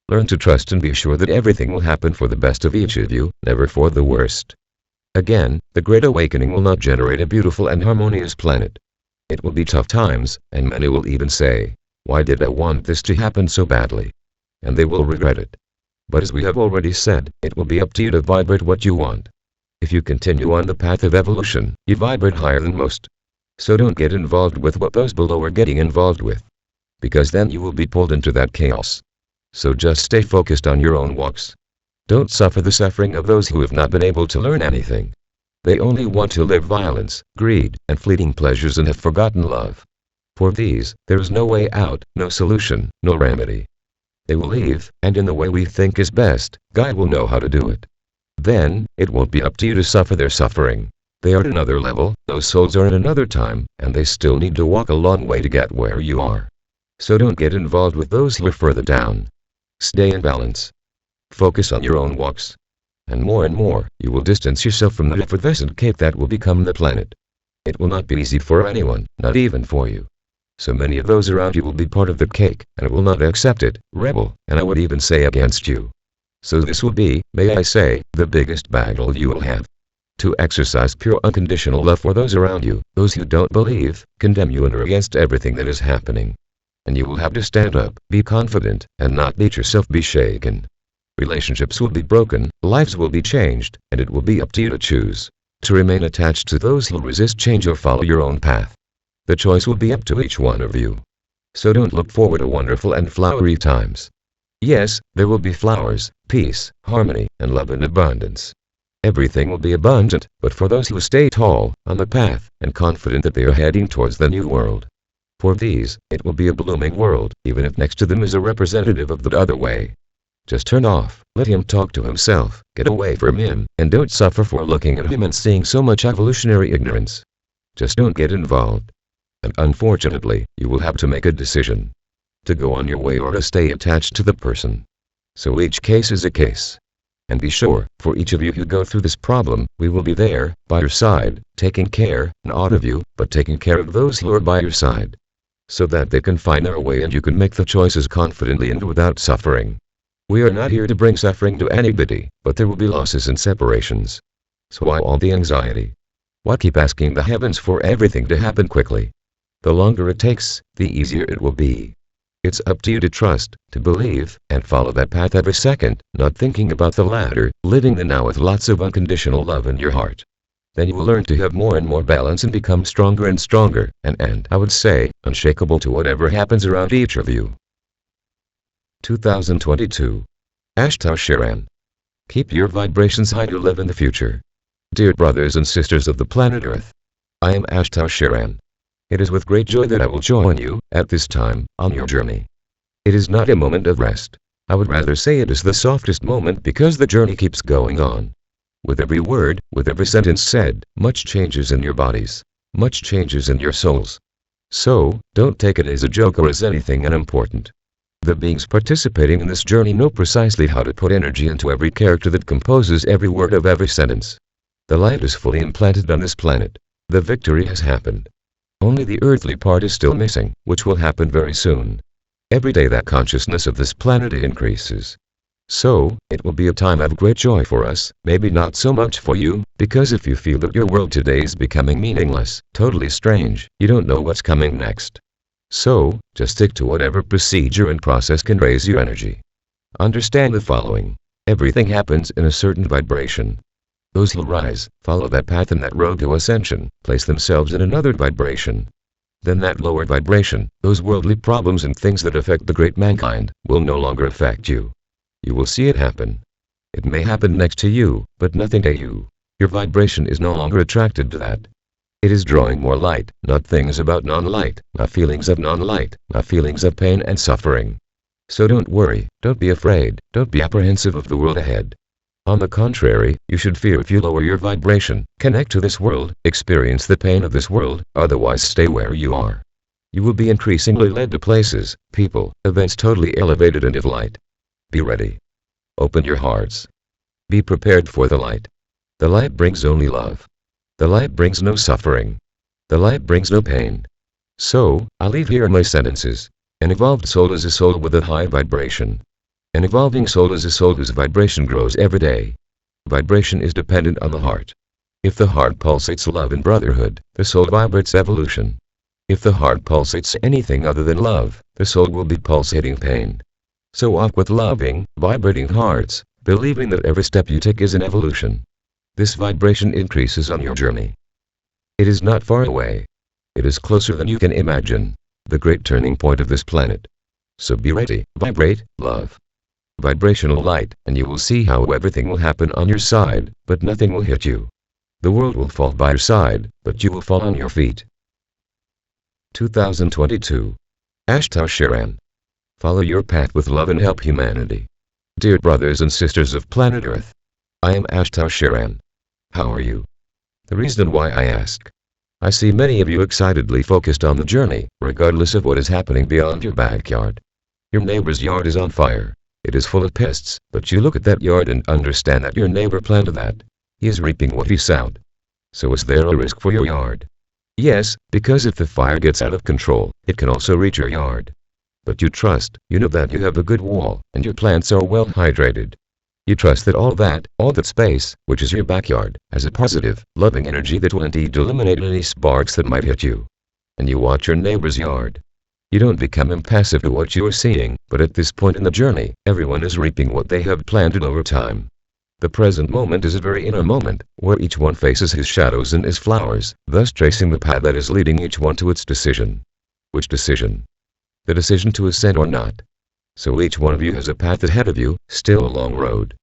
Learn to trust and be sure that everything will happen for the best of each of you, never for the worst. Again, the Great Awakening will not generate a beautiful and harmonious planet. It will be tough times, and many will even say, why did I want this to happen so badly? And they will regret it. But as we have already said, it will be up to you to vibrate what you want. If you continue on the path of evolution, you vibrate higher than most. So don't get involved with what those below are getting involved with. Because then you will be pulled into that chaos. So just stay focused on your own walks. Don't suffer the suffering of those who have not been able to learn anything. They only want to live violence, greed, and fleeting pleasures and have forgotten love. For these, there is no way out, no solution, no remedy. They will leave, and in the way we think is best, God will know how to do it. Then, it won't be up to you to suffer their suffering. They are at another level, those souls are at another time, and they still need to walk a long way to get where you are. So don't get involved with those who are further down. Stay in balance. Focus on your own walks. And more, you will distance yourself from the effervescent cake that will become the planet. It will not be easy for anyone, not even for you. So many of those around you will be part of the cake, and will not accept it, rebel, and I would even say against you. So this will be, may I say, the biggest battle you will have. To exercise pure unconditional love for those around you, those who don't believe, condemn you and are against everything that is happening. And you will have to stand up, be confident, and not let yourself be shaken. Relationships will be broken, lives will be changed, and it will be up to you to choose. To remain attached to those who resist change or follow your own path. The choice will be up to each one of you. So don't look forward to wonderful and flowery times. Yes, there will be flowers, peace, harmony, and love in abundance. Everything will be abundant, but for those who stay tall, on the path, and confident that they are heading towards the new world. For these, it will be a blooming world, even if next to them is a representative of the other way. Just turn off, let him talk to himself, get away from him, and don't suffer for looking at him and seeing so much evolutionary ignorance. Just don't get involved. And unfortunately, you will have to make a decision. To go on your way or to stay attached to the person. So each case is a case. And be sure, for each of you who go through this problem, we will be there, by your side, taking care, not of you, but taking care of those who are by your side. So that they can find their way and you can make the choices confidently and without suffering. We are not here to bring suffering to anybody, but there will be losses and separations. So why all the anxiety? Why keep asking the heavens for everything to happen quickly? The longer it takes, the easier it will be. It's up to you to trust, to believe, and follow that path every second, not thinking about the latter, living the now with lots of unconditional love in your heart. Then you will learn to have more and more balance and become stronger and stronger, and I would say, unshakable to whatever happens around each of you. 2022. Ashtar Sharan. Keep your vibrations high to live in the future. Dear brothers and sisters of the planet Earth, I am Ashtar Sharan. It is with great joy that I will join you, at this time, on your journey. It is not a moment of rest. I would rather say it is the softest moment because the journey keeps going on. With every word, with every sentence said, much changes in your bodies. Much changes in your souls. So, don't take it as a joke or as anything unimportant. The beings participating in this journey know precisely how to put energy into every character that composes every word of every sentence. The light is fully implanted on this planet. The victory has happened. Only the earthly part is still missing, which will happen very soon. Every day that consciousness of this planet increases. So, it will be a time of great joy for us, maybe not so much for you, because if you feel that your world today is becoming meaningless, totally strange, you don't know what's coming next. So, just stick to whatever procedure and process can raise your energy. Understand the following. Everything happens in a certain vibration. Those who rise, follow that path and that road to ascension, place themselves in another vibration. Then that lower vibration, those worldly problems and things that affect the great mankind, will no longer affect you. You will see it happen. It may happen next to you, but nothing to you. Your vibration is no longer attracted to that. It is drawing more light, not things about non-light, not feelings of non-light, not feelings of pain and suffering. So don't worry, don't be afraid, don't be apprehensive of the world ahead. On the contrary, you should fear if you lower your vibration, connect to this world, experience the pain of this world, otherwise stay where you are. You will be increasingly led to places, people, events totally elevated and of light. Be ready. Open your hearts. Be prepared for the light. The light brings only love. The light brings no suffering. The light brings no pain. So, I leave here my sentences. An evolved soul is a soul with a high vibration. An evolving soul is a soul whose vibration grows every day. Vibration is dependent on the heart. If the heart pulsates love and brotherhood, the soul vibrates evolution. If the heart pulsates anything other than love, the soul will be pulsating pain. So walk with loving, vibrating hearts, believing that every step you take is an evolution. This vibration increases on your journey. It is not far away. It is closer than you can imagine. The great turning point of this planet. So be ready, vibrate, love. Vibrational light, and you will see how everything will happen on your side, but nothing will hit you. The world will fall by your side, but you will fall on your feet. 2022. Ashtar Sharan. Follow your path with love and help humanity. Dear brothers and sisters of planet Earth, I am Ashtar Sharan. How are you? The reason why I ask. I see many of you excitedly focused on the journey, regardless of what is happening beyond your backyard. Your neighbor's yard is on fire. It is full of pests, but you look at that yard and understand that your neighbor planted that. He is reaping what he sowed. So is there a risk for your yard? Yes, because if the fire gets out of control, it can also reach your yard. But you trust, you know that you have a good wall, and your plants are well hydrated. You trust that all that space, which is your backyard, has a positive, loving energy that will indeed eliminate any sparks that might hit you. And you watch your neighbor's yard. You don't become impassive to what you are seeing, but at this point in the journey, everyone is reaping what they have planted over time. The present moment is a very inner moment, where each one faces his shadows and his flowers, thus tracing the path that is leading each one to its decision. Which decision? The decision to ascend or not. So each one of you has a path ahead of you, still a long road.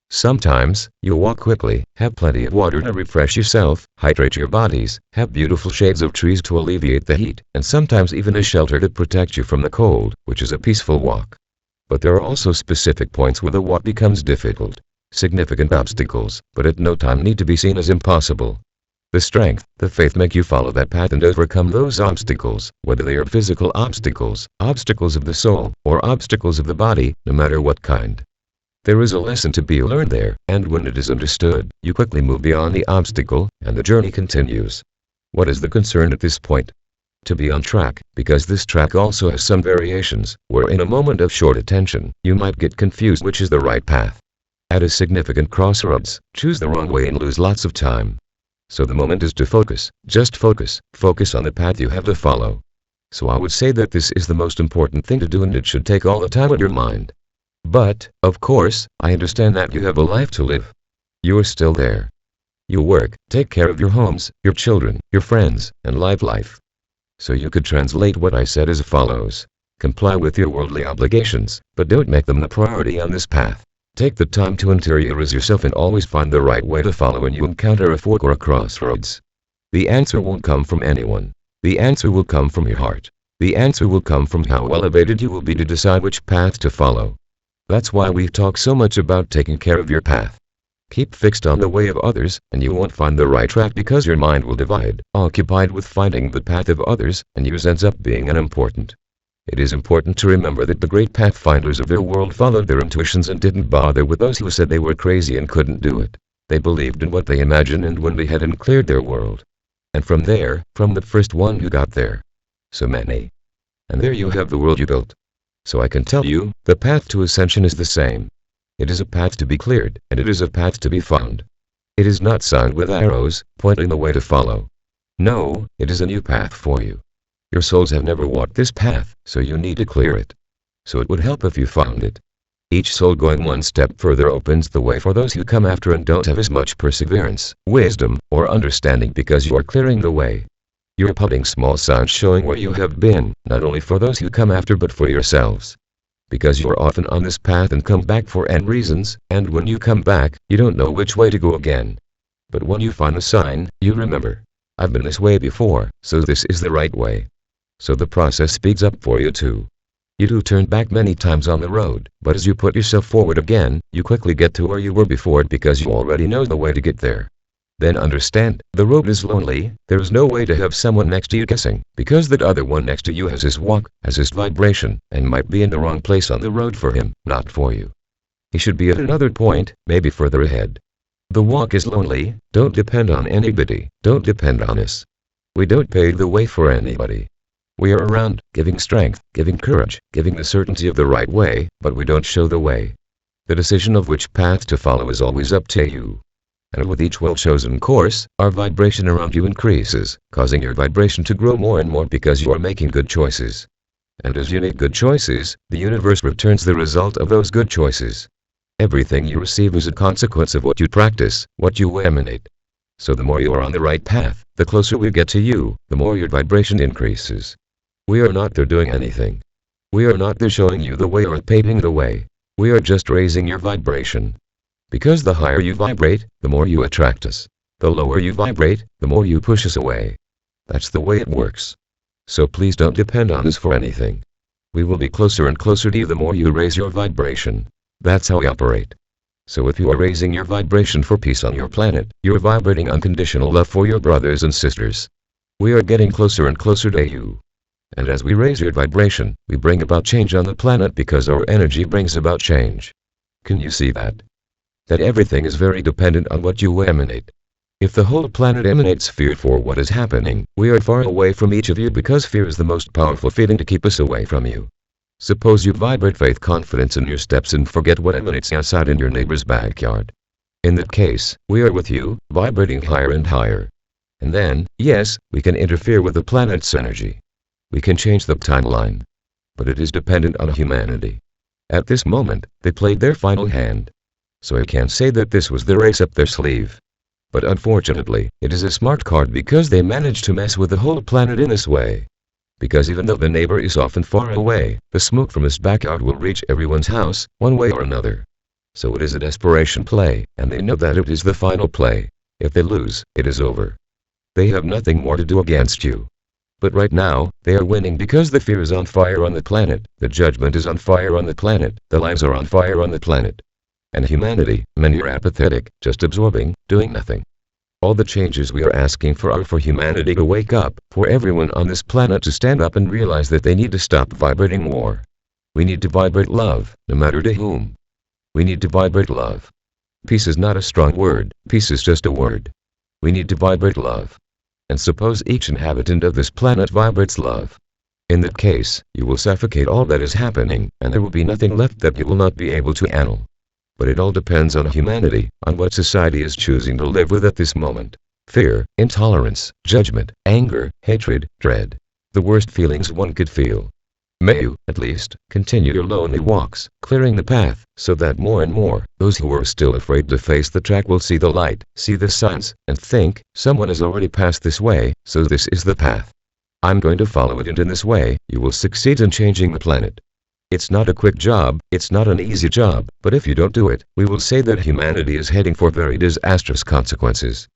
Sometimes, you'll walk quickly, have plenty of water to refresh yourself, hydrate your bodies, have beautiful shades of trees to alleviate the heat, and sometimes even a shelter to protect you from the cold, which is a peaceful walk. But there are also specific points where the walk becomes difficult. Significant obstacles, but at no time need to be seen as impossible. The strength, the faith make you follow that path and overcome those obstacles, whether they are physical obstacles, obstacles of the soul, or obstacles of the body, no matter what kind. There is a lesson to be learned there, and when it is understood, you quickly move beyond the obstacle, and the journey continues. What is the concern at this point? To be on track, because this track also has some variations, where in a moment of short attention, you might get confused which is the right path. At a significant crossroads, choose the wrong way and lose lots of time. So the moment is to focus, just focus on the path you have to follow. So I would say that this is the most important thing to do and it should take all the time in your mind. But, of course, I understand that you have a life to live. You are still there. You work, take care of your homes, your children, your friends, and life. So you could translate what I said as follows. Comply with your worldly obligations, but don't make them the priority on this path. Take the time to interiorize yourself and always find the right way to follow when you encounter a fork or a crossroads. The answer won't come from anyone. The answer will come from your heart. The answer will come from how elevated you will be to decide which path to follow. That's why we talk so much about taking care of your path. Keep fixed on the way of others, and you won't find the right track because your mind will divide, occupied with finding the path of others, and yours ends up being unimportant. It is important to remember that the great pathfinders of their world followed their intuitions and didn't bother with those who said they were crazy and couldn't do it. They believed in what they imagined and went ahead and cleared their world. And from there, from the first one who got there. So many. And there you have the world you built. So I can tell you, the path to ascension is the same. It is a path to be cleared, and it is a path to be found. It is not signed with arrows, pointing the way to follow. No, it is a new path for you. Your souls have never walked this path, so you need to clear it. So it would help if you found it. Each soul going one step further opens the way for those who come after and don't have as much perseverance, wisdom, or understanding because you are clearing the way. You are putting small signs showing where you have been, not only for those who come after but for yourselves. Because you are often on this path and come back for n reasons, and when you come back, you don't know which way to go again. But when you find a sign, you remember. I've been this way before, so this is the right way. So the process speeds up for you too. You do turn back many times on the road, but as you put yourself forward again, you quickly get to where you were before because you already know the way to get there. Then understand, the road is lonely, there is no way to have someone next to you guessing, because that other one next to you has his walk, has his vibration, and might be in the wrong place on the road for him, not for you. He should be at another point, maybe further ahead. The walk is lonely, don't depend on anybody, don't depend on us. We don't pave the way for anybody. We are around, giving strength, giving courage, giving the certainty of the right way, but we don't show the way. The decision of which path to follow is always up to you. And with each well-chosen course, our vibration around you increases, causing your vibration to grow more and more because you are making good choices. And as you make good choices, the universe returns the result of those good choices. Everything you receive is a consequence of what you practice, what you emanate. So the more you are on the right path, the closer we get to you, the more your vibration increases. We are not there doing anything. We are not there showing you the way or paving the way. We are just raising your vibration. Because the higher you vibrate, the more you attract us. The lower you vibrate, the more you push us away. That's the way it works. So please don't depend on us for anything. We will be closer and closer to you the more you raise your vibration. That's how we operate. So if you are raising your vibration for peace on your planet, you are vibrating unconditional love for your brothers and sisters. We are getting closer and closer to you. And as we raise your vibration, we bring about change on the planet because our energy brings about change. Can you see that? That everything is very dependent on what you emanate. If the whole planet emanates fear for what is happening, we are far away from each of you because fear is the most powerful feeling to keep us away from you. Suppose you vibrate faith, confidence in your steps and forget what emanates outside in your neighbor's backyard. In that case, we are with you, vibrating higher and higher. And then, yes, we can interfere with the planet's energy. We can change the timeline. But it is dependent on humanity. At this moment, they played their final hand. So I can't say that this was their ace up their sleeve. But unfortunately, it is a smart card because they managed to mess with the whole planet in this way. Because even though the neighbor is often far away, the smoke from his backyard will reach everyone's house, one way or another. So it is a desperation play, and they know that it is the final play. If they lose, it is over. They have nothing more to do against you. But right now, they are winning because the fear is on fire on the planet, the judgment is on fire on the planet, the lives are on fire on the planet. And humanity, many are apathetic, just absorbing, doing nothing. All the changes we are asking for are for humanity to wake up, for everyone on this planet to stand up and realize that they need to stop vibrating war. We need to vibrate love, no matter to whom. We need to vibrate love. Peace is not a strong word, peace is just a word. We need to vibrate love. And suppose each inhabitant of this planet vibrates love. In that case, you will suffocate all that is happening, and there will be nothing left that you will not be able to handle. But it all depends on humanity, on what society is choosing to live with at this moment. Fear, intolerance, judgment, anger, hatred, dread. The worst feelings one could feel. May you, at least, continue your lonely walks, clearing the path, so that more and more, those who are still afraid to face the track will see the light, see the signs, and think, someone has already passed this way, so this is the path. I'm going to follow it, and in this way, you will succeed in changing the planet. It's not a quick job, it's not an easy job, but if you don't do it, we will say that humanity is heading for very disastrous consequences.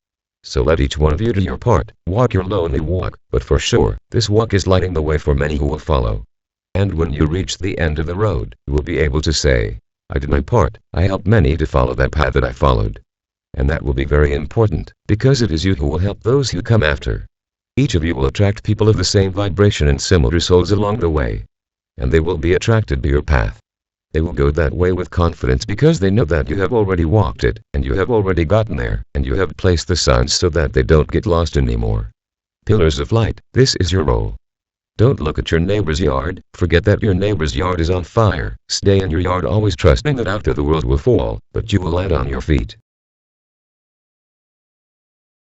So let each one of you do your part, walk your lonely walk, but for sure, this walk is lighting the way for many who will follow. And when you reach the end of the road, you will be able to say, I did my part, I helped many to follow that path that I followed. And that will be very important, because it is you who will help those who come after. Each of you will attract people of the same vibration and similar souls along the way. And they will be attracted to your path. They will go that way with confidence because they know that you have already walked it, and you have already gotten there, and you have placed the signs so that they don't get lost anymore. Pillars of light, this is your role. Don't look at your neighbor's yard, forget that your neighbor's yard is on fire, stay in your yard always trusting that after the world will fall, but you will land on your feet.